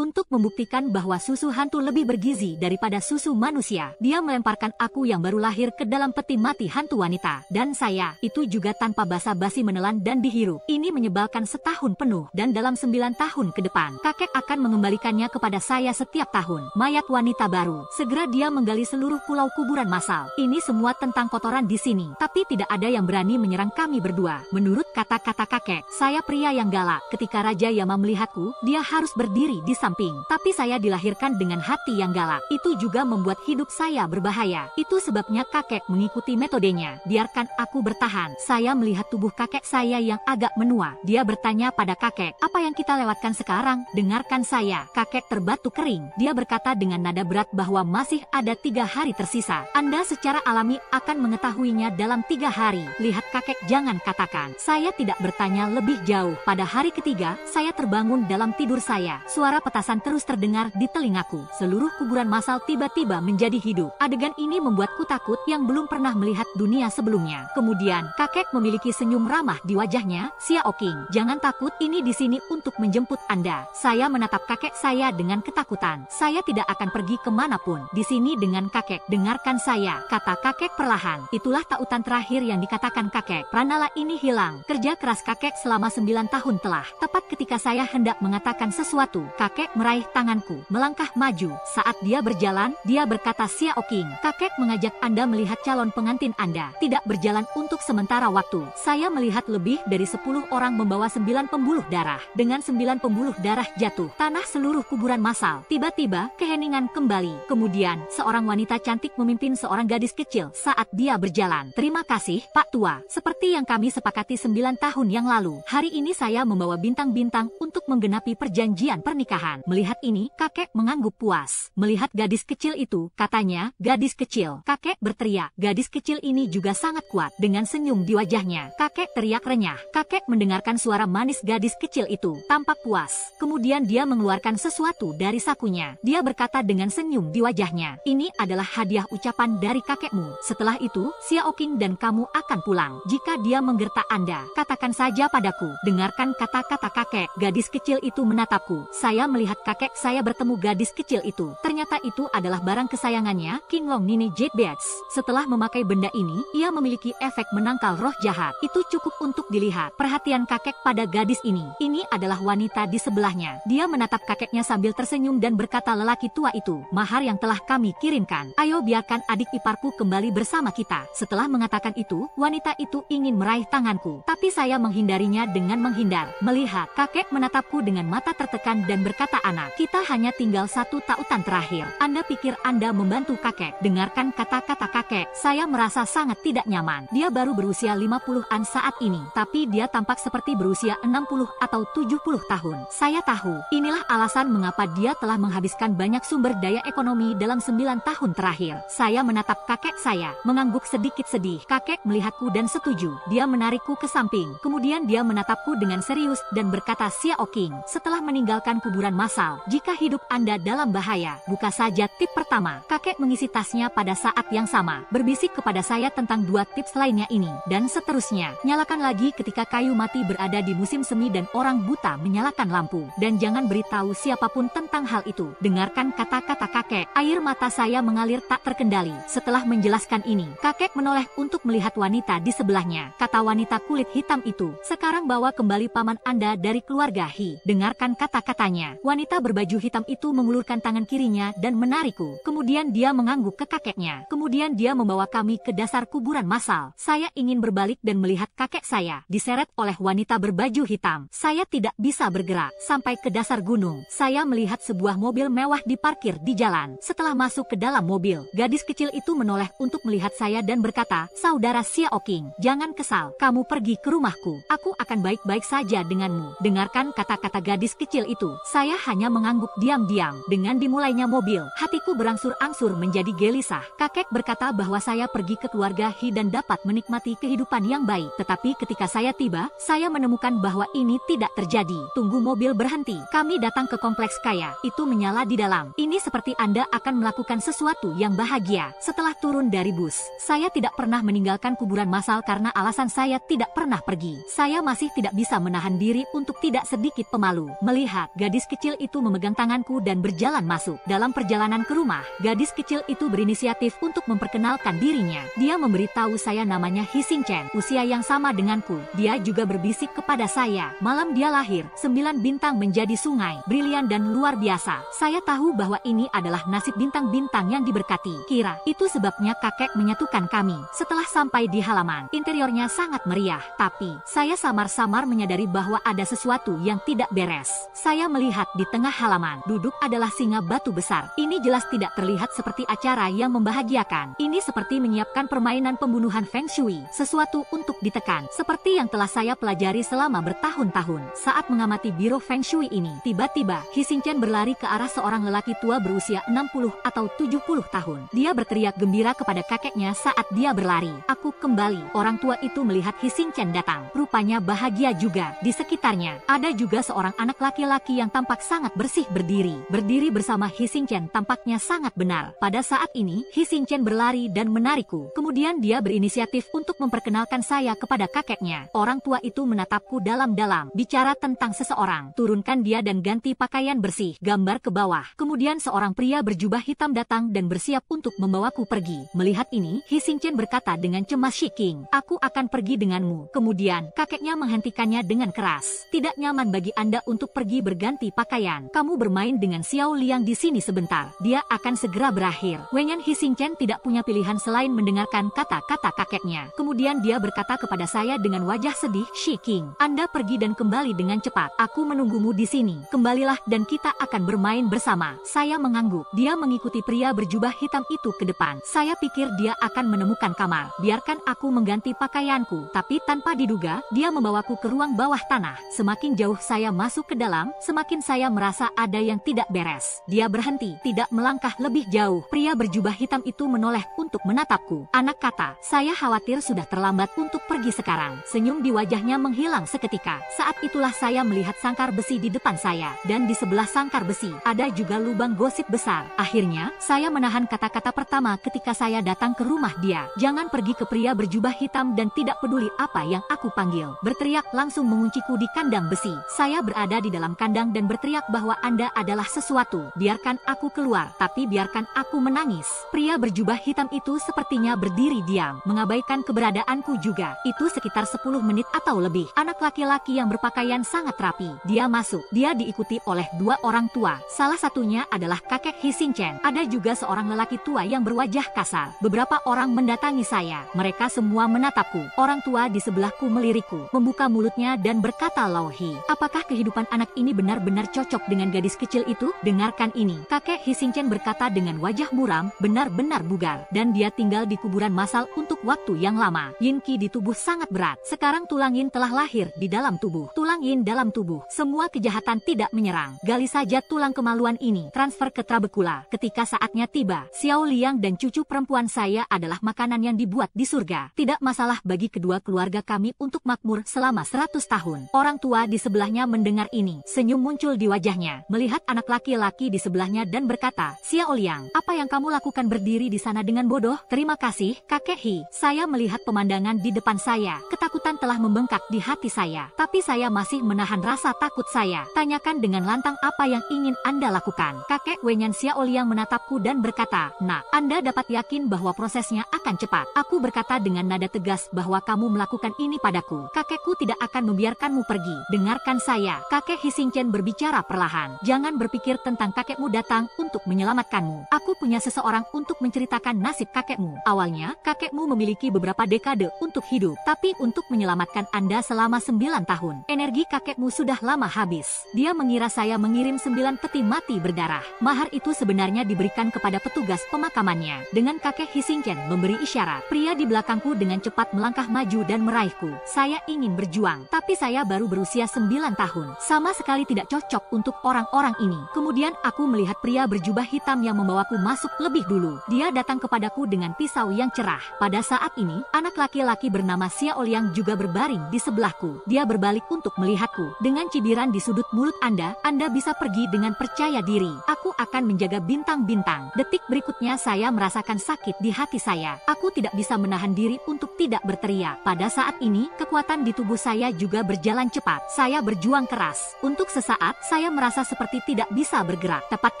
Untuk membuktikan bahwa susu hantu lebih bergizi daripada susu manusia, dia melemparkan aku yang baru lahir ke dalam peti mati hantu wanita. Dan saya, itu juga tanpa basa-basi menelan dan dihirup. Ini menyebalkan setahun penuh, dan dalam 9 tahun ke depan, kakek akan mengembalikannya kepada saya setiap tahun. Mayat wanita baru. Segera dia menggali seluruh pulau kuburan massal. Ini semua tentang kotoran di sini, tapi tidak ada yang berani menyerang kami berdua. Menurut kata-kata kakek, saya pria yang galak. Ketika Raja Yama melihatku, dia harus berdiri di samping. Tapi saya dilahirkan dengan hati yang galak. Itu juga membuat hidup saya berbahaya. Itu sebabnya kakek mengikuti metodenya. Biarkan aku bertahan. Saya melihat tubuh kakek saya yang agak menua. Dia bertanya pada kakek, apa yang kita lewatkan sekarang? Dengarkan saya. Kakek terbatuk kering. Dia berkata dengan nada berat bahwa masih ada 3 hari tersisa. Anda secara alami akan mengetahuinya dalam 3 hari. Lihat kakek, jangan katakan. Saya tidak bertanya lebih jauh. Pada hari ketiga, saya terbangun dalam tidur saya. Suara petasan terus terdengar di telingaku. Seluruh kuburan massal tiba-tiba menjadi hidup. Adegan ini membuatku takut yang belum pernah melihat dunia sebelumnya. Kemudian, kakek memiliki senyum ramah di wajahnya. Xiao Qing, jangan takut, ini di sini untuk menjemput Anda. Saya menatap kakek saya dengan ketakutan. Saya tidak akan pergi kemanapun. Di sini dengan kakek. Dengarkan saya, kata kakek perlahan. Itulah tautan terakhir yang dikatakan kakek. Pranala ini hilang. Kerja keras kakek selama 9 tahun telah. Tepat ketika saya hendak mengatakan sesuatu, kakek meraih tanganku, melangkah maju. Saat dia berjalan, dia berkata, Xiao Qing, kakek mengajak Anda melihat calon pengantin Anda. Tidak berjalan untuk sementara waktu. Saya melihat lebih dari 10 orang membawa 9 pembuluh darah. Dengan 9 pembuluh darah jatuh, tanah seluruh kuburan massal. Tiba-tiba, keheningan kembali. Kemudian, seorang wanita cantik memimpin seorang gadis kecil saat dia berjalan. Terima kasih, Pak Tua. Seperti yang kami sepakati 9 tahun yang lalu, hari ini saya membawa bintang-bintang untuk menggenapi perjanjian pernikahan. Melihat ini, kakek mengangguk puas. Melihat gadis kecil itu, katanya, gadis kecil. Kakek berteriak. Gadis kecil ini juga sangat kuat. Dengan senyum di wajahnya, kakek teriak renyah. Kakek mendengarkan suara manis gadis kecil itu, tampak puas. Kemudian dia mengeluarkan sesuatu dari sakunya. Dia berkata dengan senyum di wajahnya, ini adalah hadiah ucapan dari kakekmu. Setelah itu, Xiao Qing dan kamu akan pulang. Jika dia menggertak Anda, katakan saja padaku. Dengarkan kata-kata kakek. Gadis kecil itu menatapku. Saya melihat kakek saya bertemu gadis kecil itu. Ternyata itu adalah barang kesayangannya, King Long Nini Jade Beads. Setelah memakai benda ini, ia memiliki efek menangkal roh jahat. Itu cukup untuk dilihat. Perhatian kakek pada gadis ini. Ini adalah wanita di sebelahnya. Dia menatap kakeknya sambil tersenyum dan berkata, lelaki tua itu, mahar yang telah kami kirimkan. Ayo biarkan adik iparku kembali bersama kita. Setelah mengatakan itu, wanita itu ingin meraih tanganku. Tapi saya menghindarinya dengan menghindar. Melihat kakek menatapku dengan mata tertekan dan berkata, anak, kita hanya tinggal 1 tautan terakhir. Anda pikir Anda membantu kakek? Dengarkan kata-kata kakek. Saya merasa sangat tidak nyaman. Dia baru berusia 50-an saat ini, tapi dia tampak seperti berusia 60 atau 70 tahun. Saya tahu, inilah alasan mengapa dia telah menghabiskan banyak sumber daya ekonomi dalam 9 tahun terakhir. Saya menatap kakek saya, mengangguk sedikit sedih. Kakek melihatku dan setuju. Dia menarikku ke samping. Kemudian dia menatapku dengan serius dan berkata, Xiao Qing, setelah meninggalkan kuburan massal, jika hidup Anda dalam bahaya, buka saja tip pertama. Kakek mengisi tasnya pada saat yang sama, berbisik kepada saya tentang 2 tips lainnya ini, dan seterusnya. Nyalakan lagi ketika kayu mati berada di musim semi dan orang buta menyalakan lampu. Dan jangan beritahu siapapun tentang hal itu. Dengarkan kata-kata kakek. Air mata saya mengalir tak terkendali. Setelah menjelaskan ini, kakek menoleh untuk melihat wanita di sebelahnya. Kata wanita kulit hitam itu, sekarang bawa kembali paman Anda dari keluarga He. Dengarkan kata-katanya. Wanita berbaju hitam itu mengulurkan tangan kirinya dan menarikku. Kemudian dia mengangguk ke kakeknya. Kemudian dia membawa kami ke dasar kuburan massal. Saya ingin berbalik dan melihat kakek saya diseret oleh wanita berbaju hitam. Saya tidak bisa bergerak sampai ke dasar gunung. Saya melihat sebuah mobil mewah diparkir di jalan. Setelah masuk ke dalam mobil, gadis kecil itu menoleh untuk melihat saya dan berkata, saudara Xiao Qing, jangan kesal. Kamu pergi ke rumahku. Aku akan baik-baik saja denganmu. Dengarkan kata-kata gadis kecil itu. Saya hanya mengangguk diam-diam. Dengan dimulainya mobil, hatiku berangsur-angsur menjadi gelisah. Kakek berkata bahwa saya pergi ke keluarga He dan dapat menikmati kehidupan yang baik. Tetapi ketika saya tiba, saya menemukan bahwa ini tidak terjadi. Tunggu, mobil berhenti. Kami datang ke kompleks kaya. Itu menyala di dalam. Ini seperti Anda akan melakukan sesuatu yang bahagia. Setelah turun dari bus, saya tidak pernah meninggalkan kuburan massal karena alasan saya tidak pernah pergi. Saya masih tidak bisa menahan diri untuk tidak sedikit pemalu melihat gadis kecil kecil itu memegang tanganku dan berjalan masuk. Dalam perjalanan ke rumah, gadis kecil itu berinisiatif untuk memperkenalkan dirinya. Dia memberitahu saya namanya He Xingchen, usia yang sama denganku. Dia juga berbisik kepada saya. Malam dia lahir, 9 bintang menjadi sungai, brilian dan luar biasa. Saya tahu bahwa ini adalah nasib bintang-bintang yang diberkati. Kira itu sebabnya kakek menyatukan kami. Setelah sampai di halaman, interiornya sangat meriah. Tapi, saya samar-samar menyadari bahwa ada sesuatu yang tidak beres. Saya melihat di tengah halaman, duduk adalah singa batu besar. Ini jelas tidak terlihat seperti acara yang membahagiakan. Ini seperti menyiapkan permainan pembunuhan Feng Shui, sesuatu untuk ditekan. Seperti yang telah saya pelajari selama bertahun-tahun. Saat mengamati biro Feng Shui ini, tiba-tiba, He Xingchen berlari ke arah seorang lelaki tua berusia 60 atau 70 tahun. Dia berteriak gembira kepada kakeknya saat dia berlari. Aku kembali. Orang tua itu melihat He Xingchen datang. Rupanya bahagia juga. Di sekitarnya, ada juga seorang anak laki-laki yang tampak sangat bersih berdiri. Berdiri bersama He Xingchen tampaknya sangat benar. Pada saat ini, He Xingchen berlari dan menarikku. Kemudian dia berinisiatif untuk memperkenalkan saya kepada kakeknya. Orang tua itu menatapku dalam-dalam. Bicara tentang seseorang. Turunkan dia dan ganti pakaian bersih. Gambar ke bawah. Kemudian seorang pria berjubah hitam datang dan bersiap untuk membawaku pergi. Melihat ini, He Xingchen berkata dengan cemas, Shiking, aku akan pergi denganmu. Kemudian, kakeknya menghentikannya dengan keras. Tidak nyaman bagi Anda untuk pergi berganti pakaian. Kamu bermain dengan Xiao Liang di sini sebentar. Dia akan segera berakhir. Wenyan He Xingchen tidak punya pilihan selain mendengarkan kata-kata kakeknya. Kemudian dia berkata kepada saya dengan wajah sedih, Shiking, Anda pergi dan kembali dengan cepat. Aku menunggumu di sini. Kembalilah dan kita akan bermain bersama. Saya mengangguk. Dia mengikuti pria berjubah hitam itu ke depan. Saya pikir dia akan menemukan kamar. Biarkan aku mengganti pakaianku. Tapi tanpa diduga, dia membawaku ke ruang bawah tanah. Semakin jauh saya masuk ke dalam, semakin saya merasa ada yang tidak beres. Dia berhenti, tidak melangkah lebih jauh. Pria berjubah hitam itu menoleh untuk menatapku. Anak kata, saya khawatir sudah terlambat untuk pergi sekarang. Senyum di wajahnya menghilang seketika. Saat itulah saya melihat sangkar besi di depan saya. Dan di sebelah sangkar besi, ada juga lubang gosip besar. Akhirnya, saya menahan kata-kata pertama ketika saya datang ke rumah dia. Jangan pergi ke pria berjubah hitam dan tidak peduli apa yang aku panggil. Berteriak langsung mengunciku di kandang besi. Saya berada di dalam kandang dan berteriak bahwa Anda adalah sesuatu. Biarkan aku keluar, tapi biarkan aku menangis. Pria berjubah hitam itu sepertinya berdiri diam, mengabaikan keberadaanku juga. Itu sekitar 10 menit atau lebih. Anak laki-laki yang berpakaian sangat rapi. Dia masuk. Dia diikuti oleh 2 orang tua. Salah satunya adalah kakek He Xingchen. Ada juga seorang lelaki tua yang berwajah kasar. Beberapa orang mendatangi saya. Mereka semua menatapku. Orang tua di sebelahku melirikku, membuka mulutnya dan berkata, Lauhi, apakah kehidupan anak ini benar-benar cocok dengan gadis kecil itu? Dengarkan ini. Kakek He Xingchen berkata dengan wajah muram, benar-benar bugar. Dan dia tinggal di kuburan massal untuk waktu yang lama. Yin Qi di tubuh sangat berat. Sekarang tulang Yin telah lahir di dalam tubuh. Tulang Yin dalam tubuh. Semua kejahatan tidak menyerang. Gali saja tulang kemaluan ini. Transfer ke Trabekula. Ketika saatnya tiba, Xiao Liang dan cucu perempuan saya adalah makanan yang dibuat di surga. Tidak masalah bagi kedua keluarga kami untuk makmur selama 100 tahun. Orang tua di sebelahnya mendengar ini. Senyum muncul di wajahnya. Melihat anak laki-laki di sebelahnya dan berkata, Xiao Liang, apa yang kamu lakukan berdiri di sana dengan bodoh? Terima kasih, kakek He. Saya melihat pemandangan di depan saya. Ketakutan telah membengkak di hati saya. Tapi saya masih menahan rasa takut saya. Tanyakan dengan lantang apa yang ingin Anda lakukan. Kakek Wenyan Xiao Liang menatapku dan berkata, Nak, Anda dapat yakin bahwa prosesnya akan cepat. Aku berkata dengan nada tegas bahwa kamu melakukan ini padaku. Kakekku tidak akan membiarkanmu pergi. Dengarkan saya. Kakek He Xingchen berbicara perlahan. Jangan berpikir tentang kakekmu datang untuk menyelamatkanmu. Aku punya seseorang untuk menceritakan nasib kakekmu. Awalnya, kakekmu memiliki beberapa dekade untuk hidup. Tapi untuk menyelamatkan Anda selama 9 tahun. Energi kakekmu sudah lama habis. Dia mengira saya mengirim 9 peti mati berdarah. Mahar itu sebenarnya diberikan kepada petugas pemakamannya. Dengan kakek He Xingchen memberi isyarat, pria di belakangku dengan cepat melangkah maju dan meraihku. Saya ingin berjuang, tapi saya baru berusia 9 tahun. Sama sekali tidak cocok untuk orang-orang ini. Kemudian aku melihat pria berjubah hitam yang membawaku masuk lebih dulu. Dia datang kepadaku dengan pisau yang cerah. Pada saat ini, anak laki-laki bernama Xiao Liang juga berbaring di sebelahku. Dia berbalik untuk melihatku. Dengan cibiran di sudut mulut Anda bisa pergi dengan percaya diri. Aku akan menjaga bintang-bintang. Detik berikutnya saya merasakan sakit di hati saya. Aku tidak bisa menahan diri untuk tidak berteriak. Pada saat ini, kekuatan di tubuh saya juga berjalan cepat. Saya berjuang keras. Untuk sesaat, saya merasa seperti tidak bisa bergerak. Tepat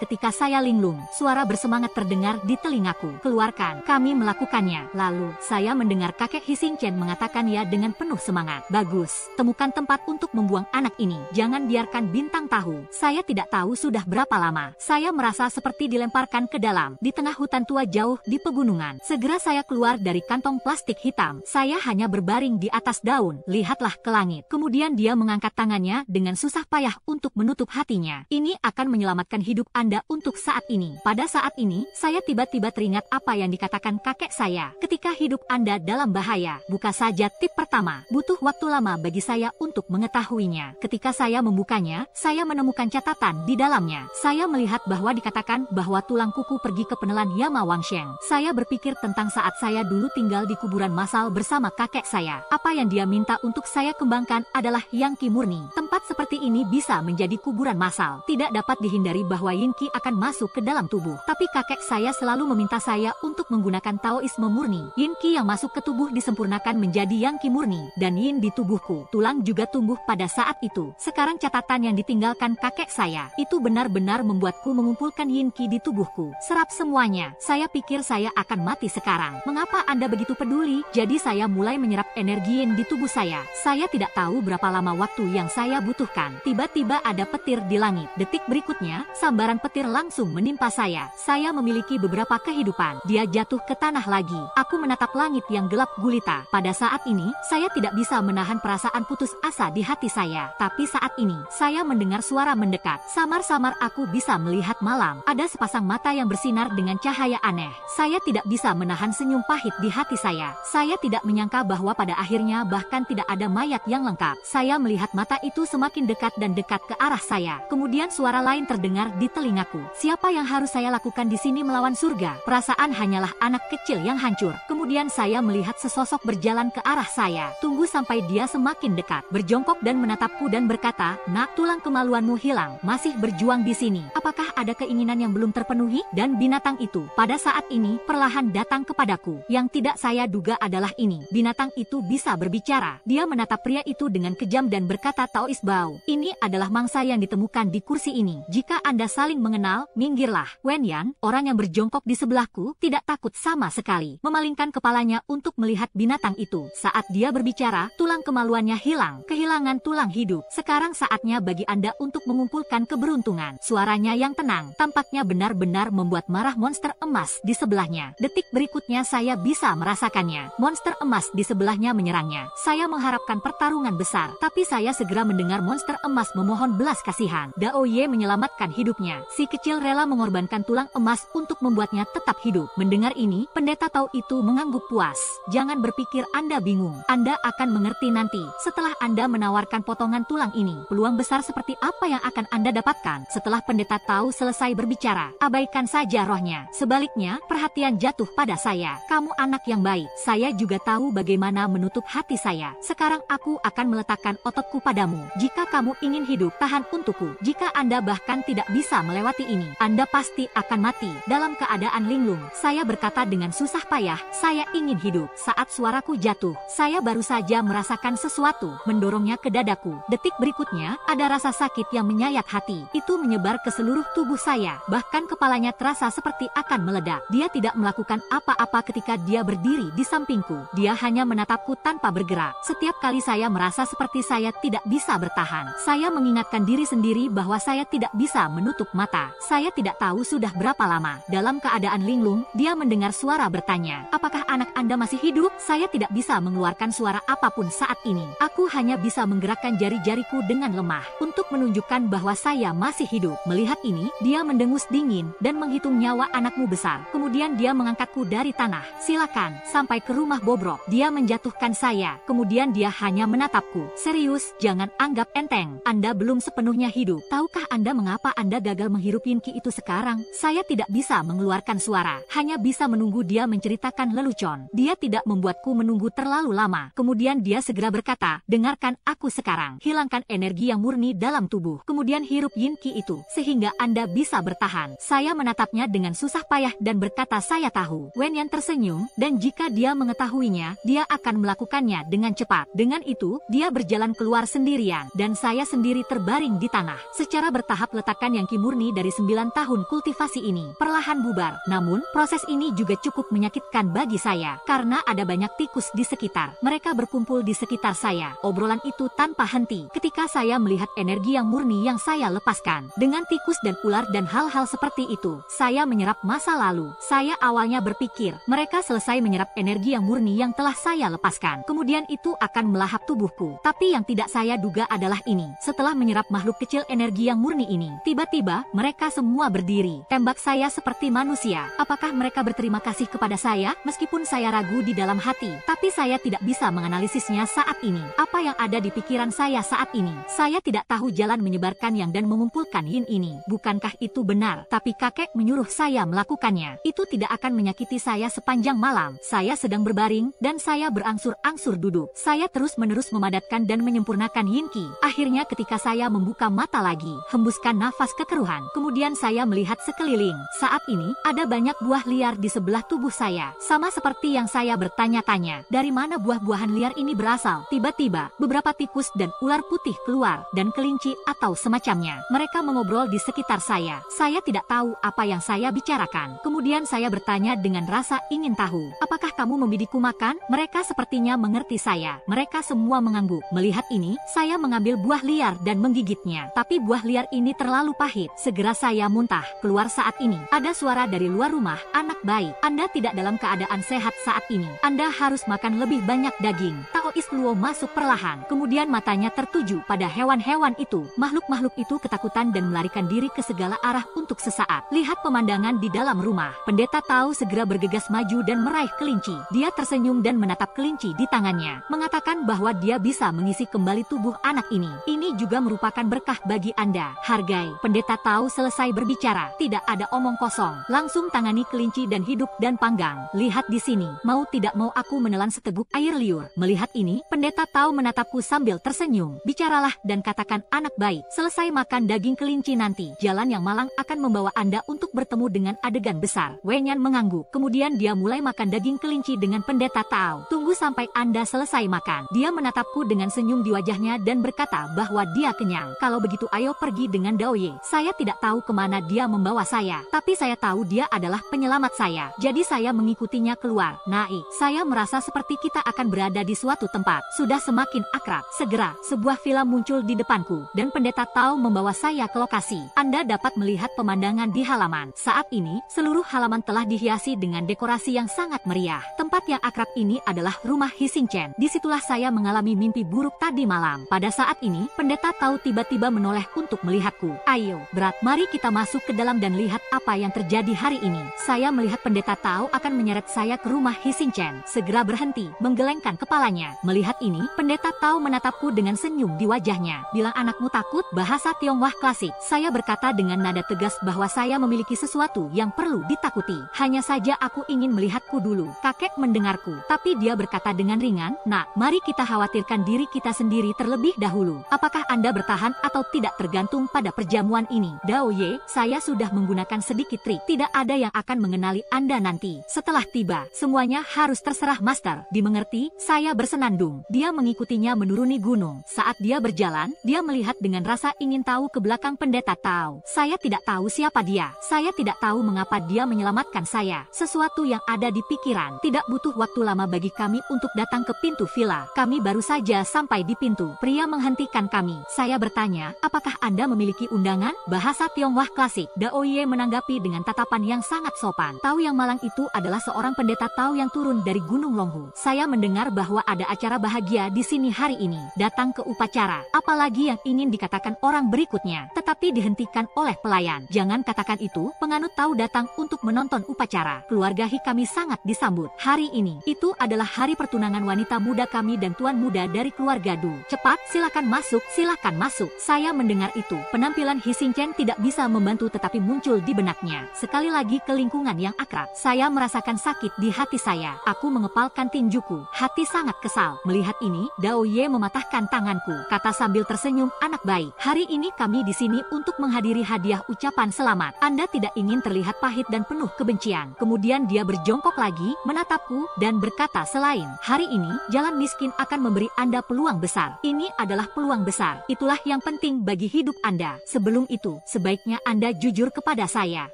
ketika saya linglung, suara bersemangat terdengar di telingaku. Keluarkan, kami melakukannya. Lalu, saya mendengar kakek Hising Chen mengatakan ya dengan penuh semangat. Bagus, temukan tempat untuk membuang anak ini. Jangan biarkan bintang tahu. Saya tidak tahu sudah berapa lama. Saya merasa seperti dilemparkan ke dalam, di tengah hutan tua jauh di pegunungan. Segera saya keluar dari kantong plastik hitam. Saya hanya berbaring di atas daun. Lihatlah ke langit. Kemudian dia mengangkat tangannya dengan susah payah untuk menutup hatinya. Ini akan menyelamatkan hidup Anda untuk saat ini. Pada saat ini, saya tiba-tiba teringat apa yang dikatakan kakek saya. Ketika hidup Anda dalam bahaya, buka saja tip pertama. Butuh waktu lama bagi saya untuk mengetahuinya. Ketika saya membukanya, saya menemukan catatan di dalamnya. Saya melihat bahwa dikatakan bahwa tulang kuku pergi ke penelan Yama Wangsheng. Saya berpikir tentang saat saya dulu tinggal di kuburan massal bersama kakek saya. Apa yang dia minta untuk saya kembangkan adalah Yangqi murni. Tempat seperti ini bisa menjadi kuburan massal. Tidak dapat dihindari bahwa Yinqi akan masuk ke dalam tubuh. Tapi kakek saya selalu meminta saya untuk menggunakan Taoisme murni. Yinqi yang masuk ke tubuh disempurnakan menjadi Yangqi murni. Dan Yin di tubuhku. Tulang juga tumbuh pada saat itu. Sekarang catatan yang ditinggalkan kakek saya. Itu benar-benar membuatku mengumpulkan Yinqi di tubuhku. Serap semuanya. Saya pikir saya akan mati sekarang. Mengapa Anda begitu peduli? Jadi saya mulai menyerap energi Yin di tubuh saya. Saya tidak tahu berapa lama waktu yang saya butuhkan. Tiba-tiba ada petir di langit. Detik berikutnya, sambaran petir langsung menimpa saya. Saya memiliki beberapa kehidupan. Dia jatuh ke tanah lagi. Aku menatap langit yang gelap gulita. Pada saat ini, saya tidak bisa menahan perasaan putus asa di hati saya. Tapi saat ini, saya mendengar suara mendekat. Samar-samar aku bisa melihat malam. Ada sepasang mata yang bersinar dengan cahaya aneh. Saya tidak bisa menahan senyum pahit di hati saya. Saya tidak menyangka bahwa pada akhirnya bahkan tidak ada mayat yang lengkap. Saya melihat mata itu semakin dekat dan dekat ke arah saya. Kemudian suara lain terdengar di telingaku. Siapa yang harus saya lakukan di sini melawan surga? Perasaan hanyalah anak kecil yang hancur. Kemudian saya melihat sesosok berjalan ke arah saya. Tunggu sampai dia semakin dekat. Berjongkok dan menatapku dan berkata, "Nak, tulang kemaluanmu hilang. Masih berjuang di sini. Apakah ada keinginan yang belum terpenuhi?" Dan binatang itu pada saat ini perlahan datang kepadaku. Yang tidak saya duga adalah ini. Binatang itu bisa berbicara. Dia menatap pria itu dengan kejam dan berkata, "Taois Bao, ini adalah mangsa yang ditemukan di kursi ini. Jika Anda saling mengenal, minggirlah." Wen Yan, orang yang berjongkok di sebelahku, tidak takut sama sekali. Memalingkan kepalanya untuk melihat binatang itu. Saat dia berbicara, tulang kemaluannya hilang. Kehilangan tulang hidup. Sekarang saatnya bagi Anda untuk mengumpulkan keberuntungan. Suaranya yang tenang, tampaknya benar-benar membuat marah monster emas di sebelahnya. Detik berikutnya saya bisa merasakannya. Monster emas di sebelahnya menyerangnya. Saya mengharapkan pertarungan besar, tapi saya segera mendengar monster emas memohon belas kasihan. Dao Ye menyelamatkan hidupnya. Si kecil rela mengorbankan tulang emas untuk membuatnya tetap hidup. Mendengar ini, pendeta Tao itu mengangguk puas. Jangan berpikir Anda bingung. Anda akan mengerti nanti. Setelah Anda menawarkan potongan tulang ini, peluang besar seperti apa yang akan Anda dapatkan? Setelah pendeta Tao selesai berbicara, abaikan saja rohnya. Sebaliknya, perhatian jatuh pada saya. Kamu anak yang baik. Saya juga tahu bagaimana menutup hati saya. Sekarang aku akan meletakkan ototku padamu. Jika kamu ingin hidup, tahan untukku. Jika Anda bahkan tidak bisa melewati ini, Anda pasti akan mati. Dalam keadaan linglung, saya berkata dengan susah payah, saya ingin hidup. Saat suaraku jatuh, saya baru saja merasakan sesuatu mendorongnya ke dadaku. Detik berikutnya, ada rasa sakit yang menyayat hati. Itu menyebar ke seluruh tubuh saya. Bahkan kepalanya terasa seperti akan meledak. Dia tidak melakukan apa-apa ketika dia berdiri di sampingku. Dia hanya menatapku tanpa bergerak. Setiap kali saya merasa seperti saya tidak bisa bertahan. Saya mengingatkan diri sendiri bahwa saya tidak bisa menutup mata. Saya tidak tahu sudah berapa lama. Dalam keadaan linglung, dia mendengar suara bertanya, "Apakah anak Anda masih hidup?" Saya tidak bisa mengeluarkan suara apapun saat ini. Aku hanya bisa menggerakkan jari-jariku dengan lemah untuk menunjukkan bahwa saya masih hidup. Melihat ini, dia mendengus dingin dan menghitung nyawa anakmu besar. Kemudian dia mengangkatku dari tanah. "Silakan, sampai ke rumah bobrok." Dia menjatuhkan saya. Kemudian dia hanya menatapku. "Serius, jangan anggap enteng. Anda belum sepenuhnya hidup. Tahukah Anda mengapa Anda gagal menghirup Yinqi itu sekarang?" Saya tidak bisa mengeluarkan suara. Hanya bisa menunggu dia menceritakan lelucon. Dia tidak membuatku menunggu terlalu lama. Kemudian dia segera berkata, "Dengarkan aku sekarang. Hilangkan energi yang murni dalam tubuh. Kemudian hirup Yinqi itu, sehingga Anda bisa bertahan. Saya menatapnya dengan susah payah dan berkata saya tahu. Wenyan tersenyum, dan jika dia mengetahuinya, dia akan melakukannya dengan cepat. Dengan itu, dia berjalan keluar sendirian, dan saya sendiri terbaring di tanah. Secara bertahap letakkan Yang Qi murni dari 9 tahun kultivasi ini perlahan bubar. Namun, proses ini juga cukup menyakitkan bagi saya, karena ada banyak tikus di sekitar. Mereka berkumpul di sekitar saya. Obrolan itu tanpa henti ketika saya melihat energi yang murni yang saya lepaskan. Dengan tikus dan ular dan hal-hal seperti itu, saya menyerap masa lalu. Saya awalnya berpikir, mereka selesai menyerap energi yang murni yang telah saya lepaskan. Kemudian itu akan melahap tubuhku. Tapi yang tidak saya duga adalah ini. Setelah menyerap makhluk kecil energi yang murni ini, tiba-tiba mereka semua berdiri. Tembak saya seperti manusia. Apakah mereka berterima kasih kepada saya? Meskipun saya ragu di dalam hati, tapi saya tidak bisa menganalisisnya saat ini. Apa yang ada di pikiran saya saat ini? Saya tidak tahu jalan menyebarkan yang dan mengumpulkan yin ini. Bukankah itu benar? Tapi kakek menyuruh saya melakukannya. Itu tidak akan menyakiti saya sepanjang malam. Saya sedang berbaring, dan saya berangsur-angsur duduk. Saya terus-menerus memadatkan dan menyempurnakan yin qi. Akhirnya ketika saya membuka mata lagi, hembuskan nafas kekeruhan. Kemudian saya melihat sekeliling. Saat ini, ada banyak buah liar di sebelah tubuh saya. Sama seperti yang saya bertanya-tanya, dari mana buah-buahan liar ini berasal? Tiba-tiba, beberapa tikus dan ular putih keluar, dan kelinci atau semacamnya. Mereka mengobrol di sekitar saya. Saya tidak tahu apa yang saya bicarakan. Kemudian saya bertanya dengan rasa ingin tahu, apakah kamu membidikku makan? Mereka sepertinya mengerti saya. Mereka semua mengangguk. Melihat ini, saya mengambil buah liar dan menggigitnya. Tapi buah liar ini terlalu pahit. Segera saya muntah. Keluar saat ini. Ada suara dari luar rumah. Anak baik, Anda tidak dalam keadaan sehat saat ini. Anda harus makan lebih banyak daging. Taois Luo masuk perlahan. Kemudian matanya tertuju pada hewan-hewan itu. Makhluk-makhluk itu ketakutan dan melarikan diri ke segala arah untuk sesaat. Lihat pemandangan di dalam rumah. Pendeta Tao segera bergegas maju dan meraih kelinci. Dia tersenyum dan menatap kelinci di tangannya, mengatakan bahwa dia bisa mengisi kembali tubuh anak ini. Ini juga merupakan berkah bagi Anda. Hargai. Pendeta Tao selesai berbicara. Tidak ada omong kosong. Langsung tangani kelinci dan hidup dan panggang. Lihat di sini. Mau tidak mau aku menelan seteguk air liur. Melihat ini, pendeta Tao menatapku sambil tersenyum. Bicaralah dan katakan anak baik. Selesai makan daging kelinci nanti, jalan yang malang akan membawa Anda untuk bertemu dengan adegan besar. Wenyan mengangguk. Kemudian dia mulai makan daging kelinci dengan pendeta Tao. Tunggu sampai Anda selesai makan. Dia menatapku dengan senyum di wajahnya dan berkata bahwa dia kenyang. Kalau begitu ayo pergi dengan Daoye. Saya tidak tahu kemana dia membawa saya, tapi saya tahu dia adalah penyelamat saya. Jadi saya mengikutinya keluar. Naik. Saya merasa seperti kita akan berada di suatu tempat. Sudah semakin akrab. Segera, sebuah villa muncul di depanku, dan pendeta Tao membawa saya ke lokasi. Anda dapat melihat pemandangan di halaman. Saat ini, seluruh halaman telah dihiasi dengan dekorasi yang sangat meriah. Tempat yang akrab ini adalah rumah Hisingchen. Disitulah saya mengalami mimpi buruk tadi malam. Pada saat ini, pendeta Tao tiba-tiba menoleh untuk melihatku. Ayo, berat, mari kita masuk ke dalam dan lihat apa yang terjadi hari ini. Saya melihat pendeta Tao akan menyeret saya ke rumah Hisingchen. Segera berhenti, menggelengkan kepalanya. Melihat ini, pendeta Tao menatapku dengan senyum di wajahnya. Bilang anakmu takut? Bahasa Tionghoa klasik. Saya berkata dengan nada tegas bahwa saya memiliki sesuatu yang perlu ditakuti. Hanya saja aku ingin melihatku dulu. Kakek mendengarku, tapi dia berkata dengan ringan, nak, mari kita khawatirkan diri kita sendiri terlebih dahulu. Apakah Anda bertahan atau tidak tergantung pada perjamuan ini. Daoye, saya sudah menggunakan sedikit trik. Tidak ada yang akan mengenali Anda nanti. Setelah tiba, semuanya harus terserah Master. Dimengerti? Saya bersenandung. Dia mengikutinya menuruni gunung. Saat dia berjalan, dia melihat dengan rasa ingin tahu ke belakang pendeta Tao. Saya tidak tahu siapa dia. Saya tidak tahu mengapa dia menyelamatkan saya. Sesuatu yang ada di pikiran. Tidak butuh waktu lama bagi kami untuk datang ke pintu villa. Kami baru saja sampai di pintu. Pria menghentikan kami. Saya bertanya, apakah Anda memiliki undangan? Bahasa Tionghoa klasik. Daoye menanggapi dengan tatapan yang sangat sopan. Tao yang malang itu adalah seorang pendeta Tao yang turun dari Gunung Longhu. Saya mendengar bahwa ada acara bahagia di sini hari ini. Datang ke upacara. Apalagi yang ingin dikatakan orang berikutnya, tetapi dihentikan oleh pelayan. Jangan katakan itu, penganut Tao datang untuk menonton upacara. Keluarga kami sangat disambut. Hari ini, itu adalah hari pertunangan wanita muda kami dan tuan muda dari keluarga Du. Cepat, silakan masuk, silakan masuk. Saya mendengar itu. Penampilan Hisingchen tidak bisa membantu tetapi muncul di benaknya. Sekali lagi ke lingkungan yang akrab. Saya merasakan sakit di hati saya. Aku mengepalkan tinjuku. Hati sangat kesal. hal. Melihat ini, Dao Ye mematahkan tanganku, kata sambil tersenyum, anak baik. Hari ini kami di sini untuk menghadiri hadiah ucapan selamat. Anda tidak ingin terlihat pahit dan penuh kebencian. Kemudian dia berjongkok lagi, menatapku, dan berkata selain, hari ini, jalan miskin akan memberi Anda peluang besar. Ini adalah peluang besar. Itulah yang penting bagi hidup Anda. Sebelum itu, sebaiknya Anda jujur kepada saya.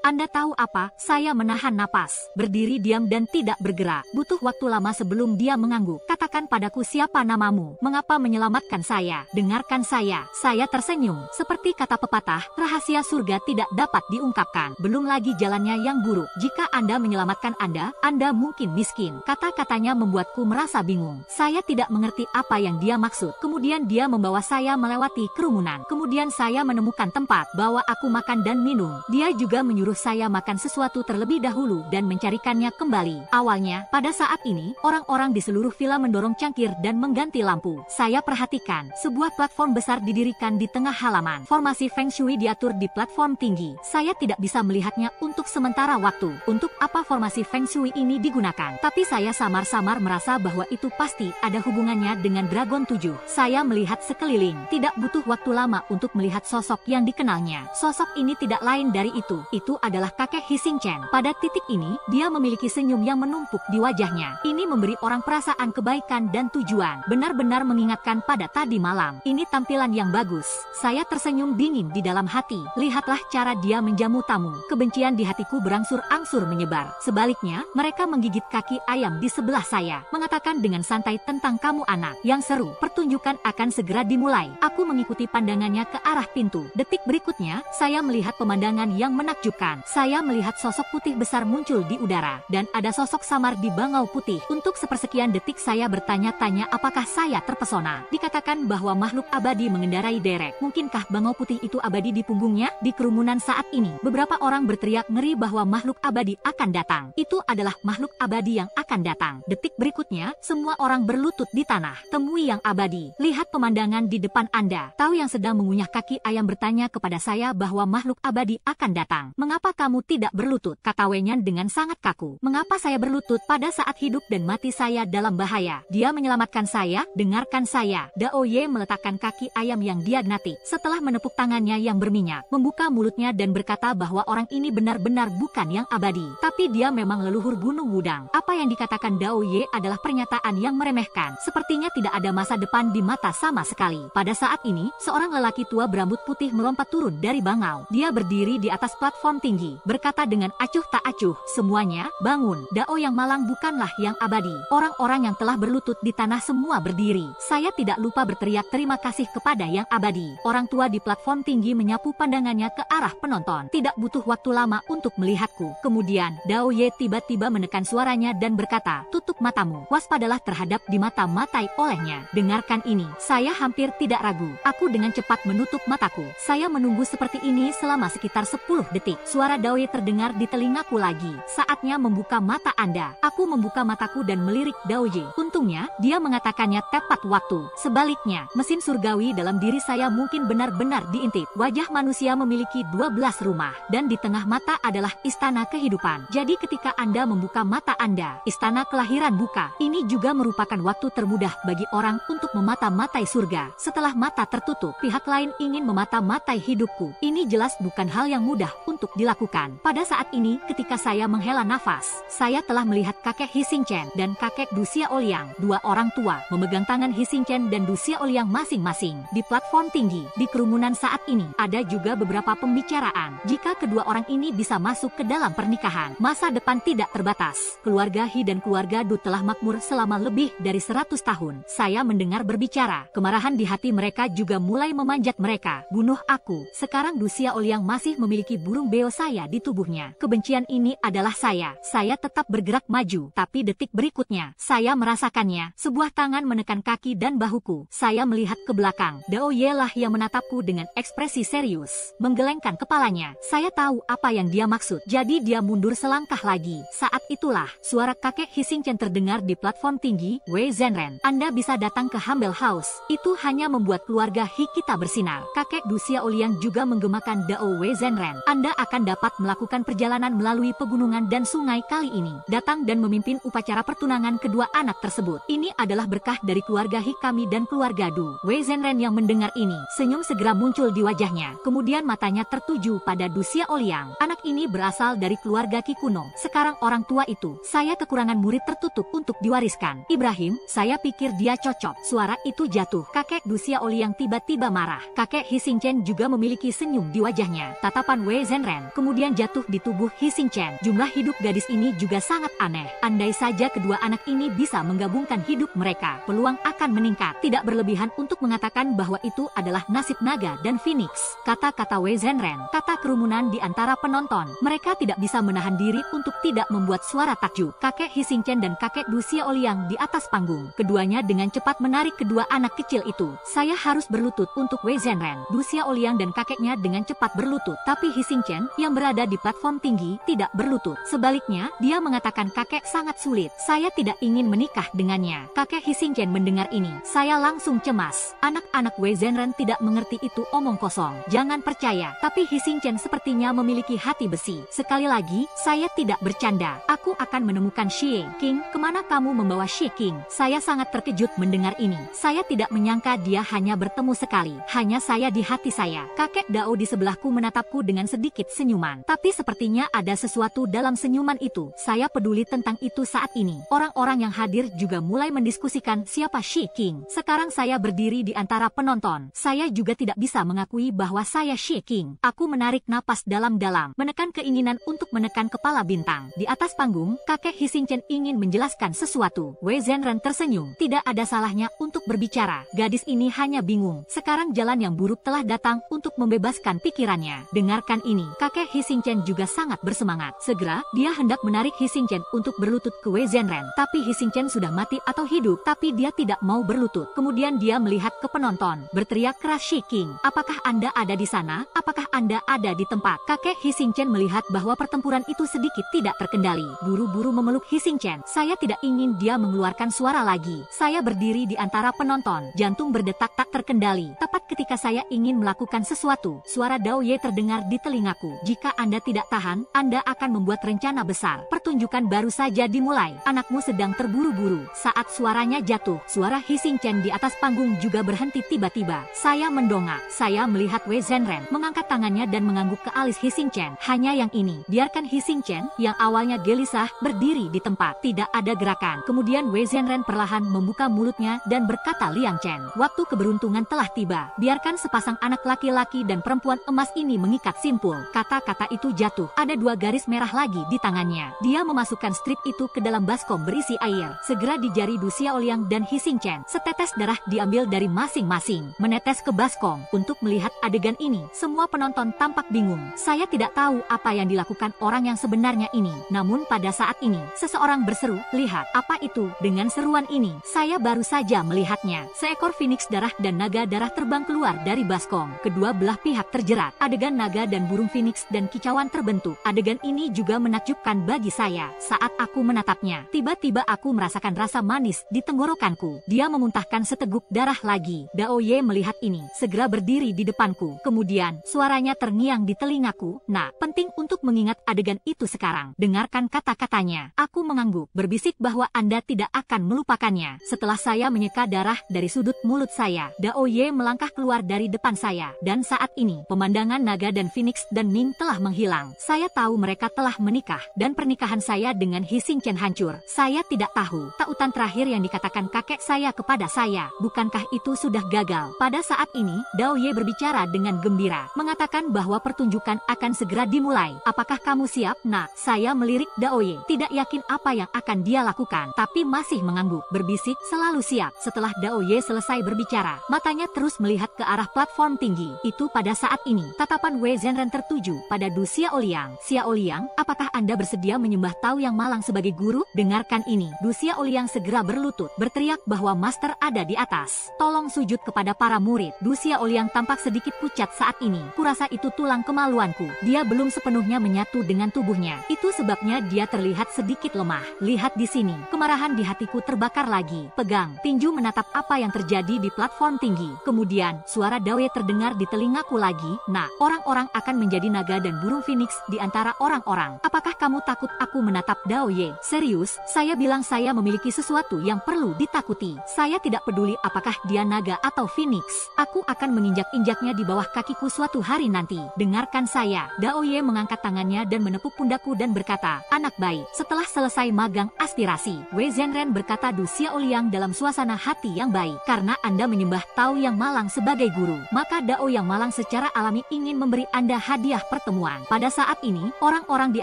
Anda tahu apa? Saya menahan napas, berdiri diam dan tidak bergerak. Butuh waktu lama sebelum dia mengangguk. Katakan padaku siapa namamu? Mengapa menyelamatkan saya? Dengarkan saya. Saya tersenyum. Seperti kata pepatah, rahasia surga tidak dapat diungkapkan. Belum lagi jalannya yang buruk. Jika Anda menyelamatkan Anda mungkin miskin. Kata-katanya membuatku merasa bingung. Saya tidak mengerti apa yang dia maksud. Kemudian dia membawa saya melewati kerumunan. Kemudian saya menemukan tempat, bawa aku makan dan minum. Dia juga menyuruh saya makan sesuatu terlebih dahulu dan mencarikannya kembali. Awalnya, pada saat ini, orang-orang di seluruh villa mendorong cangkir dan mengganti lampu. Saya perhatikan, sebuah platform besar didirikan di tengah halaman. Formasi Feng Shui diatur di platform tinggi. Saya tidak bisa melihatnya untuk sementara waktu. Untuk apa formasi Feng Shui ini digunakan? Tapi saya samar-samar merasa bahwa itu pasti ada hubungannya dengan Dragon 7. Saya melihat sekeliling. Tidak butuh waktu lama untuk melihat sosok yang dikenalnya. Sosok ini tidak lain dari itu. Itu adalah kakek Hising Chen. Pada titik ini, dia memiliki senyum yang menumpuk di wajahnya. Ini memberi orang perasaan kebaikan dan tujuan. Benar-benar mengingatkan pada tadi malam. Ini tampilan yang bagus. Saya tersenyum dingin di dalam hati. Lihatlah cara dia menjamu tamu. Kebencian di hatiku berangsur-angsur menyebar. Sebaliknya, mereka menggigit kaki ayam di sebelah saya, mengatakan dengan santai tentang kamu anak yang seru. Pertunjukan akan segera dimulai. Aku mengikuti pandangannya ke arah pintu. Detik berikutnya, saya melihat pemandangan yang menakjubkan. Saya melihat sosok putih besar muncul di udara, dan ada sosok samar di bangau putih. Untuk sepersekian detik saya bertanya-tanya apakah saya terpesona. Dikatakan bahwa makhluk abadi mengendarai derek. Mungkinkah bangau putih itu abadi di punggungnya? Di kerumunan saat ini, beberapa orang berteriak ngeri bahwa makhluk abadi akan datang. Itu adalah makhluk abadi yang akan datang. Detik berikutnya, semua orang berlutut di tanah. Temui yang abadi. Lihat pemandangan di depan Anda. Tahu yang sedang mengunyah kaki ayam bertanya kepada saya bahwa makhluk abadi akan datang. Mengapa kamu tidak berlutut? Kata Wenyan dengan sangat kaku. Mengapa saya berlutut pada saat hidup dan mati saya dalam bahaya? Dia menyelamatkan saya. Dengarkan saya. Dao Ye meletakkan kaki ayam yang diagnati. Setelah menepuk tangannya yang berminyak, membuka mulutnya dan berkata bahwa orang ini benar-benar bukan yang abadi. Tapi dia memang leluhur Gunung Wudang. Apa yang dikatakan Dao Ye adalah pernyataan yang meremehkan. Sepertinya tidak ada masa depan di mata sama sekali. Pada saat ini, seorang lelaki tua berambut putih melompat turun dari bangau. Dia berdiri di atas platform tinggi, berkata dengan acuh tak acuh, semuanya, bangun. Dao yang malang bukanlah yang abadi. Orang-orang yang telah berlutut di tanah semua berdiri. Saya tidak lupa berteriak terima kasih kepada yang abadi. Orang tua di platform tinggi menyapu pandangannya ke arah penonton. Tidak butuh waktu lama untuk melihatku. Kemudian, Dao Ye tiba-tiba menekan suaranya dan berkata, tutup matamu. Waspadalah terhadap dimata-matai olehnya. Dengarkan ini. Saya hampir tidak ragu. Aku dengan cepat menutup mataku. Saya menunggu seperti ini selama sekitar 10 detik. Suara Dao Ye terdengar di telingaku lagi. Saatnya membuka mata Anda. Aku membuka mataku dan melirik Dao Ye. Untungnya, dia mengatakannya tepat waktu. Sebaliknya, mesin surgawi dalam diri saya mungkin benar-benar diintip. Wajah manusia memiliki 12 rumah, dan di tengah mata adalah istana kehidupan. Jadi ketika Anda membuka mata Anda, istana kelahiran buka. Ini juga merupakan waktu termudah bagi orang untuk memata-matai surga. Setelah mata tertutup, pihak lain ingin memata-matai hidupku. Ini jelas bukan hal yang mudah untuk dilakukan. Pada saat ini, ketika saya menghela nafas, saya telah melihat kakek Hising Chen dan kakek Du Xiaoliang. Dua orang tua memegang tangan Hising Chen dan Du Xiaoliang masing-masing. Di platform tinggi, di kerumunan saat ini, ada juga beberapa pembicaraan. Jika kedua orang ini bisa masuk ke dalam pernikahan, masa depan tidak terbatas. Keluarga He dan keluarga Du telah makmur selama lebih dari 100 tahun. Saya mendengar berbicara. Kemarahan di hati mereka juga mulai memanjat mereka. Bunuh aku. Sekarang Du Xiaoliang masih memiliki burung beo saya di tubuhnya. Kebencian ini adalah saya. Saya tetap bergerak maju. Tapi detik berikutnya, saya merasakannya. Sebuah tangan menekan kaki dan bahuku. Saya melihat ke belakang. Dao Ye lah yang menatapku dengan ekspresi serius. Menggelengkan kepalanya. Saya tahu apa yang dia maksud. Jadi dia mundur selangkah lagi. Saat itulah, suara kakek Hising Chen terdengar di platform tinggi. Wei Zhenren, Anda bisa datang ke Humble House. Itu hanya membuat keluarga He kita bersinar. Kakek Du Xiaoliang juga menggemakan Dao Wei Zhenren. Anda akan dapat melakukan perjalanan melalui pegunungan dan sungai kali ini. Datang dan memimpin upacara pertunangan kedua anak tersebut. Ini adalah berkah dari keluarga Hikami dan keluarga Du. Wei Zhenren yang mendengar ini, senyum segera muncul di wajahnya. Kemudian matanya tertuju pada Du Xiaoliang. Anak ini berasal dari keluarga Qi kuno. Sekarang orang tua itu, saya kekurangan murid tertutup untuk diwariskan. Ibrahim, saya pikir dia cocok. Suara itu jatuh. Kakek Du Xiaoliang tiba-tiba marah. Kakek He Xingchen juga memiliki senyum di wajahnya. Tatapan Wei Zhenren kemudian jatuh di tubuh He Xingchen. Jumlah hidup gadis ini juga sangat aneh. Andai saja kedua anak ini bisa menggabungkan hidup mereka, peluang akan meningkat. Tidak berlebihan untuk mengatakan bahwa itu adalah nasib naga dan phoenix. Kata-kata Wei Zhenren, kata kerumunan di antara penonton. Mereka tidak bisa menahan diri untuk tidak membuat suara takjub. Kakek He Xingchen dan kakek Du Xiaoliang di atas panggung. Keduanya dengan cepat menarik kedua anak kecil itu. Saya harus berlutut untuk Wei Zhenren. Du Xiaoliang dan kakeknya dengan cepat berlutut. Tapi He Xingchen yang berada di platform tinggi tidak berlutut. Sebaliknya, dia mengatakan kakek sangat sulit. Saya tidak ingin menikah dengannya. Kakek He Xingchen mendengar ini. Saya langsung cemas. Anak-anak Wei Zhenren tidak mengerti itu omong kosong. Jangan percaya. Tapi He Xingchen sepertinya memiliki hati besi. Sekali lagi, saya tidak bercanda. Aku akan menemukan Xie King. Kemana kamu membawa Xie King? Saya sangat terkejut mendengar ini. Saya tidak menyangka dia hanya bertemu sekali. Hanya saya di hati saya. Kakek Dao di sebelahku menatapku dengan sedikit senyuman. Tapi sepertinya ada sesuatu dalam senyuman itu. Saya peduli tentang itu saat ini. Orang-orang yang hadir juga mulai mendiskusikan siapa Xie King. Sekarang saya berdiri di antara penonton. Saya juga tidak bisa mengakui bahwa saya Xie King. Aku menarik napas dalam-dalam, menekan keinginan untuk menekan kepala bintang. Di atas panggung, kakek He Xingchen ingin menjelaskan sesuatu. Wei Zhenren tersenyum. Tidak ada salahnya untuk berbicara. Gadis ini hanya bingung. Sekarang jalan yang buruk telah datang untuk membebaskan pikirannya. Dengarkan ini. Kakek He Xingchen juga sangat bersemangat. Segera, dia hendak menarik He Xingchen untuk berlutut ke Wei Zhenren. Tapi He Xingchen sudah mati atau hidup, tapi dia tidak mau berlutut. Kemudian dia melihat ke penonton, berteriak keras, Xie King, apakah Anda ada di sana? Apakah Anda ada di tempat? Kakek He Xingchen melihat bahwa pertempuran itu sedikit tidak terkendali. Buru-buru memeluk He Xingchen. Saya tidak ingin dia mengeluarkan suara lagi. Saya berdiri di antara penonton, jantung berdetak tak terkendali. Tepat ketika saya ingin melakukan sesuatu, suara Dao Ye terdengar di telingaku. Jika Anda tidak tahan, Anda akan membuat rencana besar. Pertunjukan baru saja dimulai. Anakmu sedang terburu-buru. Saat suaranya jatuh, suara He Xingchen di atas panggung juga berhenti tiba-tiba. Saya mendongak. Saya melihat Wei Zhenren mengangkat tangannya dan mengangguk ke alis He Xingchen. Hanya yang ini. Biarkan He Xingchen, yang awalnya gelisah, berdiri di tempat. Tidak ada gerakan. Kemudian Wei Zhenren perlahan membuka mulutnya dan berkata, Liang Chen, waktu keberuntungan telah tiba. Biarkan sepasang anak laki-laki dan perempuan emas ini mengikat simpul. Kata-kata itu jatuh. Ada dua garis merah lagi di tangannya. Dia memasukkan strip itu ke dalam baskom berisi air. Segera di jari Du Xiaoliang dan He Xingchen, setetes darah diambil dari masing-masing, menetes ke baskom. Untuk melihat adegan ini, semua penonton tampak bingung. Saya tidak tahu apa yang dilakukan orang yang sebenarnya ini. Namun pada saat ini, seseorang berseru, lihat, apa itu? Dengan seruan ini, saya baru saja melihatnya. Seekor phoenix darah dan naga darah terbang keluar dari baskom. Kedua belah pihak terjerat. Adegan naga dan burung phoenix dan kicauan terbentuk. Adegan ini juga menakjubkan bagi saya. Saat aku menatapnya, tiba-tiba aku merasakan rasa manis di tenggorokanku. Dia memuntahkan seteguk darah lagi. Dao Ye melihat ini, segera berdiri di depanku. Kemudian, suaranya terngiang di telingaku. Nah, penting untuk mengingat adegan itu sekarang. Dengarkan kata-katanya. Aku mengangguk, berbisik bahwa Anda tidak akan melupakannya. Setelah saya menyeka darah dari sudut mulut saya, Dao Ye melangkah keluar dari depan saya. Dan saat ini, pemandangan naga dan phoenix dan Ming telah menghilang. Saya tahu mereka telah menikah, dan pernikahan saya dengan He Xingchen hancur. Saya tidak tahu. Tautan terakhir yang dikatakan kakek saya kepada saya, bukankah itu sudah gagal? Pada saat ini, Dao Ye berbicara dengan gembira, mengatakan bahwa pertunjukan akan segera dimulai. Apakah kamu siap? Nak, saya melirik Dao Ye, tidak yakin apa yang akan dia lakukan, tapi masih mengangguk, berbisik, selalu siap. Setelah Dao Ye selesai berbicara, matanya terus melihat ke arah platform tinggi. Itu pada saat ini, tatapan Wei Zhenren tertuju pada Du Xiaoliang. Xiaoliang, apakah Anda bersedia menyembah Tao Yang Malang sebagai guru? Dengarkan ini. Du Xiaoliang segera berlutut, berteriak bahwa master ada di atas. Tolong sujud kepada para murid. Du Xiaoliang tampak sedikit pucat saat ini. Kurasa itu tulang kemaluanku. Dia belum sepenuhnya menyatu dengan tubuhnya. Itu sebabnya dia terlihat sedikit lemah. Lihat di sini. Kemarahan di hatiku terbakar lagi. Pegang. Tinju menatap apa yang terjadi di platform tinggi. Kemudian, suara Dao Ye terdengar di telingaku lagi. Nah, orang-orang akan menjadi naga dan burung phoenix di antara orang-orang. Apakah kamu takut aku menatap Dao Ye? Serius, saya bilang saya memiliki sesuatu sesuatu yang perlu ditakuti. Saya tidak peduli apakah dia naga atau phoenix. Aku akan menginjak-injaknya di bawah kakiku suatu hari nanti. Dengarkan saya. Dao Ye mengangkat tangannya dan menepuk pundakku dan berkata, anak baik. Setelah selesai magang aspirasi, Wei Zhenren berkata Du Xiaoliang dalam suasana hati yang baik. Karena Anda menyembah Tao Yang Malang sebagai guru, maka Dao Yang Malang secara alami ingin memberi Anda hadiah pertemuan. Pada saat ini, orang-orang di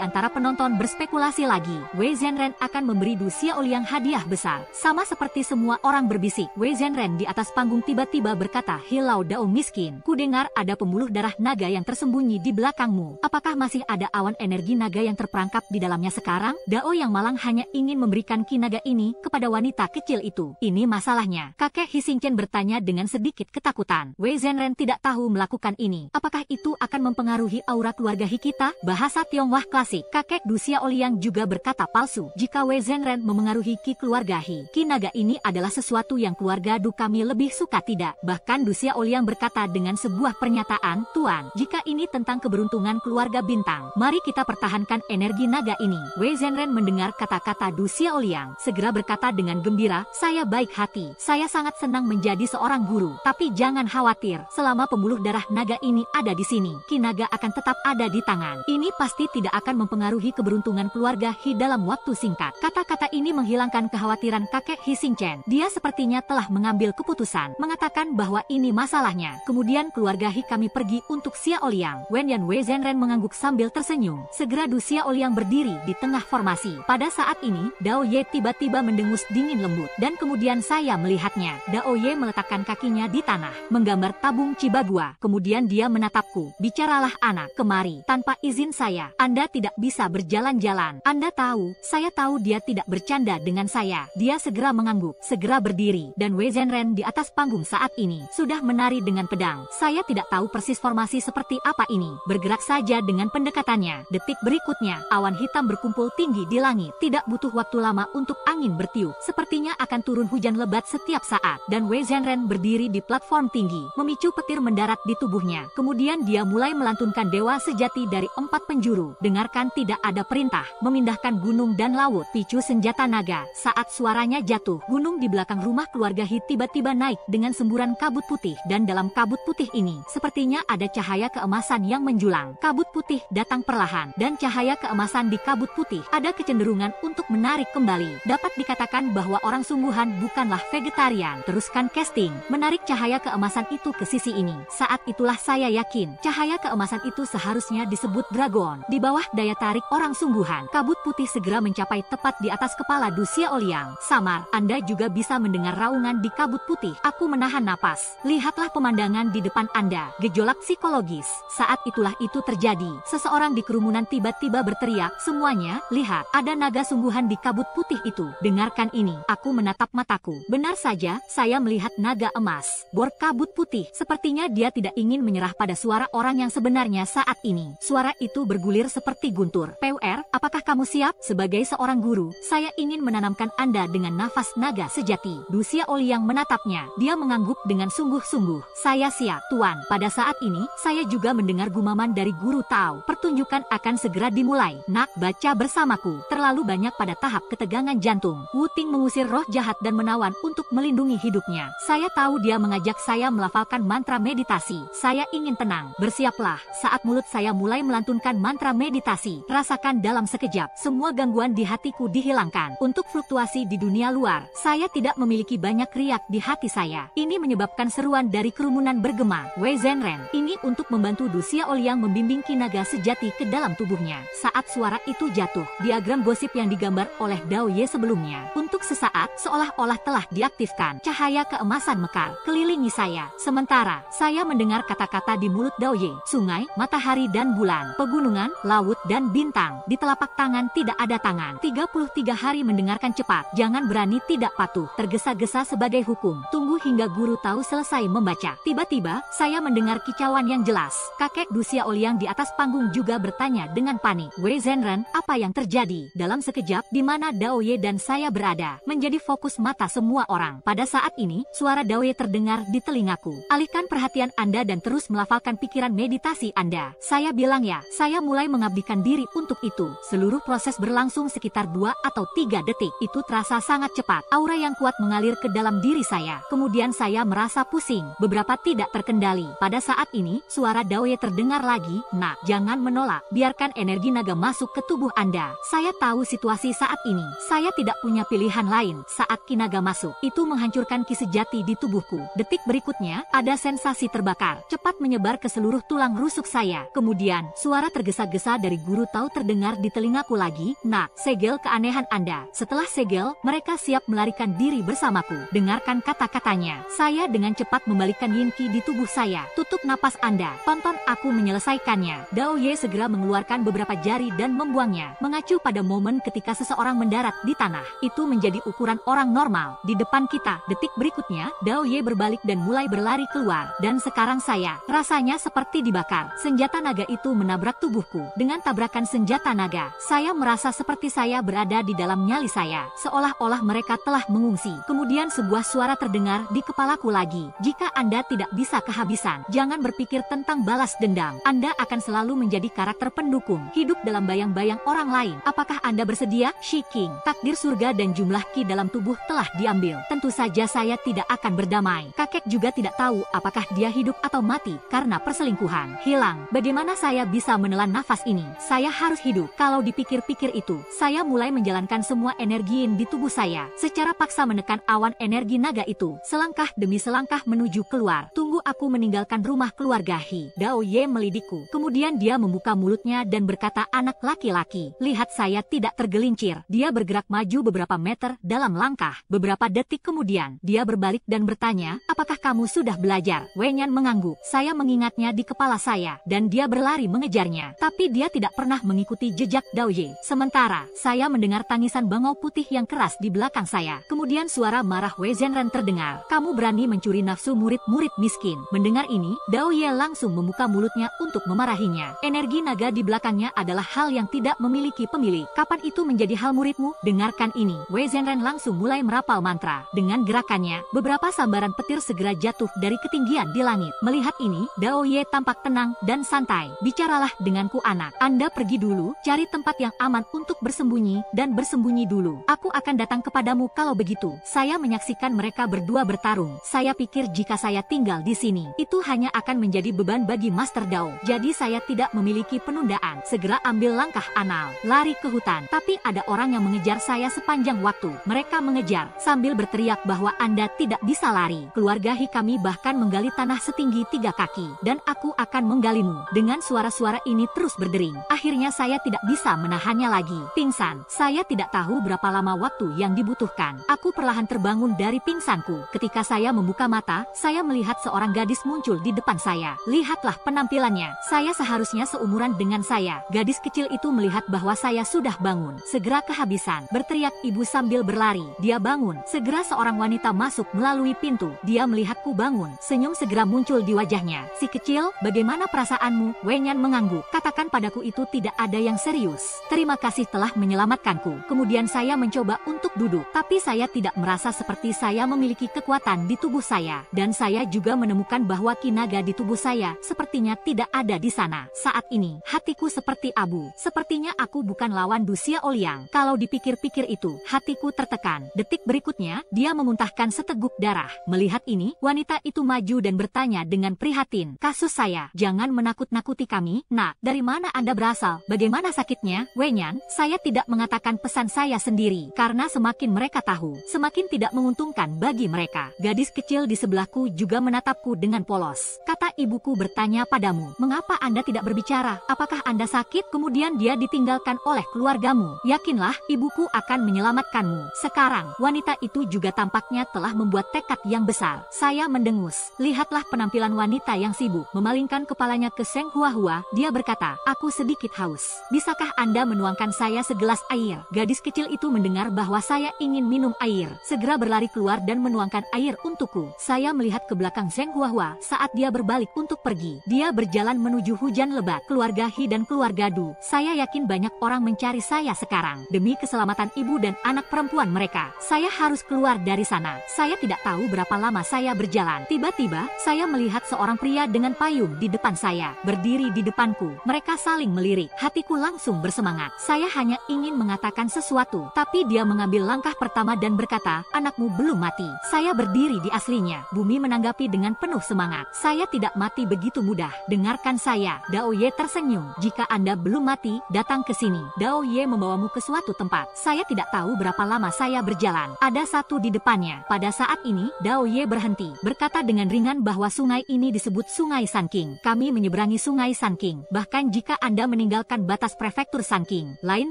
antara penonton berspekulasi lagi. Wei Zhenren akan memberi Du Xiaoliang hadiah besar. Sama seperti semua orang berbisik, Wei Zhenren di atas panggung tiba-tiba berkata, Hilau Dao miskin, ku dengar ada pembuluh darah naga yang tersembunyi di belakangmu. Apakah masih ada awan energi naga yang terperangkap di dalamnya sekarang? Dao Yang Malang hanya ingin memberikan ki naga ini kepada wanita kecil itu. Ini masalahnya. Kakek He Xingchen bertanya dengan sedikit ketakutan. Wei Zhenren tidak tahu melakukan ini. Apakah itu akan mempengaruhi aura keluarga He kita? Bahasa Tionghoa klasik. Kakek Du Xiaoliang juga berkata palsu. Jika Wei Zhenren memengaruhi ki keluarga He, ki naga ini adalah sesuatu yang keluarga Du kami lebih suka tidak. Bahkan Du Xiaoliang berkata dengan sebuah pernyataan, Tuan, jika ini tentang keberuntungan keluarga bintang, mari kita pertahankan energi naga ini. Wei Zhenren mendengar kata-kata Du Xiaoliang, segera berkata dengan gembira, saya baik hati. Saya sangat senang menjadi seorang guru. Tapi jangan khawatir, selama pembuluh darah naga ini ada di sini, ki naga akan tetap ada di tangan. Ini pasti tidak akan mempengaruhi keberuntungan keluarga He dalam waktu singkat. Kata-kata ini menghilangkan kekhawatiran kakek He Xingchen. Dia sepertinya telah mengambil keputusan, mengatakan bahwa ini masalahnya. Kemudian keluarga He kami pergi untuk Xiaoliang. Wenyan Wei Zhenren mengangguk sambil tersenyum. Segera Du Xiaoliang berdiri di tengah formasi. Pada saat ini, Dao Ye tiba-tiba mendengus dingin lembut, dan kemudian saya melihatnya. Dao Ye meletakkan kakinya di tanah, menggambar tabung Cibagua. Kemudian dia menatapku. Bicaralah anak, kemari. Tanpa izin saya, Anda tidak bisa berjalan-jalan. Anda tahu, saya tahu dia tidak bercanda dengan saya. Dia segera mengangguk, segera berdiri, dan Wei Zhenren di atas panggung saat ini sudah menari dengan pedang. Saya tidak tahu persis formasi seperti apa ini. Bergerak saja dengan pendekatannya. Detik berikutnya, awan hitam berkumpul tinggi di langit. Tidak butuh waktu lama untuk angin bertiup. Sepertinya akan turun hujan lebat setiap saat. Dan Wei Zhenren berdiri di platform tinggi, memicu petir mendarat di tubuhnya. Kemudian dia mulai melantunkan dewa sejati dari 4 penjuru. Dengarkan, tidak ada perintah memindahkan gunung dan laut. Picu senjata naga. Saat suaranya jatuh, gunung di belakang rumah keluarga He tiba-tiba naik dengan semburan kabut putih. Dan dalam kabut putih ini, sepertinya ada cahaya keemasan yang menjulang. Kabut putih datang perlahan, dan cahaya keemasan di kabut putih ada kecenderungan untuk menarik kembali. Dapat dikatakan bahwa orang sungguhan bukanlah vegetarian. Teruskan casting, menarik cahaya keemasan itu ke sisi ini. Saat itulah saya yakin, cahaya keemasan itu seharusnya disebut dragon. Di bawah daya tarik orang sungguhan, kabut putih segera mencapai tepat di atas kepala Du Xiaoliang. Samar, Anda juga bisa mendengar raungan di kabut putih. Aku menahan napas. Lihatlah pemandangan di depan Anda. Gejolak psikologis. Saat itulah itu terjadi. Seseorang di kerumunan tiba-tiba berteriak, semuanya, lihat, ada naga sungguhan di kabut putih itu. Dengarkan ini. Aku menatap mataku. Benar saja, saya melihat naga emas berkabut putih. Sepertinya dia tidak ingin menyerah pada suara orang yang sebenarnya saat ini. Suara itu bergulir seperti guntur. PUR, apakah kamu siap? Sebagai seorang guru, saya ingin menanamkan Anda dengan nafas naga sejati. Du Xiaoliang menatapnya. Dia mengangguk dengan sungguh-sungguh. Saya siap, Tuan. Pada saat ini, saya juga mendengar gumaman dari guru Tao. Pertunjukan akan segera dimulai. Nak, baca bersamaku. Terlalu banyak pada tahap ketegangan jantung. Wu Ting mengusir roh jahat dan menawan untuk melindungi hidupnya. Saya tahu dia mengajak saya melafalkan mantra meditasi. Saya ingin tenang. Bersiaplah. Saat mulut saya mulai melantunkan mantra meditasi, rasakan dalam sekejap, semua gangguan di hatiku dihilangkan. Untuk fluktuasi di dunia luar, saya tidak memiliki banyak riak di hati saya. Ini menyebabkan seruan dari kerumunan bergema. Wei Zhenren, ini untuk membantu Du Xiaoliang membimbing ki naga sejati ke dalam tubuhnya. Saat suara itu jatuh, diagram gosip yang digambar oleh Dao Ye sebelumnya, untuk sesaat seolah-olah telah diaktifkan. Cahaya keemasan mekar kelilingi saya. Sementara saya mendengar kata-kata di mulut Dao Ye, sungai, matahari dan bulan, pegunungan, laut dan bintang. Di telapak tangan tidak ada tangan. 33 hari mendengarkan cepat. Jangan berani tidak patuh. Tergesa-gesa sebagai hukum. Tunggu hingga guru tahu selesai membaca. Tiba-tiba, saya mendengar kicauan yang jelas. Kakek Du Xiaoliang di atas panggung juga bertanya dengan panik. Wei Zhenren, apa yang terjadi? Dalam sekejap, di mana Dao Ye dan saya berada, menjadi fokus mata semua orang. Pada saat ini, suara Dao Ye terdengar di telingaku. Alihkan perhatian Anda dan terus melafalkan pikiran meditasi Anda. Saya bilang ya, saya mulai mengabdikan diri untuk itu. Seluruh proses berlangsung sekitar 2 atau 3 detik. Itu terasa sangat cepat. Aura yang kuat mengalir ke dalam diri saya. Kemudian saya merasa pusing, beberapa tidak terkendali. Pada saat ini, suara Daoye terdengar lagi, "Nak, jangan menolak. Biarkan energi naga masuk ke tubuh Anda." Saya tahu situasi saat ini. Saya tidak punya pilihan lain. Saat ki naga masuk, itu menghancurkan ki sejati di tubuhku. Detik berikutnya, ada sensasi terbakar, cepat menyebar ke seluruh tulang rusuk saya. Kemudian, suara tergesa-gesa dari guru Tao terdengar di telingaku lagi, "Nak, segel keanehan Anda." Setelah segel, mereka siap melarikan diri bersamaku. Dengarkan kata-katanya. Saya dengan cepat membalikkan yin ki di tubuh saya. "Tutup napas Anda. Tonton aku menyelesaikannya." Daoye segera mengeluarkan beberapa jari dan membuangnya, mengacu pada momen ketika seseorang mendarat di tanah. Itu menjadi ukuran orang normal di depan kita. Detik berikutnya, Daoye berbalik dan mulai berlari keluar. Dan sekarang saya rasanya seperti dibakar. Senjata naga itu menabrak tubuhku. Dengan tabrakan senjata naga, saya merasa seperti saya berada di dalam nyali saya, seolah-olah mereka telah mengungsi. Kemudian sebuah suara terdengar di kepalaku lagi, "Jika Anda tidak bisa kehabisan, jangan berpikir tentang balas dendam. Anda akan selalu menjadi karakter pendukung, hidup dalam bayang-bayang orang lain. Apakah Anda bersedia?" Shi King, takdir surga dan jumlah ki dalam tubuh telah diambil. Tentu saja saya tidak akan berdamai. Kakek juga tidak tahu apakah dia hidup atau mati karena perselingkuhan. Hilang. Bagaimana saya bisa menelan nafas ini? Saya harus hidup. Kalau dipikir-pikir itu, saya mulai menjalankan semua energi yin di tubuh saya. Secara paksa menekan awan energi naga itu, selangkah demi selangkah menuju keluar. "Tunggu aku meninggalkan rumah keluarga He." Daoye melidikku. Kemudian dia membuka mulutnya dan berkata, "Anak laki-laki, lihat saya tidak tergelincir." Dia bergerak maju beberapa meter dalam langkah. Beberapa detik kemudian, dia berbalik dan bertanya, "Apakah kamu sudah belajar?" Wenyan mengangguk. Saya mengingatnya di kepala saya, dan dia berlari mengejarnya. Tapi dia tidak pernah mengikuti jejak Daoye. Sementara, saya mendengar tangisan bangau putih yang keras di belakang saya. Kemudian suara marah Wei Zhenren terdengar. "Kamu berani mencuri nafsu murid-murid miskin." Mendengar ini, Daoye langsung membuka mulutnya untuk memarahinya. Energi naga di belakangnya adalah hal yang tidak memiliki pemilik. "Kapan itu menjadi hal muridmu? Dengarkan ini." Wei Zhenren langsung mulai merapal mantra. Dengan gerakannya, beberapa sambaran petir segera jatuh dari ketinggian di langit. Melihat ini, Daoye tampak tenang dan santai. "Bicaralah denganku, anak. Anda pergi dulu, cari tempat yang aman untuk bersembunyi, dan bersembunyi dulu. Aku akan datang kepadamu kalau begitu." Saya menyaksikan mereka berdua bertarung. Saya pikir jika saya tinggal di sini, itu hanya akan menjadi beban bagi Master Dao. Jadi saya tidak memiliki penundaan. Segera ambil langkah anal, lari ke hutan. Tapi ada orang yang mengejar saya sepanjang waktu. Mereka mengejar sambil berteriak bahwa Anda tidak bisa lari. "Keluarga He kami bahkan menggali tanah setinggi 3 kaki, dan aku akan menggalimu." Dengan suara-suara ini terus berdering. Akhirnya saya tidak bisa menahannya lagi. Pingsan. Saya tidak tahu berapa lama waktu yang dibutuhkan. Aku perlahan terbangun dari pingsanku. Ketika saya membuka mata, saya melihat seorang gadis muncul di depan saya. Lihatlah penampilannya. Saya seharusnya seumuran dengan saya. Gadis kecil itu melihat bahwa saya sudah bangun. Segera kehabisan. Berteriak ibu sambil berlari. Dia bangun. Segera seorang wanita masuk melalui pintu. Dia melihatku bangun. Senyum segera muncul di wajahnya. "Si kecil, bagaimana perasaanmu?" Wenyan mengangguk. "Katakan padaku itu tidak ada yang serius. Terima kasih telah menyelamatkanku." Kemudian saya mencoba untuk duduk. Tapi saya tidak merasa seperti saya memiliki kekuatan di tubuh saya. Dan saya juga menemukan bahwa ki naga di tubuh saya sepertinya tidak ada di sana. Saat ini, hatiku seperti abu. Sepertinya aku bukan lawan Du Xiaoliang. Kalau dipikir-pikir itu, hatiku tertekan. Detik berikutnya, dia memuntahkan seteguk darah. Melihat ini, wanita itu maju dan bertanya dengan prihatin, "Kasus saya, jangan menakut-nakuti kami." "Nak, dari mana Anda berasal? Bagaimana sakitnya?" "Wenyan, saya tidak mengatakan pesan saya sendiri, karena semakin mereka tahu, semakin tidak menguntungkan bagi mereka." Gadis kecil di sebelahku juga menatapku dengan polos. "Kata ibuku bertanya padamu, mengapa Anda tidak berbicara? Apakah Anda sakit?" Kemudian dia ditinggalkan oleh keluargamu. "Yakinlah, ibuku akan menyelamatkanmu." Sekarang, wanita itu juga tampaknya telah membuat tekad yang besar. Saya mendengus. Lihatlah penampilan wanita yang sibuk. Memalingkan kepalanya ke Seng Huahua, dia berkata, "Aku sedikit haus. Bisakah Anda menuangkan saya segelas air?" Gadis kecil itu mendengar bahwa saya ingin minum air. Segera berlari keluar dan menuangkan air untukku. Saya melihat ke belakang Seng Huahua saat dia berbalik untuk pergi. Dia berjalan menuju hujan lebat. "Keluarga He dan keluarga Du, saya yakin banyak orang mencari saya sekarang. Demi keselamatan ibu dan anak perempuan mereka, saya harus keluar dari sana." Saya tidak tahu berapa lama saya berjalan. Tiba-tiba, saya melihat seorang pria dengan payung di depan saya, berdiri di depanku. Mereka saling melirik. Hatiku langsung langsung bersemangat. Saya hanya ingin mengatakan sesuatu, tapi dia mengambil langkah pertama dan berkata, anakmu belum mati. Saya berdiri di aslinya. Bumi menanggapi dengan penuh semangat. Saya tidak mati begitu mudah. Dengarkan saya. Dao Ye tersenyum. Jika Anda belum mati, datang ke sini. Dao Ye membawamu ke suatu tempat. Saya tidak tahu berapa lama saya berjalan. Ada satu di depannya. Pada saat ini, Dao Ye berhenti. Berkata dengan ringan bahwa sungai ini disebut Sungai Sanking. Kami menyeberangi Sungai Sanking. Bahkan jika Anda meninggalkan batas prefektur Sanking, lain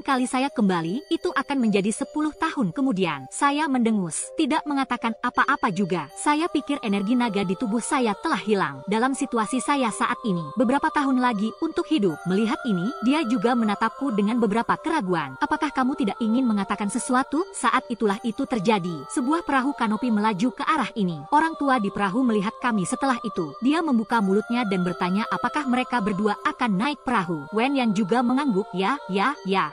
kali saya kembali, itu akan menjadi 10 tahun kemudian. Saya mendengus, tidak mengatakan apa-apa juga. Saya pikir energi naga di tubuh saya telah hilang. Dalam situasi saya saat ini, beberapa tahun lagi untuk hidup. Melihat ini, dia juga menatapku dengan beberapa keraguan. Apakah kamu tidak ingin mengatakan sesuatu? Saat itulah itu terjadi. Sebuah perahu kanopi melaju ke arah ini. Orang tua di perahu melihat kami setelah itu. Dia membuka mulutnya dan bertanya apakah mereka berdua akan naik perahu. Wen yang juga mengangguk, ya.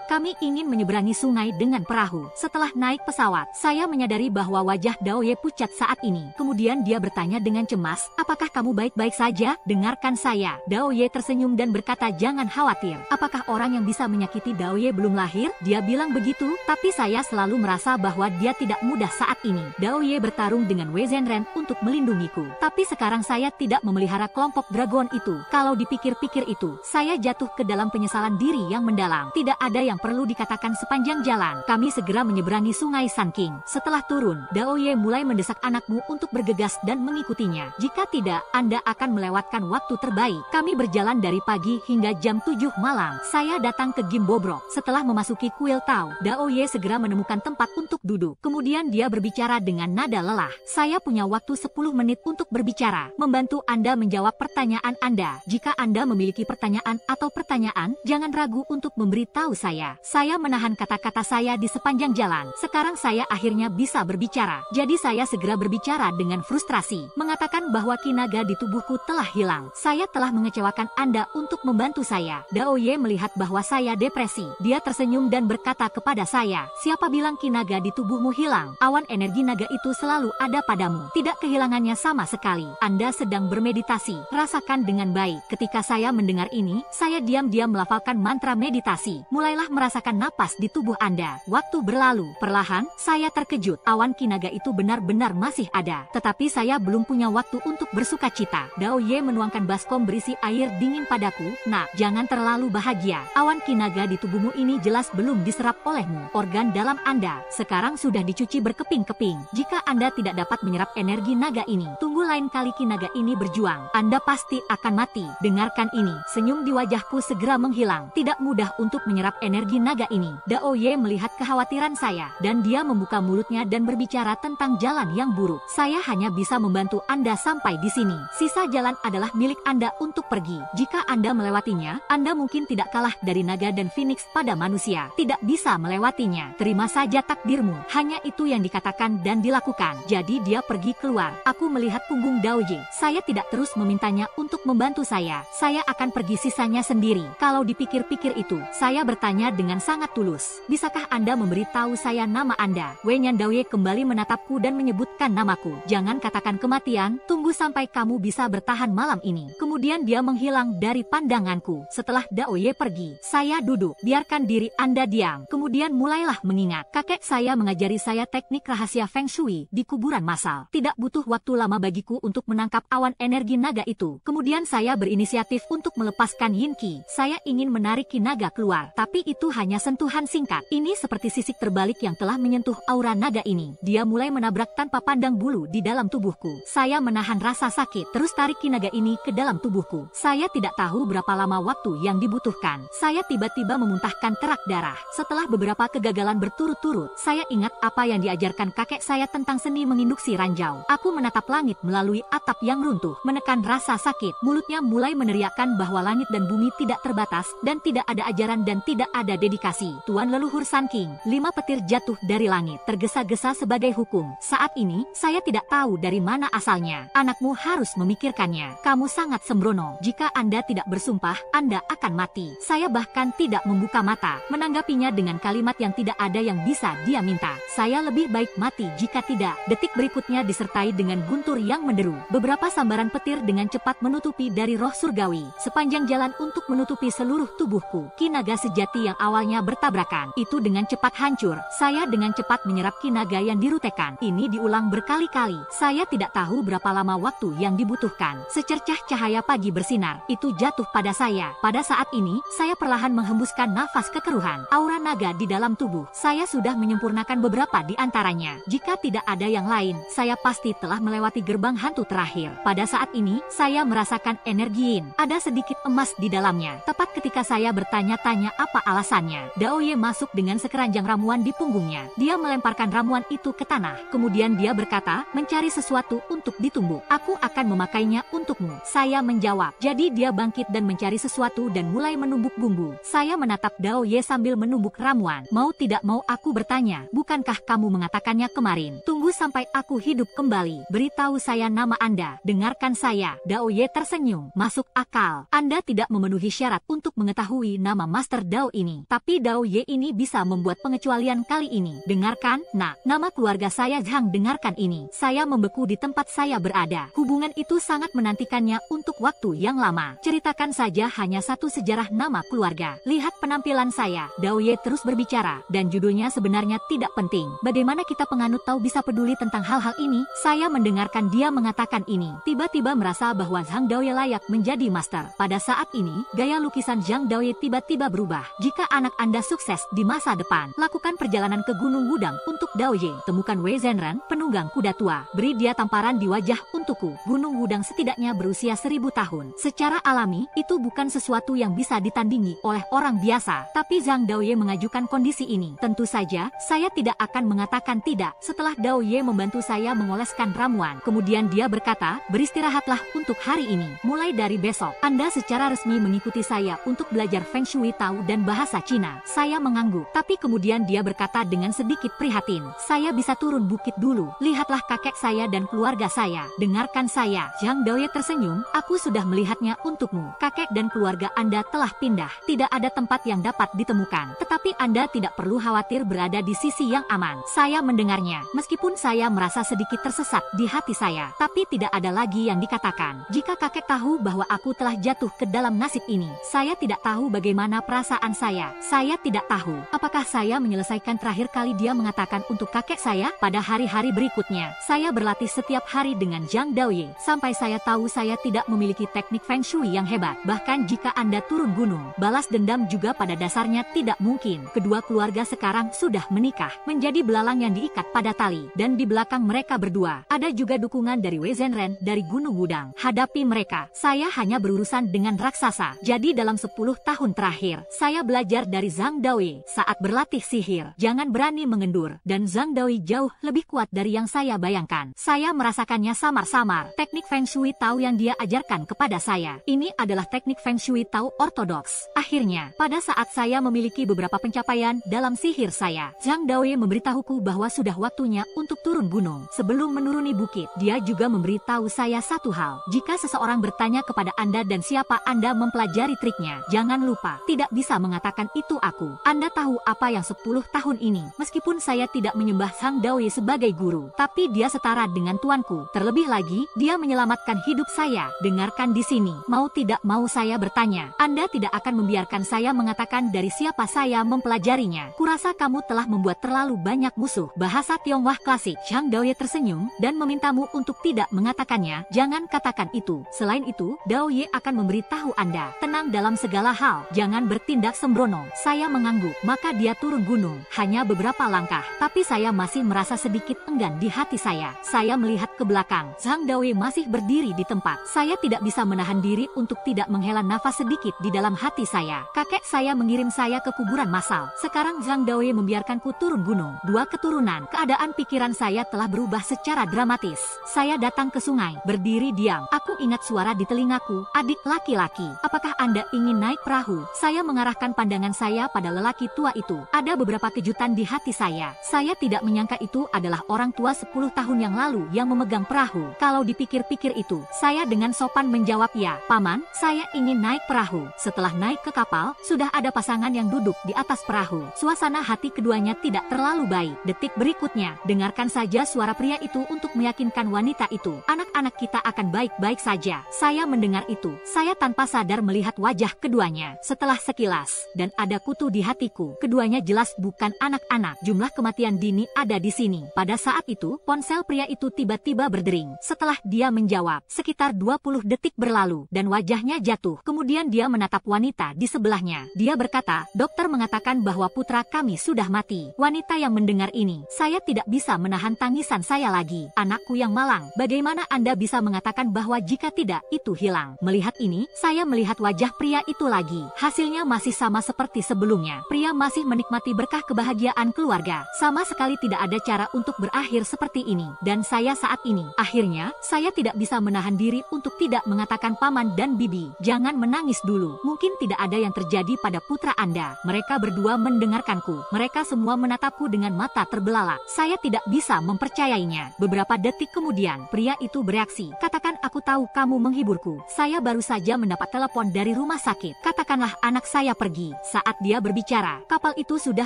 Kami ingin menyeberangi sungai dengan perahu. Setelah naik pesawat, saya menyadari bahwa wajah Dao Ye pucat saat ini. Kemudian dia bertanya dengan cemas, apakah kamu baik-baik saja? Dengarkan saya. Dao Ye tersenyum dan berkata jangan khawatir. Apakah orang yang bisa menyakiti Dao Ye belum lahir? Dia bilang begitu, tapi saya selalu merasa bahwa dia tidak mudah saat ini. Dao Ye bertarung dengan Wei Zhenren untuk melindungiku. Tapi sekarang saya tidak memelihara kelompok dragon itu. Kalau dipikir-pikir itu, saya jatuh ke dalam penyesalan diri yang mendalam. Tidak ada yang perlu dikatakan sepanjang jalan. Kami segera menyeberangi Sungai Sanking. Setelah turun, Dao Ye mulai mendesak anakmu untuk bergegas dan mengikutinya. Jika tidak, Anda akan melewatkan waktu terbaik. Kami berjalan dari pagi hingga jam 7 malam. Saya datang ke Gim Bobrok. Setelah memasuki kuil Tao, Dao Ye segera menemukan tempat untuk duduk. Kemudian dia berbicara dengan nada lelah. Saya punya waktu 10 menit untuk berbicara. Membantu Anda menjawab pertanyaan Anda. Jika Anda memiliki pertanyaan atau pertanyaan, jangan ragu untuk memberitahu saya. Saya menahan kata-kata saya di sepanjang jalan. Sekarang saya akhirnya bisa berbicara. Jadi saya segera berbicara dengan frustrasi, mengatakan bahwa kinaga di tubuhku telah hilang. Saya telah mengecewakan Anda untuk membantu saya. Dao Ye melihat bahwa saya depresi. Dia tersenyum dan berkata kepada saya, siapa bilang kinaga di tubuhmu hilang? Awan energi naga itu selalu ada padamu. Tidak kehilangannya sama sekali. Anda sedang bermeditasi. Rasakan dengan baik. Ketika saya mendengar ini, saya diam-diam melafalkan mantra meditasi. Mulailah merasakan napas di tubuh Anda. Waktu berlalu. Perlahan, saya terkejut. Awan kinaga itu benar-benar masih ada. Tetapi saya belum punya waktu untuk bersuka cita. Dao Ye menuangkan baskom berisi air dingin padaku. Nak, jangan terlalu bahagia. Awan kinaga di tubuhmu ini jelas belum diserap olehmu. Organ dalam Anda sekarang sudah dicuci berkeping-keping. Jika Anda tidak dapat menyerap energi naga ini, tunggu lain kali kinaga ini berjuang. Anda pasti akan mati. Dengarkan ini. Senyum di wajahku segera menghilang. Tidak mudah untuk menyerap energi naga ini. Dao Ye melihat kekhawatiran saya, dan dia membuka mulutnya dan berbicara tentang jalan yang buruk. Saya hanya bisa membantu Anda sampai di sini. Sisa jalan adalah milik Anda untuk pergi. Jika Anda melewatinya, Anda mungkin tidak kalah dari naga dan phoenix pada manusia. Tidak bisa melewatinya. Terima saja takdirmu. Hanya itu yang dikatakan dan dilakukan. Jadi dia pergi keluar. Aku melihat punggung Dao Ye. Saya tidak terus memintanya untuk membantu saya. Saya akan pergi sisanya sendiri. Kalau dipikir-pikir itu, saya bertanya dengan sangat tulus. Bisakah Anda memberitahu saya nama Anda? Wenyan Dao Ye kembali menatapku dan menyebutkan namaku. Jangan katakan kematian, tunggu sampai kamu bisa bertahan malam ini. Kemudian dia menghilang dari pandanganku. Setelah Dao Ye pergi, saya duduk. Biarkan diri Anda diam. Kemudian mulailah mengingat. Kakek saya mengajari saya teknik rahasia Feng Shui di kuburan massal. Tidak butuh waktu lama bagiku untuk menangkap awan energi naga itu. Kemudian saya berinisiatif untuk melepaskan Yin Qi. Saya ingin menarik Qi naga keluar, tapi itu hanya sentuhan singkat. Ini seperti sisik terbalik yang telah menyentuh aura naga ini. Dia mulai menabrak tanpa pandang bulu di dalam tubuhku. Saya menahan rasa sakit, terus tarik Qi naga ini ke dalam tubuhku. Saya tidak tahu berapa lama waktu yang dibutuhkan. Saya tiba-tiba memuntahkan kerak darah. Setelah beberapa kegagalan berturut-turut, saya ingat apa yang diajarkan kakek saya tentang seni menginduksi ranjau. Aku menatap langit melalui atap yang runtuh, menekan rasa sakit. Mulutnya mulai meneriakkan bahwa langit dan bumi tidak terbatas, dan tidak ada ajaran dan tidak ada dedikasi. Tuan leluhur Sun King, 5 petir jatuh dari langit, tergesa-gesa sebagai hukum. Saat ini, saya tidak tahu dari mana asalnya. Anakmu harus memikirkannya. Kamu sangat sembrono. Jika Anda tidak bersumpah, Anda akan mati. Saya bahkan tidak membuka mata, menanggapinya dengan kalimat yang tidak ada yang bisa dia minta. Saya lebih baik mati jika tidak. Detik berikutnya disertai dengan guntur yang menderu. Beberapa sambaran petir dengan cepat menutupi dari roh surgawi. Sepanjang jalan untuk menutupi seluruh tubuhku. Ki naga sejati yang awalnya bertabrakan, itu dengan cepat hancur. Saya dengan cepat menyerap ki naga yang dirutekan. Ini diulang berkali-kali. Saya tidak tahu berapa lama waktu yang dibutuhkan. Secercah cahaya pagi bersinar, itu jatuh pada saya. Pada saat ini, saya perlahan menghembuskan nafas kekeruhan. Aura naga di dalam tubuh, saya sudah menyempurnakan beberapa di antaranya. Jika tidak ada yang lain, saya pasti telah melewati gerbang hantu terakhir. Pada saat ini, saya merasakan energi yin. Ada sedikit emas di dalamnya. Tepat ketika saya bertanya-tanya apa alasannya, Daoye masuk dengan sekeranjang ramuan di punggungnya. Dia melemparkan ramuan itu ke tanah. Kemudian dia berkata, mencari sesuatu untuk ditumbuk. Aku akan memakainya untukmu. Saya menjawab. Jadi dia bangkit dan mencari sesuatu dan mulai menumbuk bumbu. Saya menatap Daoye sambil menumbuk ramuan. Mau tidak mau aku bertanya, bukankah kamu mengatakannya kemarin? Tunggu sampai aku hidup kembali. Beritahu saya nama Anda. Dengarkan saya. Daoye tersenyum. Masuk akal. Anda tidak memenuhi syarat untuk mengetahui nama Master Dao ini. Tapi Daoye ini bisa membuat pengecualian kali ini. Dengarkan, nak. Nama keluarga saya Zhang. Dengarkan ini. Saya membeku di tempat saya berada. Hubungan itu sangat menantikannya untuk waktu yang lama. Ceritakan saja hanya satu sejarah nama keluarga. Lihat penampilan saya. Daoye terus berbicara. Dan judulnya sebenarnya tidak penting. Bagaimana kita penganut tahu bisa peduli tentang hal-hal ini? Saya mendengarkan dia mengatakan ini. Tiba-tiba merasa bahwa Zhang Daoye layak menjadi master. Pada saat ini, gaya lukisan Zhang Daoye tiba-tiba berubah. Jika anak Anda sukses di masa depan, lakukan perjalanan ke Gunung Wudang untuk Daoye. Temukan Wei Zhenren, penunggang kuda tua. Beri dia tamparan di wajah untukku. Gunung Wudang setidaknya berusia 1000 tahun. Secara alami, itu bukan sesuatu yang bisa ditandingi oleh orang biasa. Tapi Zhang Daoye mengajukan kondisi ini. Tentu saja, saya tidak akan mengatakan tidak. Setelah Daoye membantu saya mengoleskan ramuan, kemudian dia berkata, beristirahatlah untuk hari ini. Mulai dari besok, Anda secara resmi mengikuti saya untuk belajar Feng Shui Tao dan bahasa Cina. Saya mengangguk, tapi kemudian dia berkata dengan sedikit prihatin, saya bisa turun bukit dulu. Lihatlah kakek saya dan keluarga saya. Dengarkan saya. Zhang Daoye tersenyum, aku sudah melihatnya untukmu. Kakek dan keluarga Anda telah pindah. Tidak ada tempat yang dapat ditemukan. Tetapi Anda tidak perlu khawatir berada di sisi yang aman. Saya mendengarnya. Meskipun saya merasa sedikit tersesat di hati saya, tapi tidak ada lagi yang dikatakan. Jika kakek tahu bahwa aku telah jatuh ke dalam nasib ini, saya tidak tahu bagaimana perasaan saya. Saya tidak tahu apakah saya menyelesaikan terakhir kali dia mengatakan untuk kakek saya. Pada hari-hari berikutnya, saya berlatih setiap hari dengan Zhang Daoye, sampai saya tahu saya tidak memiliki teknik Feng Shui yang hebat. Bahkan jika Anda turun gunung, balas dendam juga pada dasarnya tidak mungkin. Kedua keluarga sekarang sudah menikah, menjadi belalang yang diikat pada tali, dan di belakang mereka berdua, ada juga dukungan dari Wei Zhenren dari Gunung Wudang. Hadapi mereka, saya hanya berurusan dengan raksasa. Jadi dalam 10 tahun terakhir, saya belajar dari Zhang Daoye. Saat berlatih sihir, jangan berani mengendur, dan Zhang Daoye jauh lebih kuat dari yang saya bayangkan. Saya merasakannya samar-samar. Teknik Feng Shui Tao yang dia ajarkan kepada saya, ini adalah teknik Feng Shui Tao ortodoks. Akhirnya, pada saat saya memiliki beberapa pencapaian dalam sihir saya, Zhang Daoye memberitahuku bahwa sudah waktunya untuk turun gunung. Sebelum menuruni bukit, dia juga memberitahu saya satu hal. Jika seseorang bertanya kepada Anda dan siapa Anda mempelajari triknya, jangan lupa, tidak bisa mengatakan itu aku. Anda tahu apa yang 10 tahun ini, meskipun saya tidak menyembah Zhang Daoye sebagai guru, tapi dia setara dengan tuanku. Terlebih lagi, dia menyelamatkan hidup saya. Dengarkan di sini, mau tidak mau saya bertanya, Anda tidak akan membiarkan saya mengatakan dari siapa saya mempelajarinya. Kurasa kamu telah membuat terlalu banyak musuh. Bahasa Tionghoa klasik. Zhang Daoye tersenyum dan memintamu untuk tidak mengatakannya. Jangan katakan itu. Selain itu, Daoye akan memberitahu Anda, tenang dalam segala hal. Jangan bertindak sembrono. Saya mengangguk. Maka dia turun gunung. Hanya beberapa langkah, tapi saya masih merasa sedikit enggan di hati saya. Saya melihat ke belakang. Zhang Daoye masih berdiri di tempat. Saya tidak bisa menahan diri untuk tidak menghela nafas sedikit di dalam hati saya. Kakek saya mengirim saya ke kuburan massal. Sekarang Zhang Daoye membiarkanku turun gunung. 2 keturunan. Keadaan pikiran saya telah berubah secara dramatis. Saya datang ke sungai, berdiri diam. Aku ingat suara di telingaku, adik laki-laki, apakah Anda ingin naik perahu? Saya mengarahkan pandangan saya pada lelaki tua itu. Ada beberapa kejutan di hati saya. Saya tidak menyangka itu adalah orang tua 10 tahun yang lalu yang memegang perahu. Kalau dipikir-pikir itu, saya dengan sopan menjawab ya, Paman, saya ingin naik perahu. Setelah naik ke kapal, sudah ada pasangan yang duduk di atas perahu. Suasana hati keduanya tidak terlalu baik. Detik berikutnya, dengarkan saja suara pria itu untuk meyakinkan wanita itu. Anak-anak kita akan baik-baik saja. Saya mendengar itu. Saya tanpa sadar melihat wajah keduanya. Setelah Setelah sekilas, dan ada kutu di hatiku, keduanya jelas bukan anak-anak. Jumlah kematian dini ada di sini. Pada saat itu, ponsel pria itu tiba-tiba berdering. Setelah dia menjawab, sekitar 20 detik berlalu, dan wajahnya jatuh. Kemudian dia menatap wanita di sebelahnya. Dia berkata, dokter mengatakan bahwa putra kami sudah mati. Wanita yang mendengar ini, saya tidak bisa menahan tangisan saya lagi. Anakku yang malang, bagaimana Anda bisa mengatakan bahwa jika tidak, itu hilang? Melihat ini, saya melihat wajah pria itu lagi. Hasilnya masih sama seperti sebelumnya. Pria masih menikmati berkah kebahagiaan keluarga. Sama sekali tidak ada cara untuk berakhir seperti ini. Dan saya saat ini, akhirnya, saya tidak bisa menahan diri untuk tidak mengatakan paman dan bibi, jangan menangis dulu. Mungkin tidak ada yang terjadi pada putra Anda. Mereka berdua mendengarkanku. Mereka semua menatapku dengan mata terbelalak. Saya tidak bisa mempercayainya. Beberapa detik kemudian, pria itu bereaksi. Katakan aku tahu kamu menghiburku. Saya baru saja mendapat telepon dari rumah sakit. Katakanlah anak saya pergi. Saat dia berbicara, kapal itu sudah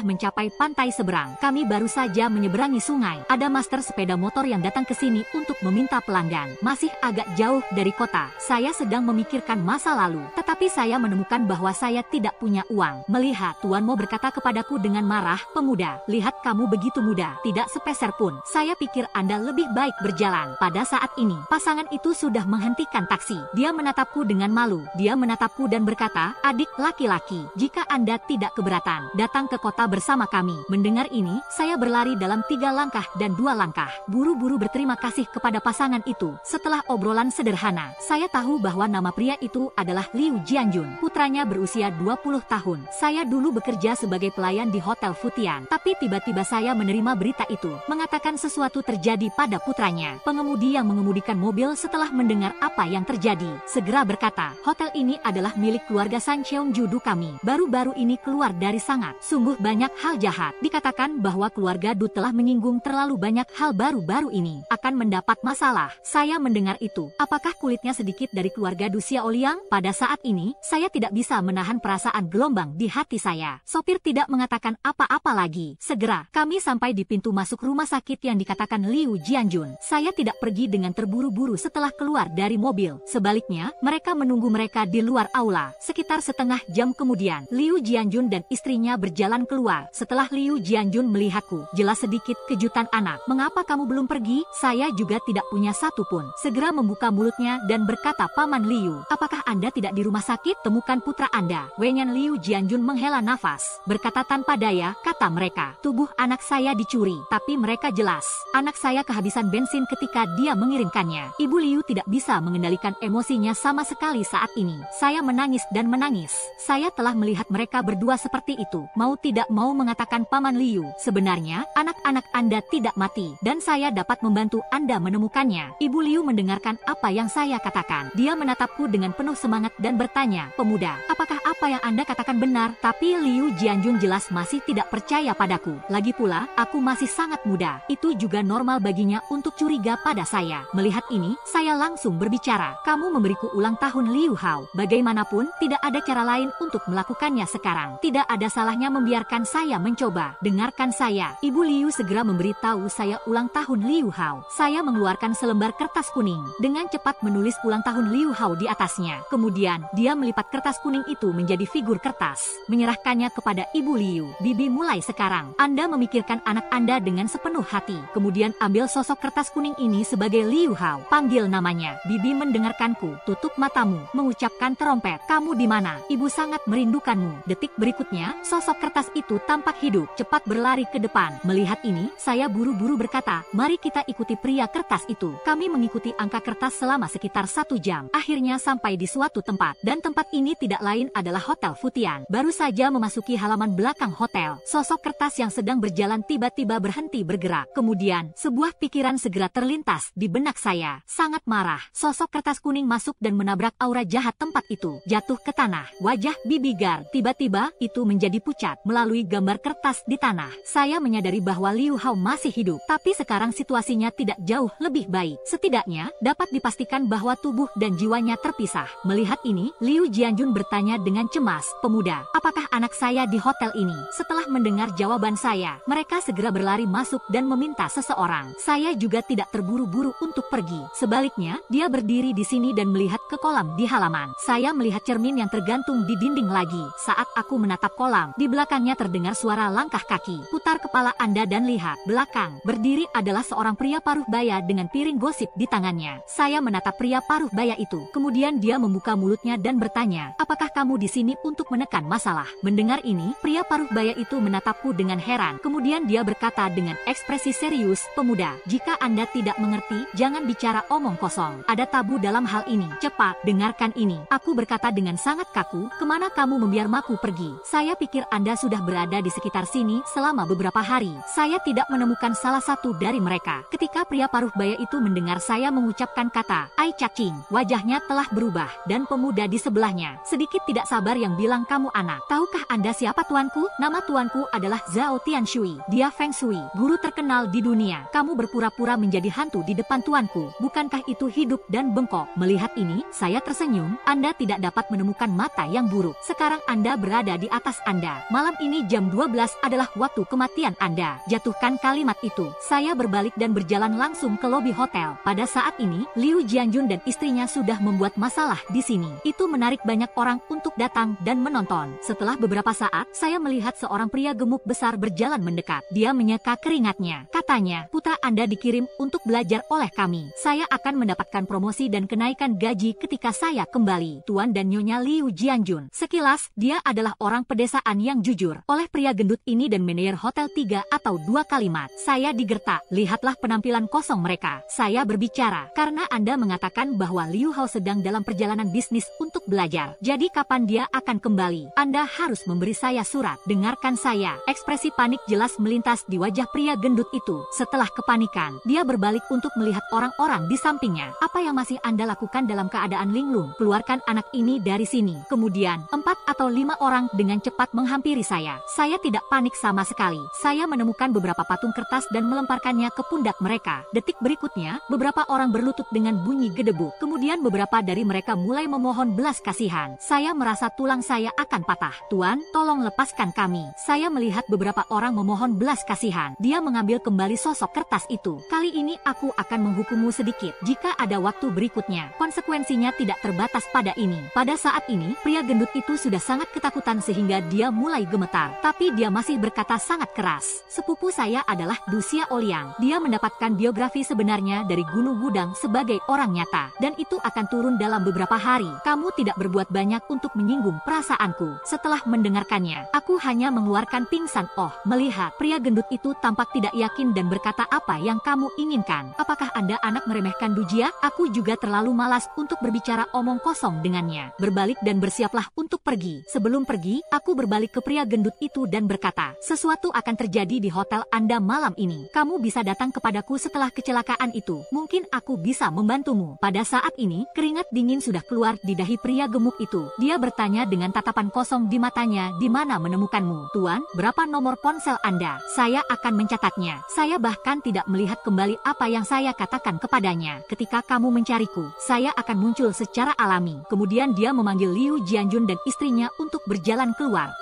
mencapai pantai seberang. Kami baru saja menyeberangi sungai. Ada master sepeda motor yang datang ke sini untuk meminta pelanggan. Masih agak jauh dari kota. Saya sedang memikirkan masa lalu, tetapi saya menemukan bahwa saya tidak punya uang. Melihat Tuan Mo berkata kepadaku dengan marah, pemuda, lihat kamu begitu muda, tidak sepeser pun. Saya pikir Anda lebih baik berjalan. Pada saat ini, pasangan itu sudah menghentikan taksi. Dia menatapku dengan malu. Dia menatapku dan berkata, adik laki-laki, jika Anda tidak keberatan, datang ke kota bersama kami. Mendengar ini, saya berlari dalam 3 langkah dan 2 langkah. Buru-buru berterima kasih kepada pasangan itu. Setelah obrolan sederhana, saya tahu bahwa nama pria itu adalah Liu Jianjun. Putranya berusia 20 tahun. Saya dulu bekerja sebagai pelayan di Hotel Futian, tapi tiba-tiba saya menerima berita itu, mengatakan sesuatu terjadi pada putranya. Pengemudi yang mengemudikan mobil setelah mendengar apa yang terjadi, segera berkata, hotel ini adalah milik keluarga San Cheongju kami. Baru-baru ini keluar dari sangat. Sungguh banyak hal jahat. Dikatakan bahwa keluarga Du telah menyinggung terlalu banyak hal baru-baru ini. Akan mendapat masalah. Saya mendengar itu. Apakah kulitnya sedikit dari keluarga Du Xiaoliang? Pada saat ini, saya tidak bisa menahan perasaan gelombang di hati saya. Sopir tidak mengatakan apa-apa lagi. Segera, kami sampai di pintu masuk rumah sakit yang dikatakan Liu Jianjun. Saya tidak pergi dengan terburu-buru setelah keluar dari mobil. Sebaliknya, mereka menunggu mereka di luar aula. Sekitar setengah jam kemudian, Liu Jianjun dan istrinya berjalan keluar. Setelah Liu Jianjun melihatku, jelas sedikit kejutan anak. Mengapa kamu belum pergi? Saya juga tidak punya satu pun. Segera membuka mulutnya dan berkata, Paman Liu, apakah Anda tidak di rumah sakit? Temukan putra Anda. Wenyan Liu Jianjun menghela nafas. Berkata tanpa daya, kata mereka, tubuh anak saya dicuri. Tapi mereka jelas, anak saya kehabisan bensin ketika dia mengirimkannya. Ibu Liu tidak bisa mengendalikan emosinya sama sekali saat ini. Saya menangis dan menangis. Saya telah melihat mereka berdua seperti itu. Mau tidak mau mengatakan Paman Liu, sebenarnya anak-anak Anda tidak mati, dan saya dapat membantu Anda menemukannya. Ibu Liu mendengarkan apa yang saya katakan. Dia menatapku dengan penuh semangat dan bertanya, pemuda, apakah apa yang Anda katakan benar? Tapi Liu Jianjun jelas masih tidak percaya padaku. Lagi pula, aku masih sangat muda. Itu juga normal baginya untuk curiga pada saya. Melihat ini, saya langsung berbicara. Kamu memberiku ulang tahun Liu Hao. Bagaimanapun, tidak ada cara lain untuk melakukannya sekarang. Tidak ada salahnya membiarkan saya mencoba. Dengarkan saya. Ibu Liu segera memberitahu saya ulang tahun Liu Hao. Saya mengeluarkan selembar kertas kuning. Dengan cepat menulis ulang tahun Liu Hao di atasnya. Kemudian, dia melipat kertas kuning itu menjadi figur kertas. Menyerahkannya kepada Ibu Liu. Bibi, mulai sekarang, Anda memikirkan anak Anda dengan sepenuh hati. Kemudian ambil sosok kertas kuning ini sebagai Liu Hao. Panggil namanya. Bibi mendengarkanku. Tutup matamu. Mengucapkan trompet. Kamu di mana? Ibu sangat merindukanmu. Detik berikutnya, sosok kertas itu tampak hidup. Cepat berlari ke depan. Melihat ini, saya buru-buru berkata, mari kita ikuti pria kertas itu. Kami mengikuti angka kertas selama sekitar 1 jam. Akhirnya sampai di suatu tempat. Dan tempat ini tidak lain adalah Hotel Futian. Baru saja memasuki halaman belakang hotel, sosok kertas yang sedang berjalan tiba-tiba berhenti bergerak. Kemudian, sebuah pikiran segera terlintas di benak saya. Sangat marah, sosok kertas kuning masuk dan menabrak aura jahat tempat itu. Jatuh ke tanah. Wajah Bibi Gar tiba-tiba itu menjadi pucat melalui gambar kertas di tanah. Saya menyadari bahwa Liu Hao masih hidup, tapi sekarang situasinya tidak jauh lebih baik. Setidaknya, dapat dipastikan bahwa tubuh dan jiwanya terpisah. Melihat ini, Liu Jianjun bertanya dengan cemas, pemuda, apakah anak saya di hotel ini? Setelah mendengar jawaban saya, mereka segera berlari masuk dan meminta seseorang. Saya juga tidak terburu-buru untuk pergi. Sebaliknya, Berikutnya, dia berdiri di sini dan melihat ke kolam di halaman. Saya melihat cermin yang tergantung di dinding lagi. Saat aku menatap kolam, di belakangnya terdengar suara langkah kaki. Putar kepala Anda dan lihat. Belakang, berdiri adalah seorang pria paruh baya dengan piring gosip di tangannya. Saya menatap pria paruh baya itu. Kemudian dia membuka mulutnya dan bertanya, apakah kamu di sini untuk menekan masalah? Mendengar ini, pria paruh baya itu menatapku dengan heran. Kemudian dia berkata dengan ekspresi serius, pemuda, jika Anda tidak mengerti, jangan bicara omong kosong. Ada tabu dalam hal ini. Cepat, dengarkan ini. Aku berkata dengan sangat kaku, kemana kamu membiarmaku pergi? Saya pikir Anda sudah berada di sekitar sini selama beberapa hari. Saya tidak menemukan salah satu dari mereka. Ketika pria paruh baya itu mendengar saya mengucapkan kata, Ai cacing, wajahnya telah berubah, dan pemuda di sebelahnya sedikit tidak sabar yang bilang, kamu anak. Tahukah Anda siapa tuanku? Nama tuanku adalah Zhao Tianshui. Dia Feng Shui, guru terkenal di dunia. Kamu berpura-pura menjadi hantu di depan tuanku. Bukankah itu hidup dan bengkok? Melihat ini, saya tersenyum. Anda tidak dapat menemukan mata yang buruk. Sekarang Anda berada di atas Anda. Malam ini jam 12 adalah waktu kematian Anda. Jatuhkan kalimat itu. Saya berbalik dan berjalan langsung ke lobi hotel. Pada saat ini, Liu Jianjun dan istrinya sudah membuat masalah di sini. Itu menarik banyak orang untuk datang dan menonton. Setelah beberapa saat, saya melihat seorang pria gemuk besar berjalan mendekat. Dia menyeka keringatnya. Katanya, putra Anda dikirim untuk belajar oleh kami. Saya akan mendapatkan promosi dan kenaikan gaji ketika saya kembali. Tuan dan Nyonya Liu Jianjun. Sekilas, dia adalah orang pedesaan yang jujur. Oleh pria gendut ini dan manajer hotel 3 atau 2 kalimat. Saya digertak. Lihatlah penampilan kosong mereka. Saya berbicara, karena Anda mengatakan bahwa Liu Hao sedang dalam perjalanan bisnis untuk belajar. Jadi kapan dia akan kembali? Anda harus memberi saya surat. Dengarkan saya. Ekspresi panik jelas melintas di wajah pria gendut itu. Setelah kepanikan, dia berbalik untuk melihat orang-orang di sampingnya. Apa yang masih Anda lakukan dalam keadaan linglung? Keluarkan anak ini dari sini. Kemudian, 4 atau 5 orang dengan cepat menghampiri saya. Saya tidak panik sama sekali. Saya menemukan beberapa patung kertas dan melemparkannya ke pundak mereka. Detik berikutnya, beberapa orang berlutut dengan bunyi gedebuk. Kemudian beberapa dari mereka mulai memohon belas kasihan. Saya merasa tulang saya akan patah. Tuan, tolong lepaskan kami. Saya melihat beberapa orang memohon belas kasihan. Dia mengambil kembali sosok kertas itu. Kali ini aku akan menghukummu sedikit. Jika ada waktu berikutnya, konsekuensinya tidak terbatas pada ini. Pada saat ini, pria gendut itu sudah sangat ketakutan sehingga dia mulai gemetar. Tapi dia masih berkata sangat keras. Sepupu saya adalah Du Xia Oliang. Dia mendapatkan biografi sebenarnya dari Gunung Gudang sebagai orang nyata. Dan itu akan turun dalam beberapa hari. Kamu tidak berbuat banyak untuk menyinggung perasaanku. Setelah mendengarkannya, aku hanya mengeluarkan pingsan. Oh, melihat pria gendut itu tampak tidak yakin dan berkata, apa yang kamu inginkan? Apakah Anda anak meremehkan Dujia? Aku juga terlalu malas untuk berbicara omong kosong dengannya. Berbalik dan bersiaplah untuk pergi. Sebelum pergi, aku berbalik ke pria gendut itu dan berkata, sesuatu akan terjadi di hotel Anda malam ini. Kamu bisa datang kepadaku setelah kecelakaan itu. Mungkin aku bisa membantumu. Pada saat ini, keringat dingin sudah keluar di dahi pria gemuk itu. Dia bertanya dengan tatapan kosong di matanya, di mana menemukanmu? Tuan, berapa nomor ponsel Anda? Saya akan mencatatnya. Saya bahkan tidak melihat kembali apa yang saya katakan kepadanya. Ketika kamu mencariku, saya akan muncul secara alami. Kemudian dia memanggil Liu Jianjun dan istrinya untuk berjalan keluar.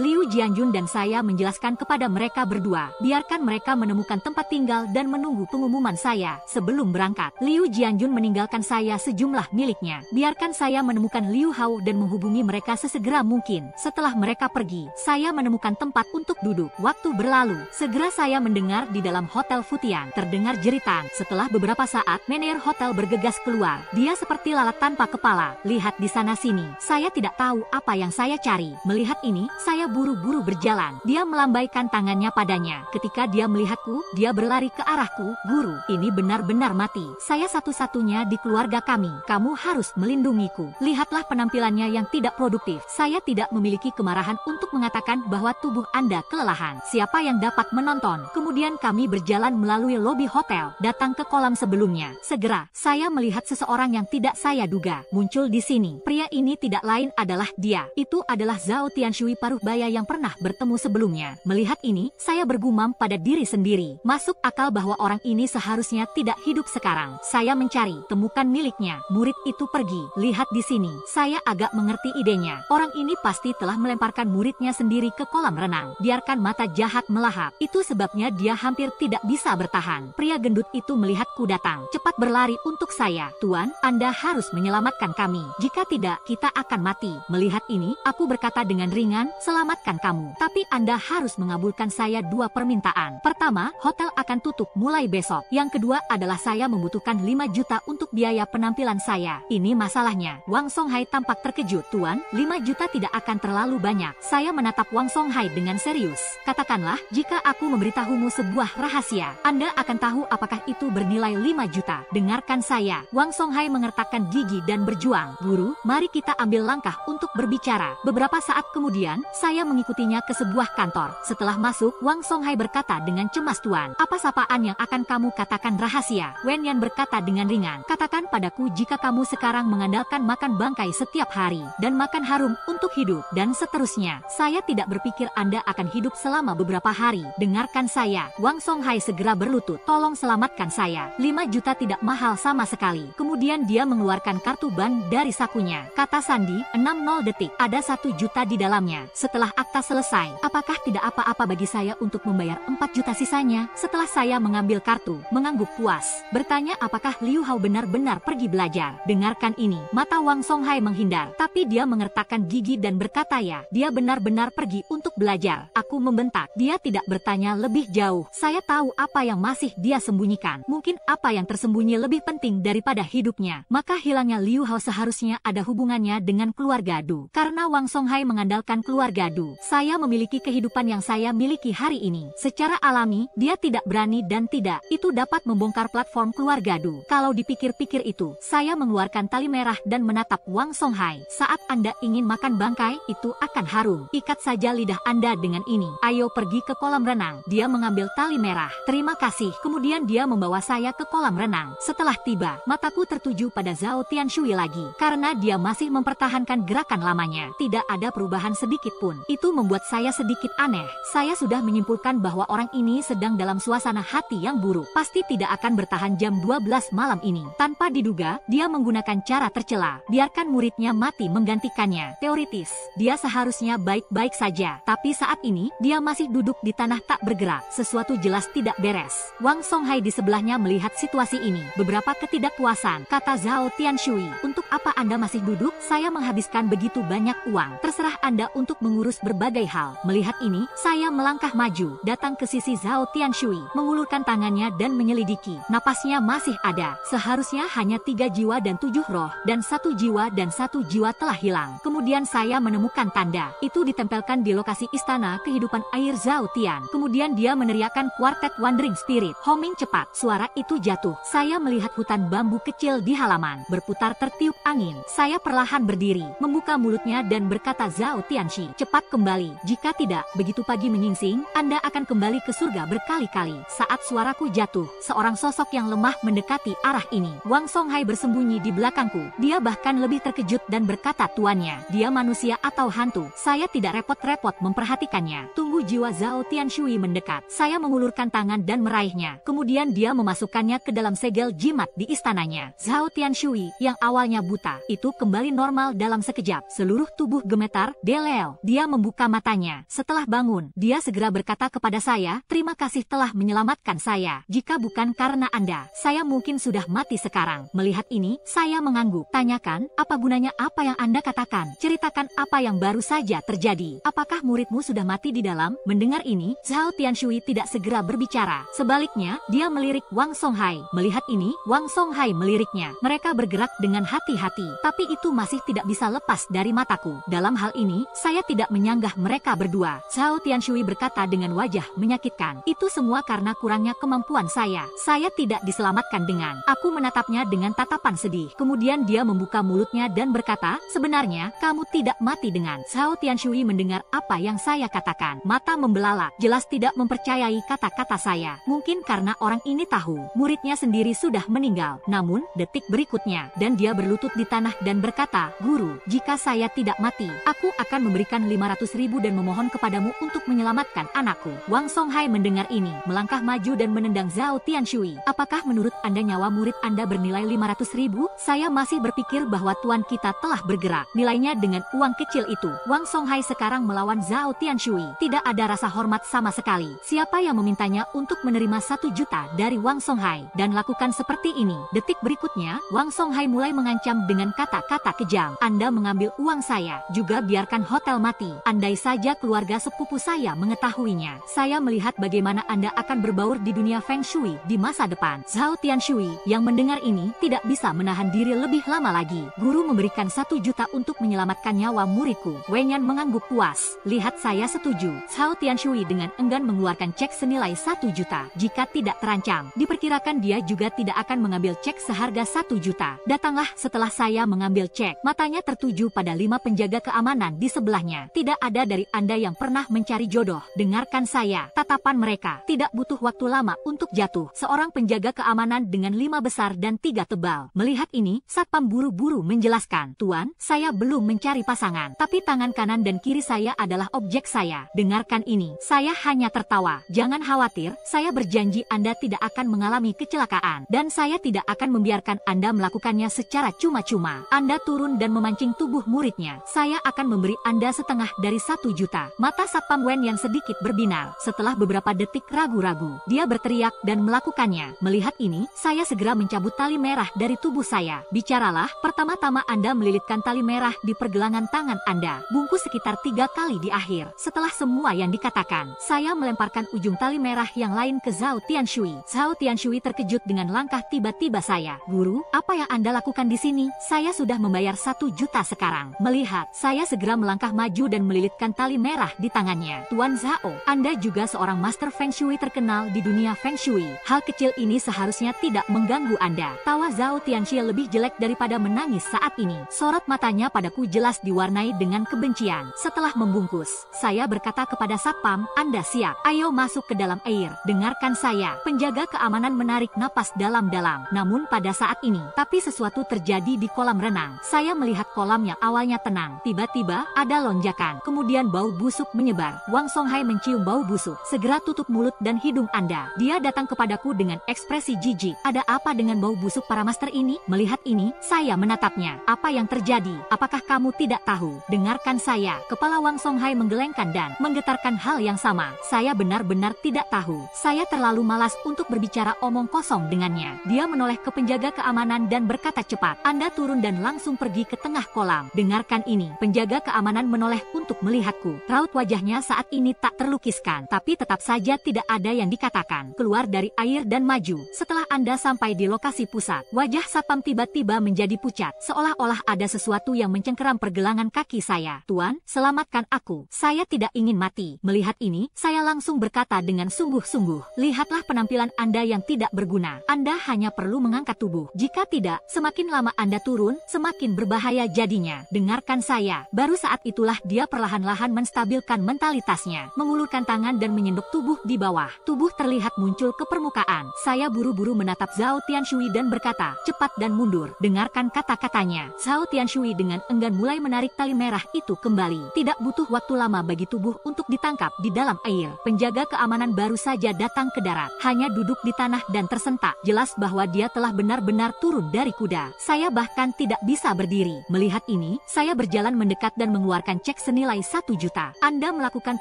Liu Jianjun dan saya menjelaskan kepada mereka berdua, biarkan mereka menemukan tempat tinggal dan menunggu pengumuman saya. Sebelum berangkat, Liu Jianjun meninggalkan saya sejumlah miliknya. Biarkan saya menemukan Liu Hao dan menghubungi mereka sesegera mungkin. Setelah mereka pergi, saya menemukan tempat untuk duduk. Waktu berlalu, segera saya mendengar di dalam hotel Futian terdengar jeritan. Setelah beberapa saat, manajer hotel bergegas keluar. Dia seperti lalat tanpa kepala. Lihat di sana sini. Saya tidak tahu apa yang saya cari. Melihat ini, saya buru-buru berjalan. Dia melambaikan tangannya padanya. Ketika dia melihatku, dia berlari ke arahku. Guru, ini benar-benar mati. Saya satu-satunya di keluarga kami. Kamu harus melindungiku. Lihatlah penampilannya yang tidak produktif. Saya tidak memiliki kemarahan untuk mengatakan bahwa tubuh Anda kelelahan. Siapa yang dapat menonton? Kemudian kami berjalan melalui lobi hotel, datang ke kolam sebelumnya. Segera, saya melihat seseorang yang tidak saya duga muncul di sini. Pria ini tidak lain adalah dia. Itu adalah Zhao Tianshui paruh baya yang pernah bertemu sebelumnya. Melihat ini, saya bergumam pada diri sendiri. Masuk akal bahwa orang ini seharusnya tidak hidup sekarang. Saya mencari, temukan miliknya. Murid itu pergi. Lihat di sini. Saya agak mengerti idenya. Orang ini pasti telah melemparkan muridnya sendiri ke kolam renang. Biarkan mata jahat melahap. Itu sebabnya dia hampir tidak bisa bertahan. Pria gendut itu melihatku datang. Cepat berlari berlari untuk saya. Tuan, Anda harus menyelamatkan kami. Jika tidak, kita akan mati. Melihat ini, aku berkata dengan ringan, selamatkan kamu. Tapi Anda harus mengabulkan saya 2 permintaan. Pertama, hotel akan tutup mulai besok. Yang kedua adalah saya membutuhkan 5 juta untuk biaya penampilan saya. Ini masalahnya. Wang Songhai tampak terkejut. Tuan, 5 juta tidak akan terlalu banyak. Saya menatap Wang Songhai dengan serius. Katakanlah, jika aku memberitahumu sebuah rahasia, Anda akan tahu apakah itu bernilai 5 juta. Dengarkan saya. Wang Songhai mengertakkan gigi dan berjuang. Guru, mari kita ambil langkah untuk berbicara. Beberapa saat kemudian, saya mengikutinya ke sebuah kantor. Setelah masuk, Wang Songhai berkata dengan cemas, Tuan, apa sapaan yang akan kamu katakan rahasia? Wen Yan berkata dengan ringan, katakan padaku jika kamu sekarang mengandalkan makan bangkai setiap hari, dan makan harum untuk hidup, dan seterusnya. Saya tidak berpikir Anda akan hidup selama beberapa hari. Dengarkan saya. Wang Songhai segera berlutut. Tolong selamatkan saya. 5 juta tidak mahal sama sekali. Kemudian dia mengeluarkan kartu ban dari sakunya. Kata Sandi, 60 detik. Ada 1 juta di dalamnya. Setelah akta selesai, apakah tidak apa-apa bagi saya untuk membayar 4 juta sisanya? Setelah saya mengambil kartu, mengangguk puas. Bertanya apakah Liu Hao benar-benar pergi belajar. Dengarkan ini. Mata Wang Songhai menghindar. Tapi dia mengertakkan gigi dan berkata, ya, dia benar-benar pergi untuk belajar. Aku membentak. Dia tidak bertanya lebih jauh. Saya tahu apa yang masih dia sembunyikan. Mungkin apa yang tersembunyi lebih penting daripada hidupnya. Maka hilangnya Liu Hao seharusnya ada hubungannya dengan keluarga Du. Karena Wang Songhai mengandalkan keluarga Du, saya memiliki kehidupan yang saya miliki hari ini. Secara alami, dia tidak berani dan tidak. Itu dapat membongkar platform keluarga Du. Kalau dipikir-pikir itu, saya mengeluarkan tali merah dan menatap Wang Songhai. Saat Anda ingin makan bangkai, itu akan harum. Ikat saja lidah Anda dengan ini. Ayo pergi ke kolam renang. Dia mengambil tali merah. Terima kasih. Kemudian dia membawa saya ke kolam renang. Setelah tiba, mataku tertuju pada Zhao Tianshui lagi. Karena dia masih mempertahankan gerakan lamanya. Tidak ada perubahan sedikit pun. Itu membuat saya sedikit aneh. Saya sudah menyimpulkan bahwa orang ini sedang dalam suasana hati yang buruk. Pasti tidak akan bertahan jam 12 malam ini. Tanpa diduga, dia menggunakan cara tercela. Biarkan muridnya mati menggantikannya. Teoritis, dia seharusnya baik-baik saja. Tapi saat ini, dia masih duduk di tanah tak bergerak. Sesuatu jelas tidak beres. Wang Songhai di sebelahnya melihat situasi ini. Beberapa ketidakpuasan, kata Zhao Tianshui. Untuk apa Anda masih duduk? Saya menghabiskan begitu banyak uang. Terserah Anda untuk mengurus berbagai hal. Melihat ini, saya melangkah maju, datang ke sisi Zhao Tianshui, mengulurkan tangannya dan menyelidiki. Napasnya masih ada. Seharusnya hanya 3 jiwa dan 7 roh, dan 1 jiwa dan 1 jiwa telah hilang. Kemudian saya menemukan tanda. Itu ditempelkan di lokasi istana kehidupan air Zhao Tian. Kemudian dia meneriakkan kuartet Wandering Spirit. Homing cepat. Suara itu jatuh. Saya melihat hutan bambu kecil di halaman, berputar tertiup angin. Saya perlahan berdiri, membuka mulutnya dan berkata, Zhao Tianxi, cepat kembali. Jika tidak, begitu pagi menyingsing, Anda akan kembali ke surga berkali-kali. Saat suaraku jatuh, seorang sosok yang lemah mendekati arah ini. Wang Songhai bersembunyi di belakangku. Dia bahkan lebih terkejut dan berkata, tuannya, dia manusia atau hantu? Saya tidak repot-repot memperhatikannya. Tunggu, jiwa Zhao Tianshui mendekat. Saya mengulurkan tangan dan meraihnya. Kemudian dia memasukkannya ke dalam segel jimat di istananya. Zhao Tianshui, yang awalnya buta, itu kembali normal dalam sekejap. Seluruh tubuh gemetar. Deleo. Dia membuka matanya. Setelah bangun, dia segera berkata kepada saya, terima kasih telah menyelamatkan saya. Jika bukan karena Anda, saya mungkin sudah mati sekarang. Melihat ini, saya mengangguk. Tanyakan, apa gunanya apa yang Anda katakan? Ceritakan apa yang baru saja terjadi. Apakah muridmu sudah mati di dalam? Mendengar ini, Zhao Tianshui tidak segera berbicara. Sebaliknya, dia melirik Wang Songhai. Melihat ini, Wang Songhai meliriknya. Mereka bergerak dengan hati-hati. Tapi itu masih tidak bisa lepas dari mataku. Dalam hal ini, saya tidak menyanggah mereka berdua. Zhao Tianshui berkata dengan wajah menyakitkan. Itu semua karena kurangnya kemampuan saya. Saya tidak diselamatkan dengan. Aku menatapnya dengan tatapan sedih. Kemudian dia membuka mulutnya dan berkata, sebenarnya, kamu tidak mati dengan. Zhao Tianshui mendengar apa yang saya katakan. Mata membelalak. Jelas tidak mempercayai kata-kata saya. Mungkin karena orang ini tahu, muridnya sendiri sudah meninggal. Namun, detik berikutnya, dan dia berlutut di tanah dan berkata, Guru, jika saya tidak mati, aku akan memberikan 500.000 dan memohon kepadamu untuk menyelamatkan anakku. Wang Songhai mendengar ini, melangkah maju dan menendang Zhao Tianshui. Apakah menurut Anda nyawa murid Anda bernilai 500.000? Saya masih berpikir bahwa tuan kita telah bergerak. Nilainya dengan uang kecil itu. Wang Songhai sekarang melawan Zhao Tianshui. Tidak ada rasa hormat sama sekali. Siapa yang memintanya untuk menerima 1 juta dari Wang Songhai dan lakukan seperti ini? Detik berikutnya, Wang Songhai mulai mengancam dengan kata-kata kejam. Anda mengambil uang saya, juga biarkan hotel mati. Andai saja keluarga sepupu saya mengetahuinya, saya melihat bagaimana Anda akan berbaur di dunia Feng Shui di masa depan. Zhao Tianshui yang mendengar ini tidak bisa menahan diri lebih lama lagi. Guru memberikan 1 juta untuk menyelamatkan nyawa muridku. Wenyan mengangguk puas. Lihat, saya setuju. Zhao Tianshui dengan enggan mengeluarkan cek senilai 1 juta. Jika tidak terancam, diperkirakan dia juga tidak akan mengambil cek seharga 1 juta. Datanglah setelah saya mengambil cek. Matanya tertuju pada 5 penjaga keamanan di sebelahnya. Tidak ada dari Anda yang pernah mencari jodoh. Dengarkan saya. Tatapan mereka tidak butuh waktu lama untuk jatuh. Seorang penjaga keamanan dengan 5 besar dan 3 tebal. Melihat ini, Satpam buru-buru menjelaskan, Tuan, saya belum mencari pasangan, tapi tangan kanan dan kiri saya adalah objek saya. Dengarkan ini, saya hanya tertawa. Jangan khawatir, saya berjanji Anda tidak akan mengalami kecelakaan, dan saya tidak akan membiarkan Anda melakukannya secara cuma-cuma. Anda turun dan memancing tubuh muridnya. Saya akan memberi Anda setengah dari 1 juta. Mata Satpam Wen yang sedikit berbinar. Setelah beberapa detik ragu-ragu, dia berteriak dan melakukannya. Melihat ini, saya segera mencabut tali merah dari tubuh saya. Bicaralah, pertama-tama Anda melilitkan tali merah di pergelangan tangan Anda. Bungkus sekitar 3 kali di akhir. Setelah semua yang dikatakan, saya melemparkan ujung tali merah yang lain ke Zhao Tianshui. Zhao Tianshui terkejut dengan langkah tiba-tiba saya. Guru, apa yang Anda lakukan di sini? Saya sudah membayar 1 juta sekarang. Melihat, saya segera melangkah maju dan melilitkan tali merah di tangannya. Tuan Zhao, Anda juga seorang master Feng Shui terkenal di dunia Feng Shui. Hal kecil ini seharusnya tidak mengganggu Anda. Tawa Zhao Tianxia lebih jelek daripada menangis saat ini. Sorot matanya padaku jelas diwarnai dengan kebencian. Setelah membungkus, saya berkata kepada Satpam, Anda siap? Ayo masuk ke dalam air. Dengarkan saya. Penjaga keamanan menarik napas dalam-dalam. Namun pada saat ini, tapi sesuatu terjadi di kolam renang. Saya melihat kolam yang awalnya tenang. Tiba-tiba, ada lonjakan. Kemudian bau busuk menyebar. Wang Songhai mencium bau busuk. Segera tutup mulut dan hidung Anda. Dia datang kepadaku dengan ekspresi jijik. Ada apa dengan bau busuk para master ini? Melihat ini, saya menatapnya. Apa yang terjadi? Apakah kamu tidak tahu? Dengarkan saya. Kepala Wang Songhai menggelengkan dan menggetarkan hal yang sama. Saya benar-benar tidak tahu. Saya terlalu malas untuk berbicara omong kosong dengannya. Dia menoleh ke penjaga keamanan dan berkata cepat, Anda turun dan langsung pergi ke tengah kolam. Dengarkan ini. Penjaga keamanan menoleh untuk melihatku. Raut wajahnya saat ini tak terlukiskan, tapi tetap saja tidak ada yang dikatakan. Keluar dari air dan maju. Setelah Anda sampai di lokasi pusat, wajah Satpam tiba-tiba menjadi pucat, seolah-olah ada sesuatu yang mencengkeram pergelangan kaki saya. Tuan, selamatkan aku. Saya tidak ingin mati. Melihat ini, saya langsung berkata dengan sungguh-sungguh, lihatlah penampilan Anda yang tidak berguna. Anda hanya perlu mengangkat tubuh. Jika tidak, semakin lama Anda turun, semakin berbahaya jadinya. Dengarkan saya. Baru saat itulah dia perlahan-lahan menstabilkan mentalitasnya, mengulurkan tangan dan menyendok tubuh di bawah. Tubuh terlihat muncul ke permukaan. Saya buru-buru menatap Zhao Tianshui dan berkata, cepat dan mundur. Dengarkan kata-katanya. Zhao Tianshui dengan enggan mulai menarik tali merah itu kembali. Tidak butuh waktu lama bagi tubuh untuk ditangkap di dalam air. Penjaga keamanan baru saja datang ke darat. Hanya duduk di tanah dan tersentak. Jelas bahwa dia telah benar-benar turun dari kuda. Saya bahkan tidak bisa berdiri. Melihat ini, saya berjalan mendekat dan mengeluarkan cek senilai 1 juta. Anda melakukan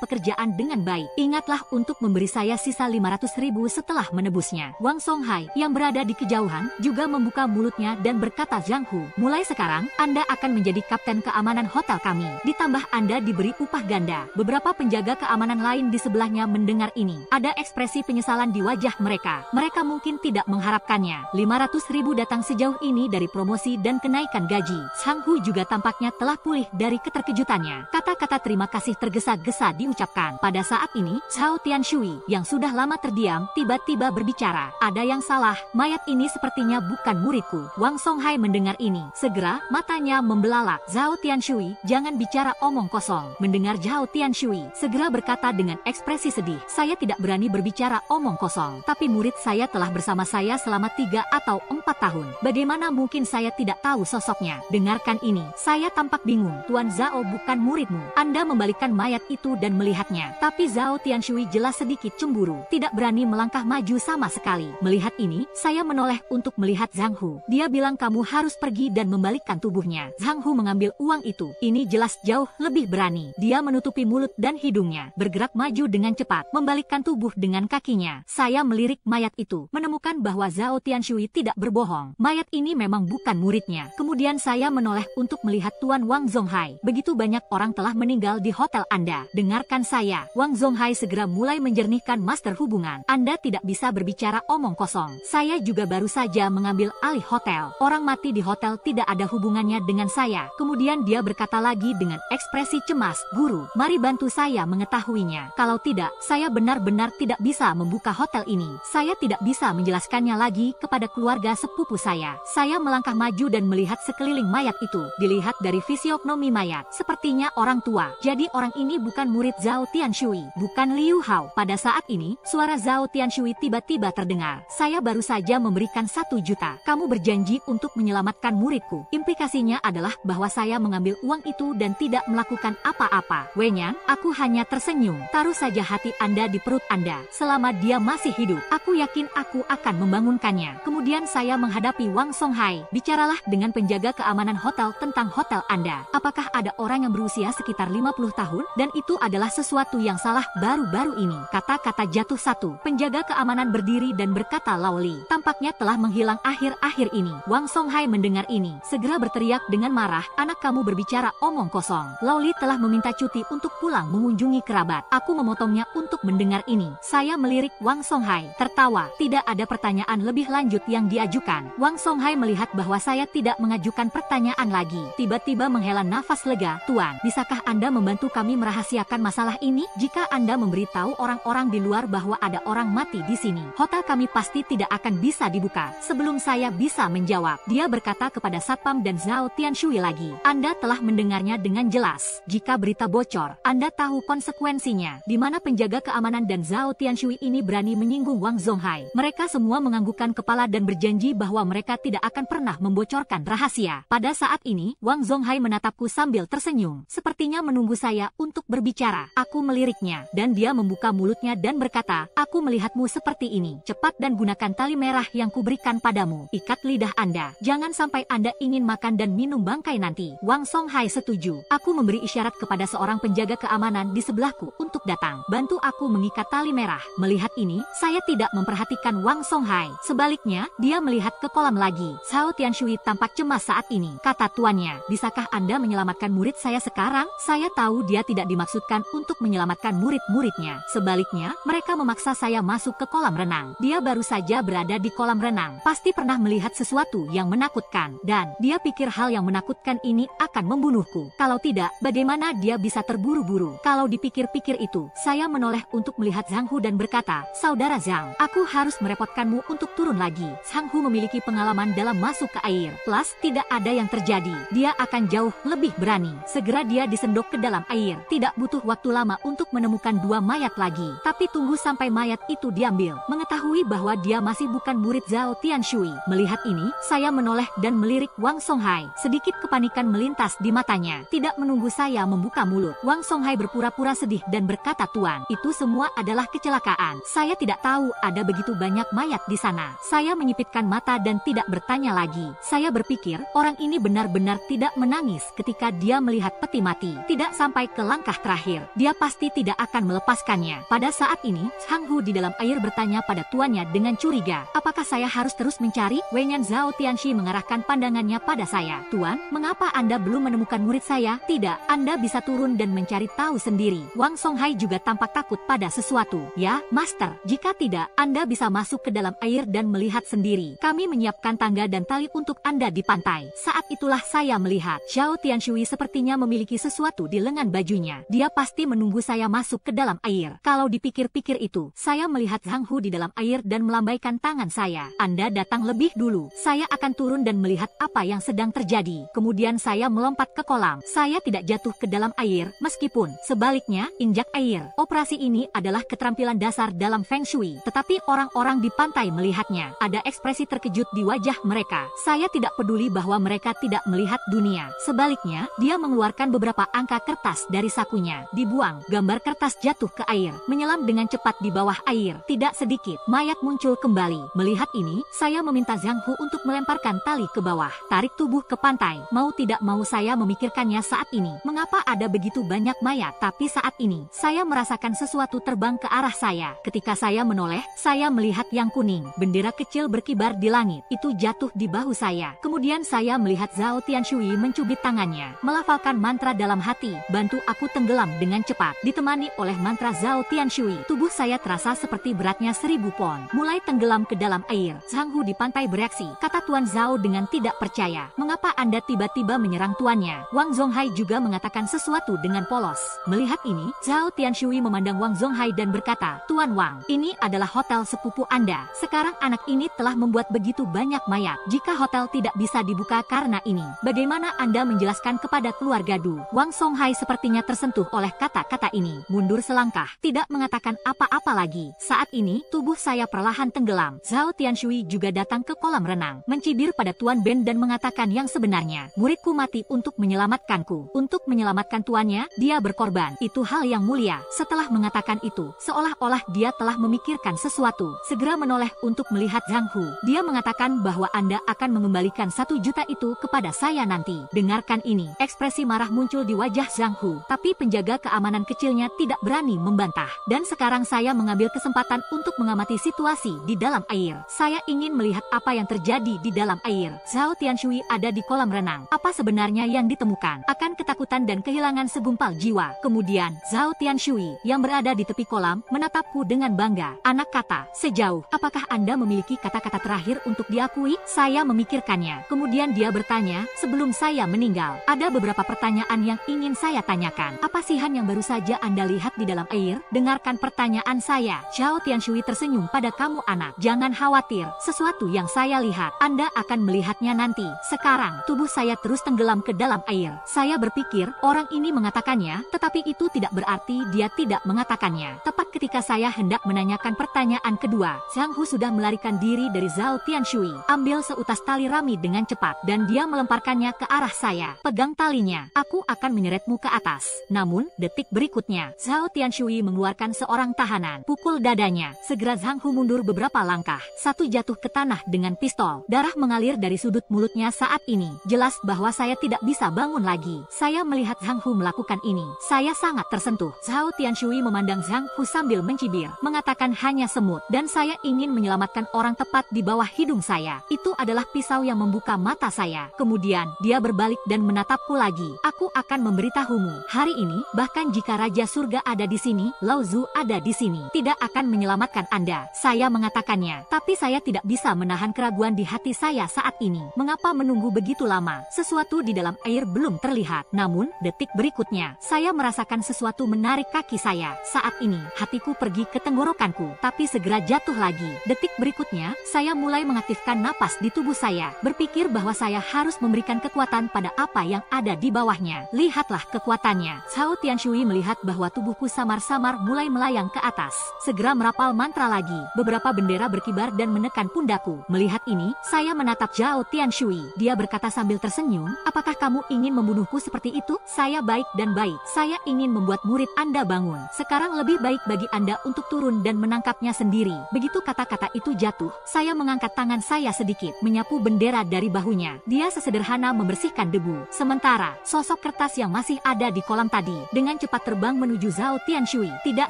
pekerjaan dengan baik. Ingatlah untuk memberi saya sisa 500.000 setelah menebusnya. Wang Songhai yang berada di kejauhan juga membuka mulutnya dan berkata, Zhang Hu, mulai sekarang Anda akan menjadi kapten keamanan hotel kami. Ditambah Anda diberi upah ganda. Beberapa penjaga keamanan lain di sebelahnya mendengar ini. Ada ekspresi penyesalan di wajah mereka. Mereka mungkin tidak mengharapkannya. 500.000 datang sejauh ini dari promosi dan kenaikan gaji. Zhang Hu juga tampaknya telah pulih dari keterkejutannya. Kata-kata terima kasih tergesa-gesa diucapkan. Pada saat ini, Zhao Tianshui yang sudah lama terdiam tiba-tiba berbicara. Ada yang salah. Mayat ini sepertinya bukan muridku. Wang Songhai mendengar ini. Segera matanya membelalak. Zhao Tianshui, jangan bicara omong kosong. Mendengar Zhao Tianshui segera berkata dengan ekspresi sedih, saya tidak berani berbicara omong kosong. Tapi murid saya telah bersama saya selama 3 atau 4 tahun. Bagaimana mungkin saya tidak tahu sosoknya? Dengarkan ini. Saya tampak bingung. Tuan Zhao bukan muridmu. Anda membalikkan mayat itu dan melihatnya. Tapi Zhao Tianshui jelas sedikit cemburu. Tidak berani melangkah maju sama sekali. Melihat ini, saya menoleh untuk melihat Zhang Hu. Dia bilang kamu harus pergi dan membalikkan tubuhnya. Zhang Hu mengambil uang itu. Ini jelas jauh lebih berani. Dia menutupi mulut dan hidung. hidungnya, bergerak maju dengan cepat, membalikkan tubuh dengan kakinya. Saya melirik mayat itu, menemukan bahwa Zhao Tianshui tidak berbohong. Mayat ini memang bukan muridnya. Kemudian saya menoleh untuk melihat Tuan Wang Zonghai. Begitu banyak orang telah meninggal di hotel Anda. Dengarkan saya. Wang Zonghai segera mulai menjernihkan master hubungan. Anda tidak bisa berbicara omong kosong. Saya juga baru saja mengambil alih hotel. Orang mati di hotel tidak ada hubungannya dengan saya. Kemudian dia berkata lagi dengan ekspresi cemas, "Guru, mari bantu saya mengetahuinya. Kalau tidak, saya benar-benar tidak bisa membuka hotel ini. Saya tidak bisa menjelaskannya lagi kepada keluarga sepupu saya." Saya melangkah maju dan melihat sekeliling mayat itu. Dilihat dari fisiognomi mayat, sepertinya orang tua. Jadi orang ini bukan murid Zhao Tianshui, bukan Liu Hao. Pada saat ini, suara Zhao Tianshui tiba-tiba terdengar. "Saya baru saja memberikan 1 juta. Kamu berjanji untuk menyelamatkan muridku." Implikasinya adalah bahwa saya mengambil uang itu dan tidak melakukan apa-apa. Wenyan, aku hanya tersenyum. Taruh saja hati Anda di perut Anda. Selama dia masih hidup, aku yakin aku akan membangunkannya. Kemudian saya menghadapi Wang Zonghai. "Bicaralah dengan penjaga keamanan hotel tentang hotel Anda. Apakah ada orang yang berusia sekitar 50 tahun? Dan itu adalah sesuatu yang salah baru-baru ini." Kata-kata jatuh satu. Penjaga keamanan berdiri dan berkata, "Laoli tampaknya telah menghilang akhir-akhir ini." Wang Zonghai mendengar ini, segera berteriak dengan marah, "Anak kamu berbicara omong kosong. Laoli telah meminta cuti untuk pulang mengunjungi kerabat." Aku memotongnya untuk mendengar ini. Saya melirik Wang Zonghai, tertawa. Tidak ada pertanyaan lebih lanjut yang diajukan. Wang Zonghai melihat bahwa saya tidak mengajukan pertanyaan lagi. Tiba-tiba menghela nafas lega, "Tuan, bisakah Anda membantu kami merahasiakan masalah ini? Jika Anda memberitahu orang-orang di luar bahwa ada orang mati di sini, hotel kami pasti tidak akan bisa dibuka." Sebelum saya bisa menjawab, dia berkata kepada Satpam dan Zhao Tianshui lagi, "Anda telah mendengarnya dengan jelas. Jika berita bocor, Anda tahu konsekuensinya." Di mana penjaga keamanan dan Zhao Tianshui ini berani menyinggung Wang Zonghai. Mereka semua menganggukkan kepala dan berjanji bahwa mereka tidak akan pernah membocorkan rahasia. Pada saat ini, Wang Zonghai menatapku sambil tersenyum, sepertinya menunggu saya untuk berbicara. Aku meliriknya, dan dia membuka mulutnya dan berkata, "Aku melihatmu seperti ini. Cepat dan gunakan tali merah yang kuberikan padamu. Ikat lidah Anda. Jangan sampai Anda ingin makan dan minum bangkai nanti." Wang Zonghai setuju. Aku memberi isyarat kepada seorang penjaga keamanan di sebelahku untuk datang. "Bantu aku mengikat tali merah." Melihat ini, saya tidak memperhatikan Wang Zonghai. Sebaliknya, dia melihat ke kolam lagi. "Zhao Tianshui tampak cemas saat ini," kata tuannya. "Bisakah Anda menyelamatkan murid saya sekarang?" Saya tahu dia tidak dimaksudkan untuk menyelamatkan murid-muridnya. Sebaliknya, mereka memaksa saya masuk ke kolam renang. Dia baru saja berada di kolam renang. Pasti pernah melihat sesuatu yang menakutkan. Dan dia pikir hal yang menakutkan ini akan membunuhku. Kalau tidak, bagaimana dia bisa terburu-buru? Kalau dipikir-pikir itu, saya menoleh untuk melihat Zhang Hu dan berkata, "Saudara Zhang, aku harus merepotkanmu untuk turun lagi." Zhang Hu memiliki pengalaman dalam masuk ke air. Plus, tidak ada yang terjadi. Dia akan jauh lebih berani. Segera dia disendok ke dalam air. Tidak butuh waktu lama untuk menemukan 2 mayat lagi. Tapi tunggu sampai mayat itu diambil. Mengetahui bahwa dia masih bukan murid Zhao Tianshui. Melihat ini, saya menoleh dan melirik Wang Zonghai. Sedikit kepanikan melintas di matanya. Tidak menunggu saya membuka mulut, Wang Zonghai berpura-pura sedih dan berkata, "Tuan, itu semua adalah kecelakaan. Saya tidak tahu ada begitu banyak mayat di sana." Saya menyipitkan mata dan tidak bertanya lagi. Saya berpikir, orang ini benar-benar tidak menangis ketika dia melihat peti mati. Tidak sampai ke langkah terakhir. Dia pasti tidak akan melepaskannya. Pada saat ini, Zhang Hu di dalam air bertanya pada tuannya dengan curiga, "Apakah saya harus terus mencari?" Wenyan Zhao Tianxi mengarahkan pandangannya pada saya. "Tuan, mengapa Anda belum menemukan murid saya?" "Tidak, Anda bisa turun dan mencari tahu sendiri." Wang Zonghai juga tampak takut pada sesuatu. "Ya, Master, jika tidak, Anda bisa masuk ke dalam air dan melihat sendiri. Kami menyiapkan tangga dan tali untuk Anda di pantai." Saat itulah saya melihat Zhao Tianshui sepertinya memiliki sesuatu di lengan bajunya. Dia pasti menunggu saya masuk ke dalam air. Kalau dipikir-pikir itu, saya melihat Zhang Hu di dalam air dan melambaikan tangan saya. "Anda datang lebih dulu. Saya akan turun dan melihat apa yang sedang terjadi." Kemudian saya melompat ke kolam. Saya tidak jatuh ke dalam air, meskipun sebaliknya injak air. Operasi ini adalah keterampilan dasar dalam Feng Shui. Tetapi orang-orang di pantai melihatnya. Ada ekspresi terkejut di wajah mereka. Saya tidak peduli bahwa mereka tidak melihat dunia. Sebaliknya, dia mengeluarkan beberapa angka kertas dari sakunya. Dibuang, gambar kertas jatuh ke air, menyelam dengan cepat di bawah air. Tidak sedikit, mayat muncul kembali. Melihat Melihat ini, saya meminta Zhang Hu untuk melemparkan tali ke bawah. Tarik tubuh ke pantai. Mau tidak mau saya memikirkannya saat ini. Mengapa ada begitu banyak mayat? Tapi saat ini, saya merasakan sesuatu terbang ke arah saya. Ketika saya menoleh, saya melihat yang kuning. Bendera kecil berkibar di langit. Itu jatuh di bahu saya. Kemudian saya melihat Zhao Tianshui mencubit tangannya, melafalkan mantra dalam hati. Bantu aku tenggelam dengan cepat. Ditemani oleh mantra Zhao Tianshui, tubuh saya terasa seperti beratnya 1000 pon. Mulai tenggelam ke dalam air. Zhang Hu di pantai bereaksi, kata Tuan Zhao dengan tidak percaya. Mengapa Anda tiba-tiba menyerang tuannya? Wang Zonghai juga mengatakan sesuatu dengan polos. Melihat ini, Zhao Tianshui memandang Wang Zonghai dan berkata, Tuan Wang, ini adalah hotel sepupu Anda. Sekarang anak ini telah membuat begitu banyak mayat. Jika hotel tidak bisa dibuka karena ini, bagaimana Anda menjelaskan kepada keluarga Du? Wang Zonghai sepertinya tersentuh oleh kata-kata ini. Mundur selangkah, tidak mengatakan apa-apa lagi. Saat ini, tubuh saya perlahan tenggelam. Zhao Tianshui juga datang ke kolam renang, mencibir pada Tuan Ben dan mengatakan yang sebenarnya. Muridku mati untuk menyelamatkanku. Untuk menyelamatkan tuannya, dia berkorban. Itu hal yang mulia. Setelah mengatakan itu, seolah-olah dia telah memikirkan sesuatu. Segera menoleh untuk melihat Zhang Hu. Dia mengatakan bahwa Anda akan mengembalikan 1 juta itu kepada saya nanti. Dengarkan ini. Ekspresi marah muncul di wajah Zhang Hu. Tapi penjaga keamanan kecilnya tidak berani membantah. Dan sekarang saya mengambil kesempatan untuk mengamati situasi di dalam air. Saya ingin melihat apa yang terjadi di dalam air. Zhao Tianshui ada di kolam renang. Apa sebenarnya yang ditemukan? Akan ketakutan dan kehilangan segumpal jiwa. Kemudian, Zhao Tianshui yang berada di tepi kolam menatapku dengan bangga. Anak kata, sejauh, apakah Anda memiliki kata-kata terakhir untuk diakui? Saya memikirkannya. Kemudian dia bertanya, sebelum saya meninggal, ada beberapa pertanyaan yang ingin saya tanyakan. Apa sihan yang baru saja Anda lihat di dalam air? Dengarkan pertanyaan saya. Zhao Tianshui tersenyum pada kamu anak. Jangan khawatir, sesuatu yang saya lihat, Anda akan melihatnya nanti. Sekarang, tubuh saya terus tenggelam ke dalam air. Saya berpikir, orang ini mengatakannya, tetapi itu tidak berarti dia tidak mengatakannya. Tepat ketika saya hendak menanyakan pertanyaan kedua, Zhang Hu sudah melarikan diri dari Zhao Tianshui. Ambil seutas tali rami dengan cepat, dan dia melemparkannya ke arah saya. Pegang talinya, aku akan menyeretmu ke atas. Namun, detik berikutnya, Zhao Tianshui mengeluarkan seorang tahanan. Pukul dadanya, segera Zhang Hu mundur beberapa langkah. Satu jatuh ke tanah dengan pistol. Darah mengalir dari sudut mulutnya saat ini. Jelas bahwa saya tidak bisa bangun lagi. Saya melihat Zhang Hu melakukan ini. Saya sangat tersentuh. Zhao Tianshui memandang Zhang Hu sambil mencibir, mengatakan hanya semut, dan saya ingin menyelamatkan orang tepat di bawah hidung saya. Itu adalah pisau yang membuka mata saya. Kemudian, dia berbalik dan menatapku lagi. Aku akan memberitahumu. Hari ini, bahkan jika Raja Surga ada di sini, Lao Zu ada di sini, tidak akan menyelamatkan Anda. Saya mengatakannya, tapi saya tidak bisa menahan keraguan di hati saya saat ini. Mengapa menunggu begitu lama? Sesuatu di dalam air belum terlihat. Namun, detik berikutnya, saya merasakan sesuatu menarik kaki saya. Saat ini, hatiku pergi ke tenggorokanku, tapi segera jatuh lagi. Detik berikutnya, saya mulai mengaktifkan napas di tubuh saya, berpikir bahwa saya harus memberikan kekuatan pada apa yang ada di bawahnya. Lihatlah kekuatannya. Zhao Tianshui melihat bahwa tubuhku samar-samar mulai melayang ke atas. Segera merapal mantra lagi. Beberapa bendera berkibar dan menekan pundaku. Melihat ini, saya menatap Zhao Tianshui. Dia berkata sambil tersenyum, apakah kamu ingin membunuhku seperti itu? Saya baik dan baik. Saya ingin membuat murid Anda bangun. Sekarang lebih baik bagi Anda untuk turun dan menangkapnya sendiri. Begitu kata-kata itu jatuh, saya mengangkat tangan saya sedikit, menyapu bendera dari bahunya. Dia sesederhana membersihkan debu. Sementara, sosok kertas yang masih ada di kolam tadi, dengan cepat terbang menuju Zhao Tianshui. Tidak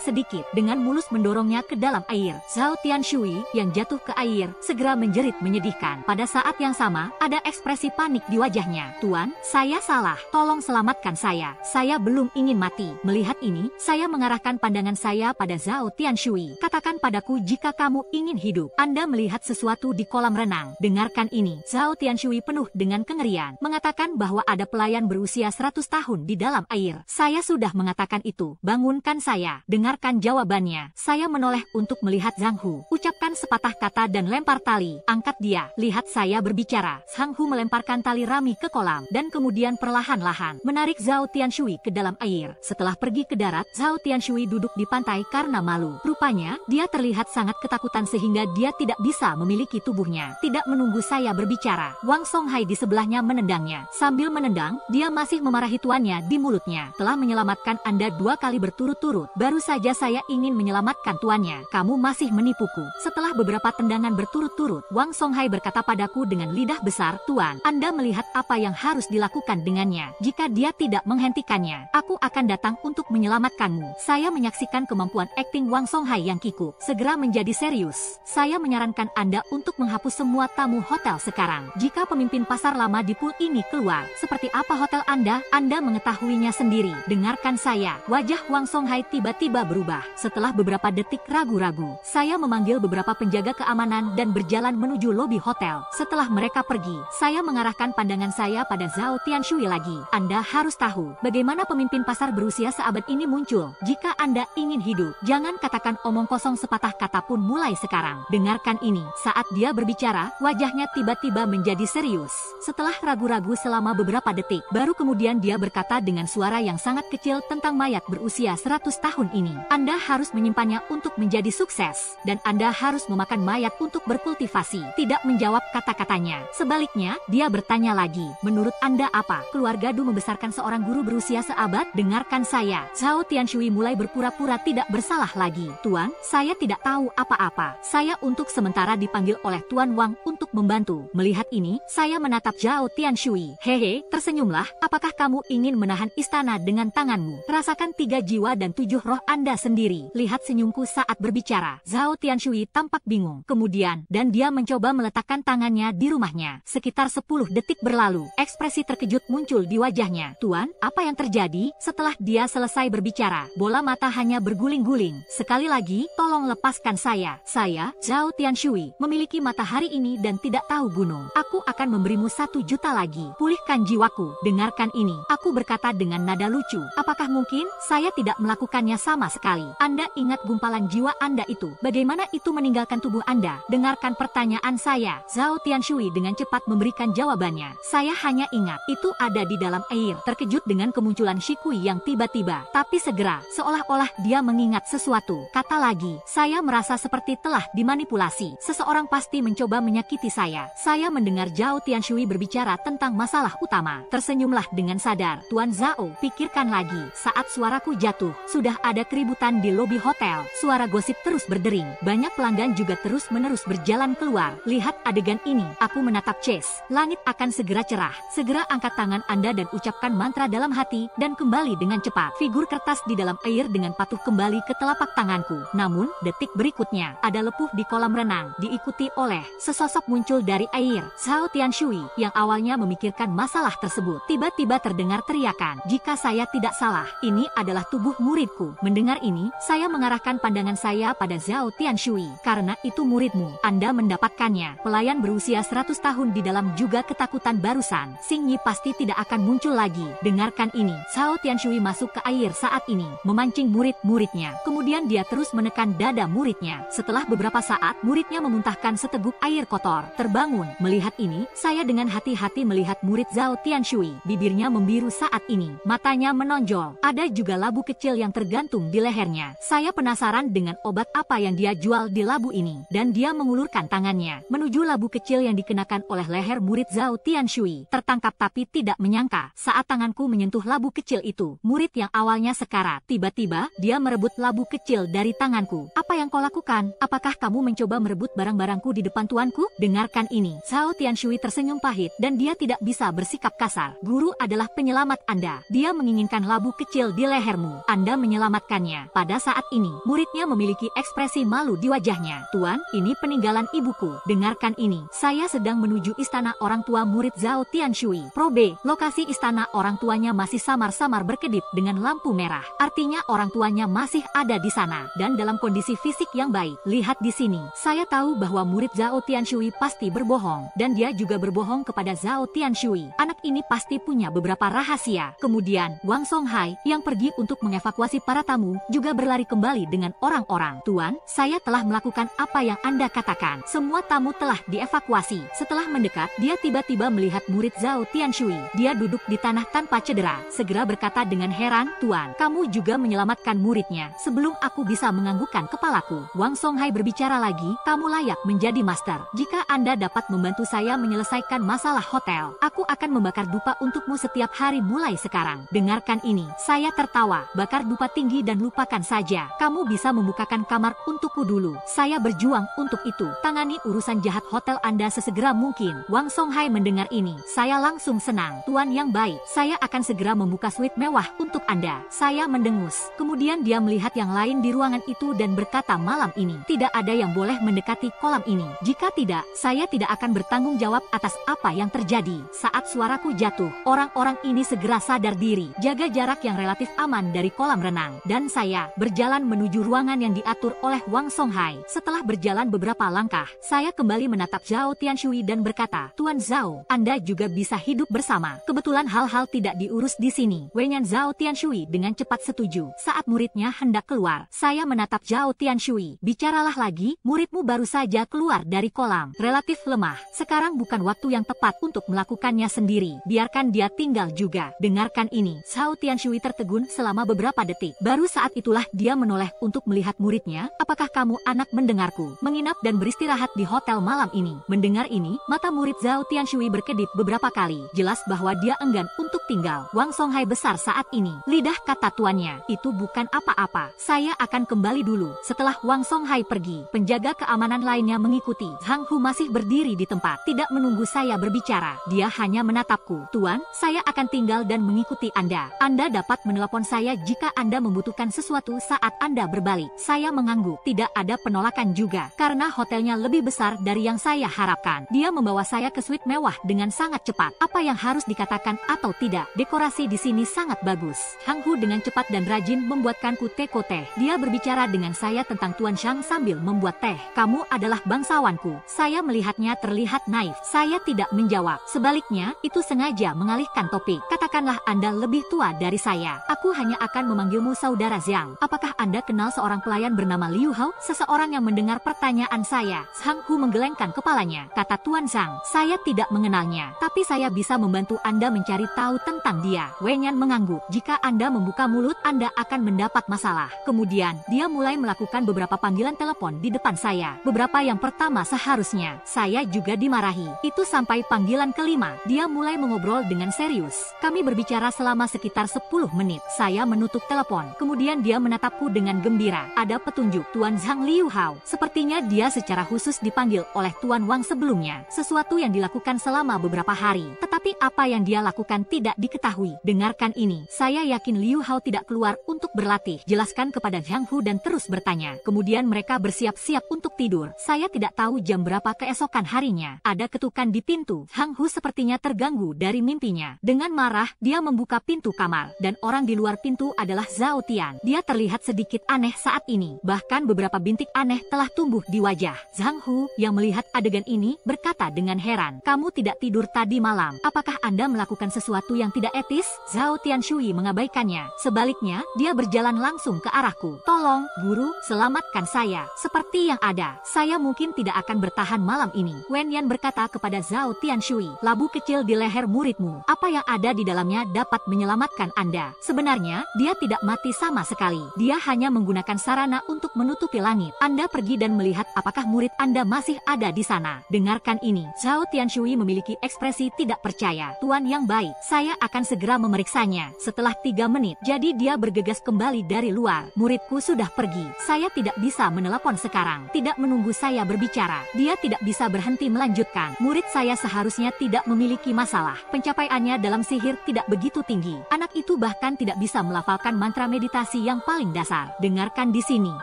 sedikit, dengan mulus mendorongnya ke dalam air. Zhao Tianshui, yang jatuh ke air, segera menjerit menyedihkan. Pada saat yang sama, ada ekspresi panik di wajahnya. Tuan, saya salah. Tolong selamatkan saya. Saya belum ingin mati. Melihat ini, saya mengarahkan pandangan saya pada Zhao Tianshui. Katakan padaku jika kamu ingin hidup. Anda melihat sesuatu di kolam renang. Dengarkan ini. Zhao Tianshui penuh dengan kengerian, mengatakan bahwa ada pelayan berusia 100 tahun di dalam air. Saya sudah mengatakan itu. Bangunkan saya. Dengarkan jawabannya. Saya menoleh untuk melihat Zhang Hu. Ucapkan sepatah kata dan lempar tali. Angkat dia. Lihat saya berbicara. Zhang Hu melemparkan tali rami ke kolam, dan kemudian perlahan-lahan menarik Zhao Tianshui ke dalam air. Setelah pergi ke darat, Zhao Tianshui duduk di pantai karena malu. Rupanya, dia terlihat sangat ketakutan sehingga dia tidak bisa memiliki tubuhnya. Tidak menunggu saya berbicara, Wang Zonghai di sebelahnya menendangnya. Sambil menendang, dia masih memarahi tuannya di mulutnya. Telah menyelamatkan Anda 2 kali berturut-turut. Baru saja saya ingin menyelamatkan tuannya. Kamu masih menipuku. Setelah beberapa tendangan berturut-turut. Wang Songhai berkata padaku dengan lidah besar, "Tuan, Anda melihat apa yang harus dilakukan dengannya. Jika dia tidak menghentikannya, aku akan datang untuk menyelamatkanmu." Saya menyaksikan kemampuan akting Wang Songhai yang kikuk segera menjadi serius. "Saya menyarankan Anda untuk menghapus semua tamu hotel sekarang. Jika pemimpin pasar lama di pool ini keluar, seperti apa hotel Anda? Anda mengetahuinya sendiri. Dengarkan saya." Wajah Wang Songhai tiba-tiba berubah. Setelah beberapa detik ragu-ragu, saya memanggil beberapa penjaga keamanan dan berjalan menuju lobi hotel. Setelah mereka pergi, saya mengarahkan pandangan saya pada Zhao Tianshui lagi. "Anda harus tahu bagaimana pemimpin pasar berusia seabad ini muncul. Jika Anda ingin hidup, jangan katakan omong kosong sepatah kata pun mulai sekarang. Dengarkan ini." Saat dia berbicara, wajahnya tiba-tiba menjadi serius. Setelah ragu-ragu selama beberapa detik, baru kemudian dia berkata dengan suara yang sangat kecil tentang mayat berusia 100 tahun ini. "Anda harus menyimpannya untuk menjadi sukses, dan Anda harus memakan mayat untuk berkultivasi." Tidak menjawab kata-katanya. Sebaliknya, dia bertanya lagi, "Menurut Anda apa? Keluarga Du membesarkan seorang guru berusia seabad?" "Dengarkan saya." Zhao Tianshui mulai berpura-pura tidak bersalah lagi. "Tuan, saya tidak tahu apa-apa. Saya untuk sementara dipanggil oleh Tuan Wang untuk membantu." Melihat ini, saya menatap Zhao Tianshui. "Hehe, tersenyumlah. Apakah kamu ingin menahan istana dengan tanganmu? Rasakan 3 jiwa dan 7 roh Anda sendiri." Lihat senyumku saat berbicara. Zhao Tianshui tampak bingung. Kemudian, dan dia mencoba meletakkan tangannya di rumahnya. Sekitar 10 detik berlalu. Ekspresi terkejut muncul di wajahnya. "Tuan, apa yang terjadi?" Setelah dia selesai berbicara, bola mata hanya berguling-guling. "Sekali lagi, tolong lepaskan saya. Saya, Zhao Tianshui, memiliki matahari ini dan tidak tahu gunung. Aku akan memberimu 1 juta lagi. Pulihkan jiwaku." "Dengarkan ini." Aku berkata dengan nada lucu. "Apakah mungkin saya tidak melakukannya sama sekali? Anda ingat gumpalan jiwa Anda itu? Bagaimana itu meninggalkan tubuh Anda?" "Dengarkan pertanyaan saya." Zhao Tianshui dengan cepat memberikan jawabannya. "Saya hanya ingat, itu ada di dalam air." Terkejut dengan kemunculan Shikui yang tiba-tiba, tapi segera, seolah-olah dia mengingat sesuatu. Kata lagi, "Saya merasa seperti telah dimanipulasi. Seseorang pasti mencoba menyakiti saya." Saya mendengar Zhao Tianshui berbicara tentang masalah utama. Tersenyumlah dengan sadar. "Tuan Zhao, pikirkan lagi." Saat suaraku jatuh, sudah ada keributan di lobi hotel. Suara gosip terus berdering. Banyak pelanggan juga terus-menerus berjalan keluar. "Lihat adegan ini." Aku menatap Chase. "Langit akan segera cerah. Segera angkat tangan Anda dan ucapkan mantra dalam hati, dan kembali dengan cepat." Figur kertas di dalam air dengan patuh kembali ke telapak tanganku. Namun, detik berikutnya, ada lepuh di kolam renang, diikuti oleh sesosok muncul dari air. Zhao Tianshui, yang awalnya memikirkan masalah tersebut, tiba-tiba terdengar teriakan. "Jika saya tidak salah, ini adalah tubuh muridku." Mendengar ini, saya mengarahkan pandangan saya pada Zhao Tianshui. "Karena itu muridmu, Anda mendapatkannya." Pelayan berusia 100 tahun di dalam juga ketakutan barusan. Xing Yi pasti tidak akan muncul lagi. "Dengarkan ini." Zhao Tianshui masuk ke air saat ini, memancing murid-muridnya. Kemudian dia terus menekan dada muridnya. Setelah beberapa saat, muridnya memuntahkan seteguk air kotor. Terbangun. Melihat ini, saya dengan hati-hati melihat murid Zhao Tianshui. Bibirnya membiru saat ini. Matanya menonjol. Ada juga labu kecil yang tergantung di lehernya. Saya penasaran dengan obat apa yang dia jual di labu ini. Dan dia mengulurkan tangannya menuju labu kecil yang dikenakan oleh leher murid Zhao Tianshui. Tertangkap tapi tidak menyangka, saat tanganku menyentuh labu kecil itu, murid yang awalnya sekarat, tiba-tiba dia merebut labu kecil dari tanganku. "Apa yang kau lakukan? Apakah kamu mencoba merebut barang-barangku di depan tuanku?" "Dengarkan ini." Zhao Tianshui tersenyum pahit dan dia tidak bisa bersikap kasar. "Guru adalah penyelamat Anda. Dia menginginkan labu kecil di lehermu. Anda menyelamatkannya." Pada saat ini, muridnya memiliki ekspresi malu di wajahnya. "Tuan, ini peninggalan ibuku." "Dengarkan ini. Saya sedang menuju istana orang tua murid Zhao Tianshui. Probe, lokasi istana orang tuanya masih samar-samar berkedip dengan lampu merah. Artinya orang tuanya masih ada di sana dan dalam kondisi fisik yang baik. Lihat di sini. Saya tahu bahwa murid Zhao Tianshui pasti berbohong, dan dia juga berbohong kepada Zhao Tianshui. Anak ini pasti punya beberapa rahasia." Kemudian, Wang Songhai, yang pergi untuk mengevakuasi para tamu, juga berlari kembali dengan orang-orang. "Tuan, saya telah melakukan apa yang Anda katakan. Semua tamu telah dievakuasi." Setelah mendekat, dia tiba-tiba melihat murid Zhao Tianshui. Dia duduk di tanah tanpa cedera. Segera berkata dengan heran, "Tuan, kamu juga menyelamatkan muridnya sebelum aku bisa menganggukkan kepalaku." Wang Songhai berbicara lagi, "Kamu layak menjadi master. Jika Anda dapat membantu saya menyelesaikan masalah hotel, aku akan membakar dupa untukmu setiap hari mulai sekarang." "Dengarkan ini." Saya tertawa. "Bakar dupa tinggi dan lupakan saja. Kamu bisa membukakan kamar untukku dulu. Saya berjuang berjuang untuk itu. Tangani urusan jahat hotel Anda sesegera mungkin. Wang Songhai mendengar ini. Saya langsung senang. Tuan yang baik, saya akan segera membuka suite mewah untuk Anda. Saya mendengus. Kemudian dia melihat yang lain di ruangan itu dan berkata, malam ini tidak ada yang boleh mendekati kolam ini. Jika tidak, saya tidak akan bertanggung jawab atas apa yang terjadi. Saat suaraku jatuh, orang-orang ini segera sadar diri, jaga jarak yang relatif aman dari kolam renang, dan saya berjalan menuju ruangan yang diatur oleh Wang Songhai. Setelah berjalan beberapa langkah, saya kembali menatap Zhao Tianshui dan berkata, Tuan Zhao, Anda juga bisa hidup bersama. Kebetulan hal-hal tidak diurus di sini. Wenyan Zhao Tianshui dengan cepat setuju. Saat muridnya hendak keluar, saya menatap Zhao Tianshui. Bicaralah lagi, muridmu baru saja keluar dari kolam. Relatif lemah. Sekarang bukan waktu yang tepat untuk melakukannya sendiri. Biarkan dia tinggal juga. Dengarkan ini. Zhao Tianshui tertegun selama beberapa detik. Baru saat itulah dia menoleh untuk melihat muridnya. Apakah kamu anak mendengarku? Menginap dan beristirahat di hotel malam ini. Mendengar ini, mata murid Zhao Tianshui berkedip beberapa kali. Jelas bahwa dia enggan untuk tinggal. Wang Songhai besar saat ini. Lidah kata tuannya, itu bukan apa-apa. Saya akan kembali dulu. Setelah Wang Songhai pergi, penjaga keamanan lainnya mengikuti. Hang Hu masih berdiri di tempat, tidak menunggu saya berbicara. Dia hanya menatapku. Tuan, saya akan tinggal dan mengikuti Anda. Anda dapat menelepon saya jika Anda membutuhkan sesuatu saat Anda berbalik. Saya mengangguk. Tidak ada penolakan juga, karena hotelnya lebih besar dari yang saya harapkan. Dia membawa saya ke suite mewah dengan sangat cepat. Apa yang harus dikatakan atau tidak, dekorasi di sini sangat bagus. Hang Hu dengan cepat dan rajin membuatkanku teh. Dia berbicara dengan saya tentang Tuan Shang sambil membuat teh. Kamu adalah bangsawanku. Saya melihatnya terlihat naif. Saya tidak menjawab. Sebaliknya, itu sengaja mengalihkan topik. Katakanlah Anda lebih tua dari saya. Aku hanya akan memanggilmu saudara Zhang. Apakah Anda kenal seorang pelayan bernama Liu Hao? Seseorang yang mendengar pertanyaan saya. Hang Hu menggelengkan kepalanya. Kata Tuan Zhang, saya tidak mengenalnya. Tapi saya bisa membantu Anda mencari tahu tentang dia. Wenyan mengangguk. Jika Anda membuka mulut, Anda akan mendapat masalah. Kemudian, dia mulai melakukan beberapa panggilan telepon di depan saya. Beberapa yang pertama seharusnya. Saya juga dimarahi. Itu sampai panggilan kelima. Dia mulai mengobrol dengan serius. Kami berbicara selama sekitar 10 menit. Saya menutup telepon. Kemudian dia menatapku dengan gembira. Ada petunjuk. Tuan Zhang Liu Hao. Sepertinya dia secara khusus dipanggil oleh Tuan Wang sebelumnya. Sesuatu yang dilakukan selama beberapa hari. Tetapi apa yang dia lakukan tidak diketahui. Dengarkan ini. Saya yakin Liu Hao tidak keluar untuk berlatih. Jelaskan kepada Zhang Hu dan terus bertanya. Kemudian mereka bersiap-siap untuk tidur. Saya tidak tahu jam berapa keesokan harinya. Ada ketukan di pintu. Zhang Hu sepertinya terganggu dari mimpinya. Dengan marah, dia membuka pintu kamar. Dan orang di luar pintu adalah Zhao Tian. Dia terlihat sedikit aneh saat ini. Bahkan beberapa bintik aneh telah tumbuh di wajah. Zhang Hu yang melihat adegan ini berkata dengan heran. Kamu tidak tidur tadi malam. Apakah Anda melakukan sesuatu yang tidak etis? Zhao Tianshui mengabaikannya. Sebaliknya, dia berjalan langsung ke arahku. Tolong, guru, selamatkan saya. Seperti yang ada, saya mungkin tidak akan bertahan malam ini. Wen Yan berkata kepada Zhao Tianshui, labu kecil di leher muridmu. Apa yang ada di dalamnya dapat menyelamatkan Anda. Sebenarnya, dia tidak mati sama sekali. Dia hanya menggunakan sarana untuk menutupi langit. Anda pergi dan melihat apakah murid Anda masih ada di sana. Dengarkan ini. Zhao Tianshui memiliki ekspresi tidak percaya. Tuan yang baik, saya akan segera memeriksanya. Setelah 3 menit, jadi dia bergegas kembali dari luar. Muridku sudah pergi. Saya tidak bisa menelepon sekarang. Tidak menunggu saya berbicara. Dia tidak bisa berhenti melanjutkan. Murid saya seharusnya tidak memiliki masalah. Pencapaiannya dalam sihir tidak begitu tinggi. Anak itu bahkan tidak bisa melafalkan mantra meditasi yang paling dasar. Dengarkan di sini.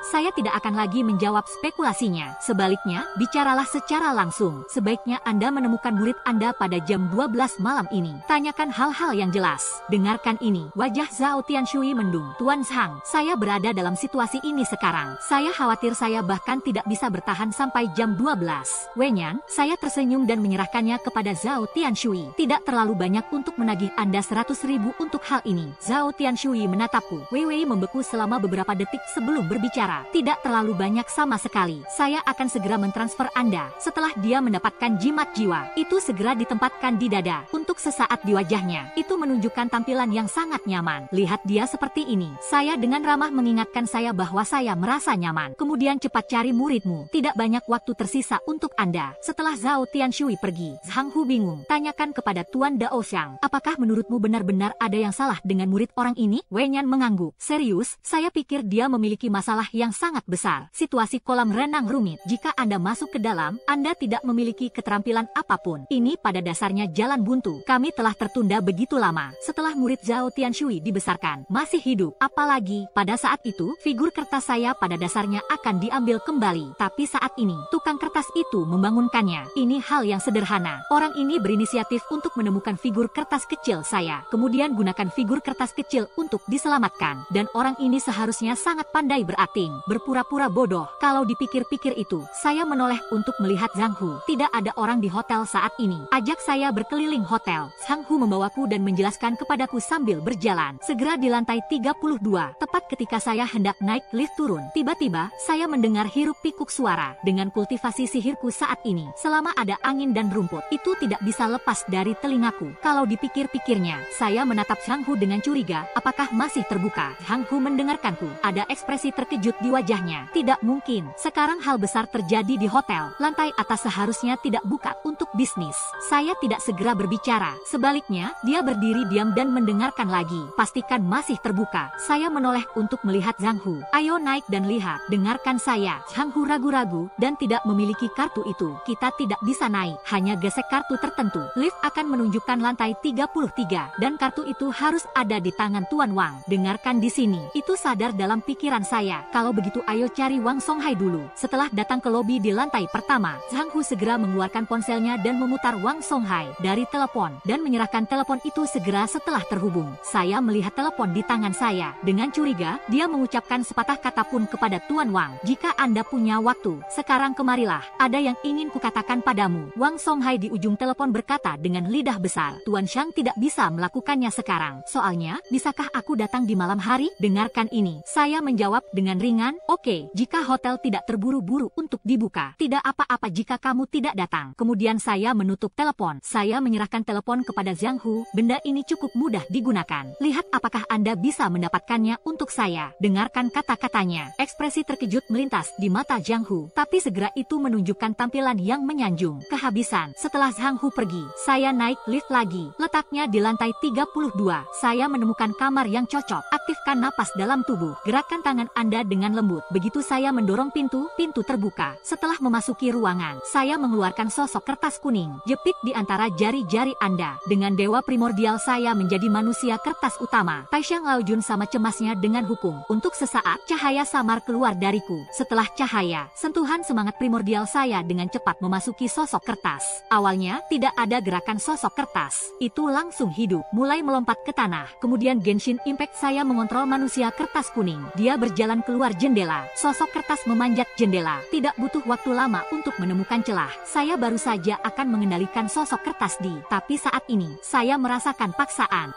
Saya tidak akan lagi menjawab spekulasinya. Sebaliknya, bicaralah secara langsung. Sebaiknya Anda menemukan murid Anda pada jam 12 malam ini. Tanyakan hal-hal yang jelas. Dengarkan ini. Wajah Zhao Tianshui mendung. Tuan Zhang, saya berada dalam situasi ini sekarang. Saya khawatir saya bahkan tidak bisa bertahan sampai jam 12. Wenyan, saya tersenyum dan menyerahkannya kepada Zhao Tianshui. Tidak terlalu banyak untuk menagih Anda 100.000 untuk hal ini. Zhao Tianshui menatapku. Wei membeku selama beberapa detik sebelum berbicara. Tidak terlalu banyak sama sekali. Saya akan segera mentransfer Anda. Setelah dia mendapatkan jimat jiwa, itu segera ditempatkan di dada. ada untuk sesaat di wajahnya. Itu menunjukkan tampilan yang sangat nyaman. Lihat dia seperti ini. Saya dengan ramah mengingatkan saya bahwa saya merasa nyaman. Kemudian cepat cari muridmu. Tidak banyak waktu tersisa untuk Anda. Setelah Zhao Tianshui pergi, Zhang Hu bingung. Tanyakan kepada Tuan Dao Xiang, apakah menurutmu benar-benar ada yang salah dengan murid orang ini? Wei Nian mengangguk. Serius, saya pikir dia memiliki masalah yang sangat besar. Situasi kolam renang rumit. Jika Anda masuk ke dalam, Anda tidak memiliki keterampilan apapun. Ini pada dasarnya jalan buntu. Kami telah tertunda begitu lama. Setelah murid Zhao Tianshui dibesarkan, masih hidup. Apalagi, pada saat itu, figur kertas saya pada dasarnya akan diambil kembali. Tapi saat ini, tukang kertas itu membangunkannya. Ini hal yang sederhana. Orang ini berinisiatif untuk menemukan figur kertas kecil saya. Kemudian gunakan figur kertas kecil untuk diselamatkan. Dan orang ini seharusnya sangat pandai berakting. Berpura-pura bodoh. Kalau dipikir-pikir itu, saya menoleh untuk melihat Zhang Hu. Tidak ada orang di hotel saat ini. Ajak saya berkeliling hotel. Zhang Hu membawaku dan menjelaskan kepadaku sambil berjalan. Segera di lantai 32, tepat ketika saya hendak naik lift turun. Tiba-tiba, saya mendengar hiruk pikuk suara. Dengan kultivasi sihirku saat ini, selama ada angin dan rumput, itu tidak bisa lepas dari telingaku. Kalau dipikir-pikirnya, saya menatap Zhang Hu dengan curiga, apakah masih terbuka? Zhang Hu mendengarkanku. Ada ekspresi terkejut di wajahnya. Tidak mungkin. Sekarang hal besar terjadi di hotel. Lantai atas seharusnya tidak buka untuk bisnis. Saya tidak segera berbicara. Sebaliknya, dia berdiri diam dan mendengarkan lagi. Pastikan masih terbuka. Saya menoleh untuk melihat Zhang Hu. Ayo naik dan lihat. Dengarkan saya. Zhang Hu ragu-ragu dan tidak memiliki kartu itu. Kita tidak bisa naik. Hanya gesek kartu tertentu. Lift akan menunjukkan lantai 33 dan kartu itu harus ada di tangan Tuan Wang. Dengarkan di sini. Itu sadar dalam pikiran saya. Kalau begitu ayo cari Wang Songhai dulu. Setelah datang ke lobi di lantai pertama, Zhang Hu segera mengeluarkan ponselnya dan memutar Wang Songhai dari telepon dan menyerahkan telepon itu segera setelah terhubung. Saya melihat telepon di tangan saya. Dengan curiga, dia mengucapkan sepatah kata pun kepada Tuan Wang. Jika Anda punya waktu, sekarang kemarilah. Ada yang ingin kukatakan padamu. Wang Songhai di ujung telepon berkata dengan lidah besar. Tuan Xiang tidak bisa melakukannya sekarang. Soalnya, bisakah aku datang di malam hari? Dengarkan ini. Saya menjawab dengan ringan, oke, jika hotel tidak terburu-buru untuk dibuka. Tidak apa-apa jika kamu tidak datang. Kemudian saya menutup telepon. Saya menyerahkan telepon kepada Zhang Hu. Benda ini cukup mudah digunakan. Lihat apakah Anda bisa mendapatkannya untuk saya. Dengarkan kata-katanya. Ekspresi terkejut melintas di mata Zhang Hu. Tapi segera itu menunjukkan tampilan yang menyanjung. Kehabisan. Setelah Zhang Hu pergi, saya naik lift lagi. Letaknya di lantai 32. Saya menemukan kamar yang cocok. Aktifkan napas dalam tubuh. Gerakan tangan Anda dengan lembut. Begitu saya mendorong pintu, pintu terbuka. Setelah memasuki ruangan, saya mengeluarkan sosok kertas kuning. Jepit di antara jari-jari Anda. Dengan dewa primordial saya menjadi manusia kertas utama. Taixiang Laojun sama cemasnya dengan hukum. Untuk sesaat, cahaya samar keluar dariku. Setelah cahaya, sentuhan semangat primordial saya dengan cepat memasuki sosok kertas. Awalnya, tidak ada gerakan sosok kertas. Itu langsung hidup, mulai melompat ke tanah. Kemudian Genshin Impact saya mengontrol manusia kertas kuning. Dia berjalan keluar jendela. Sosok kertas memanjat jendela. Tidak butuh waktu lama untuk menemukan celah. Saya baru saja akan mengendalikan sosok kertas tapi saat ini, saya merasakan paksaan.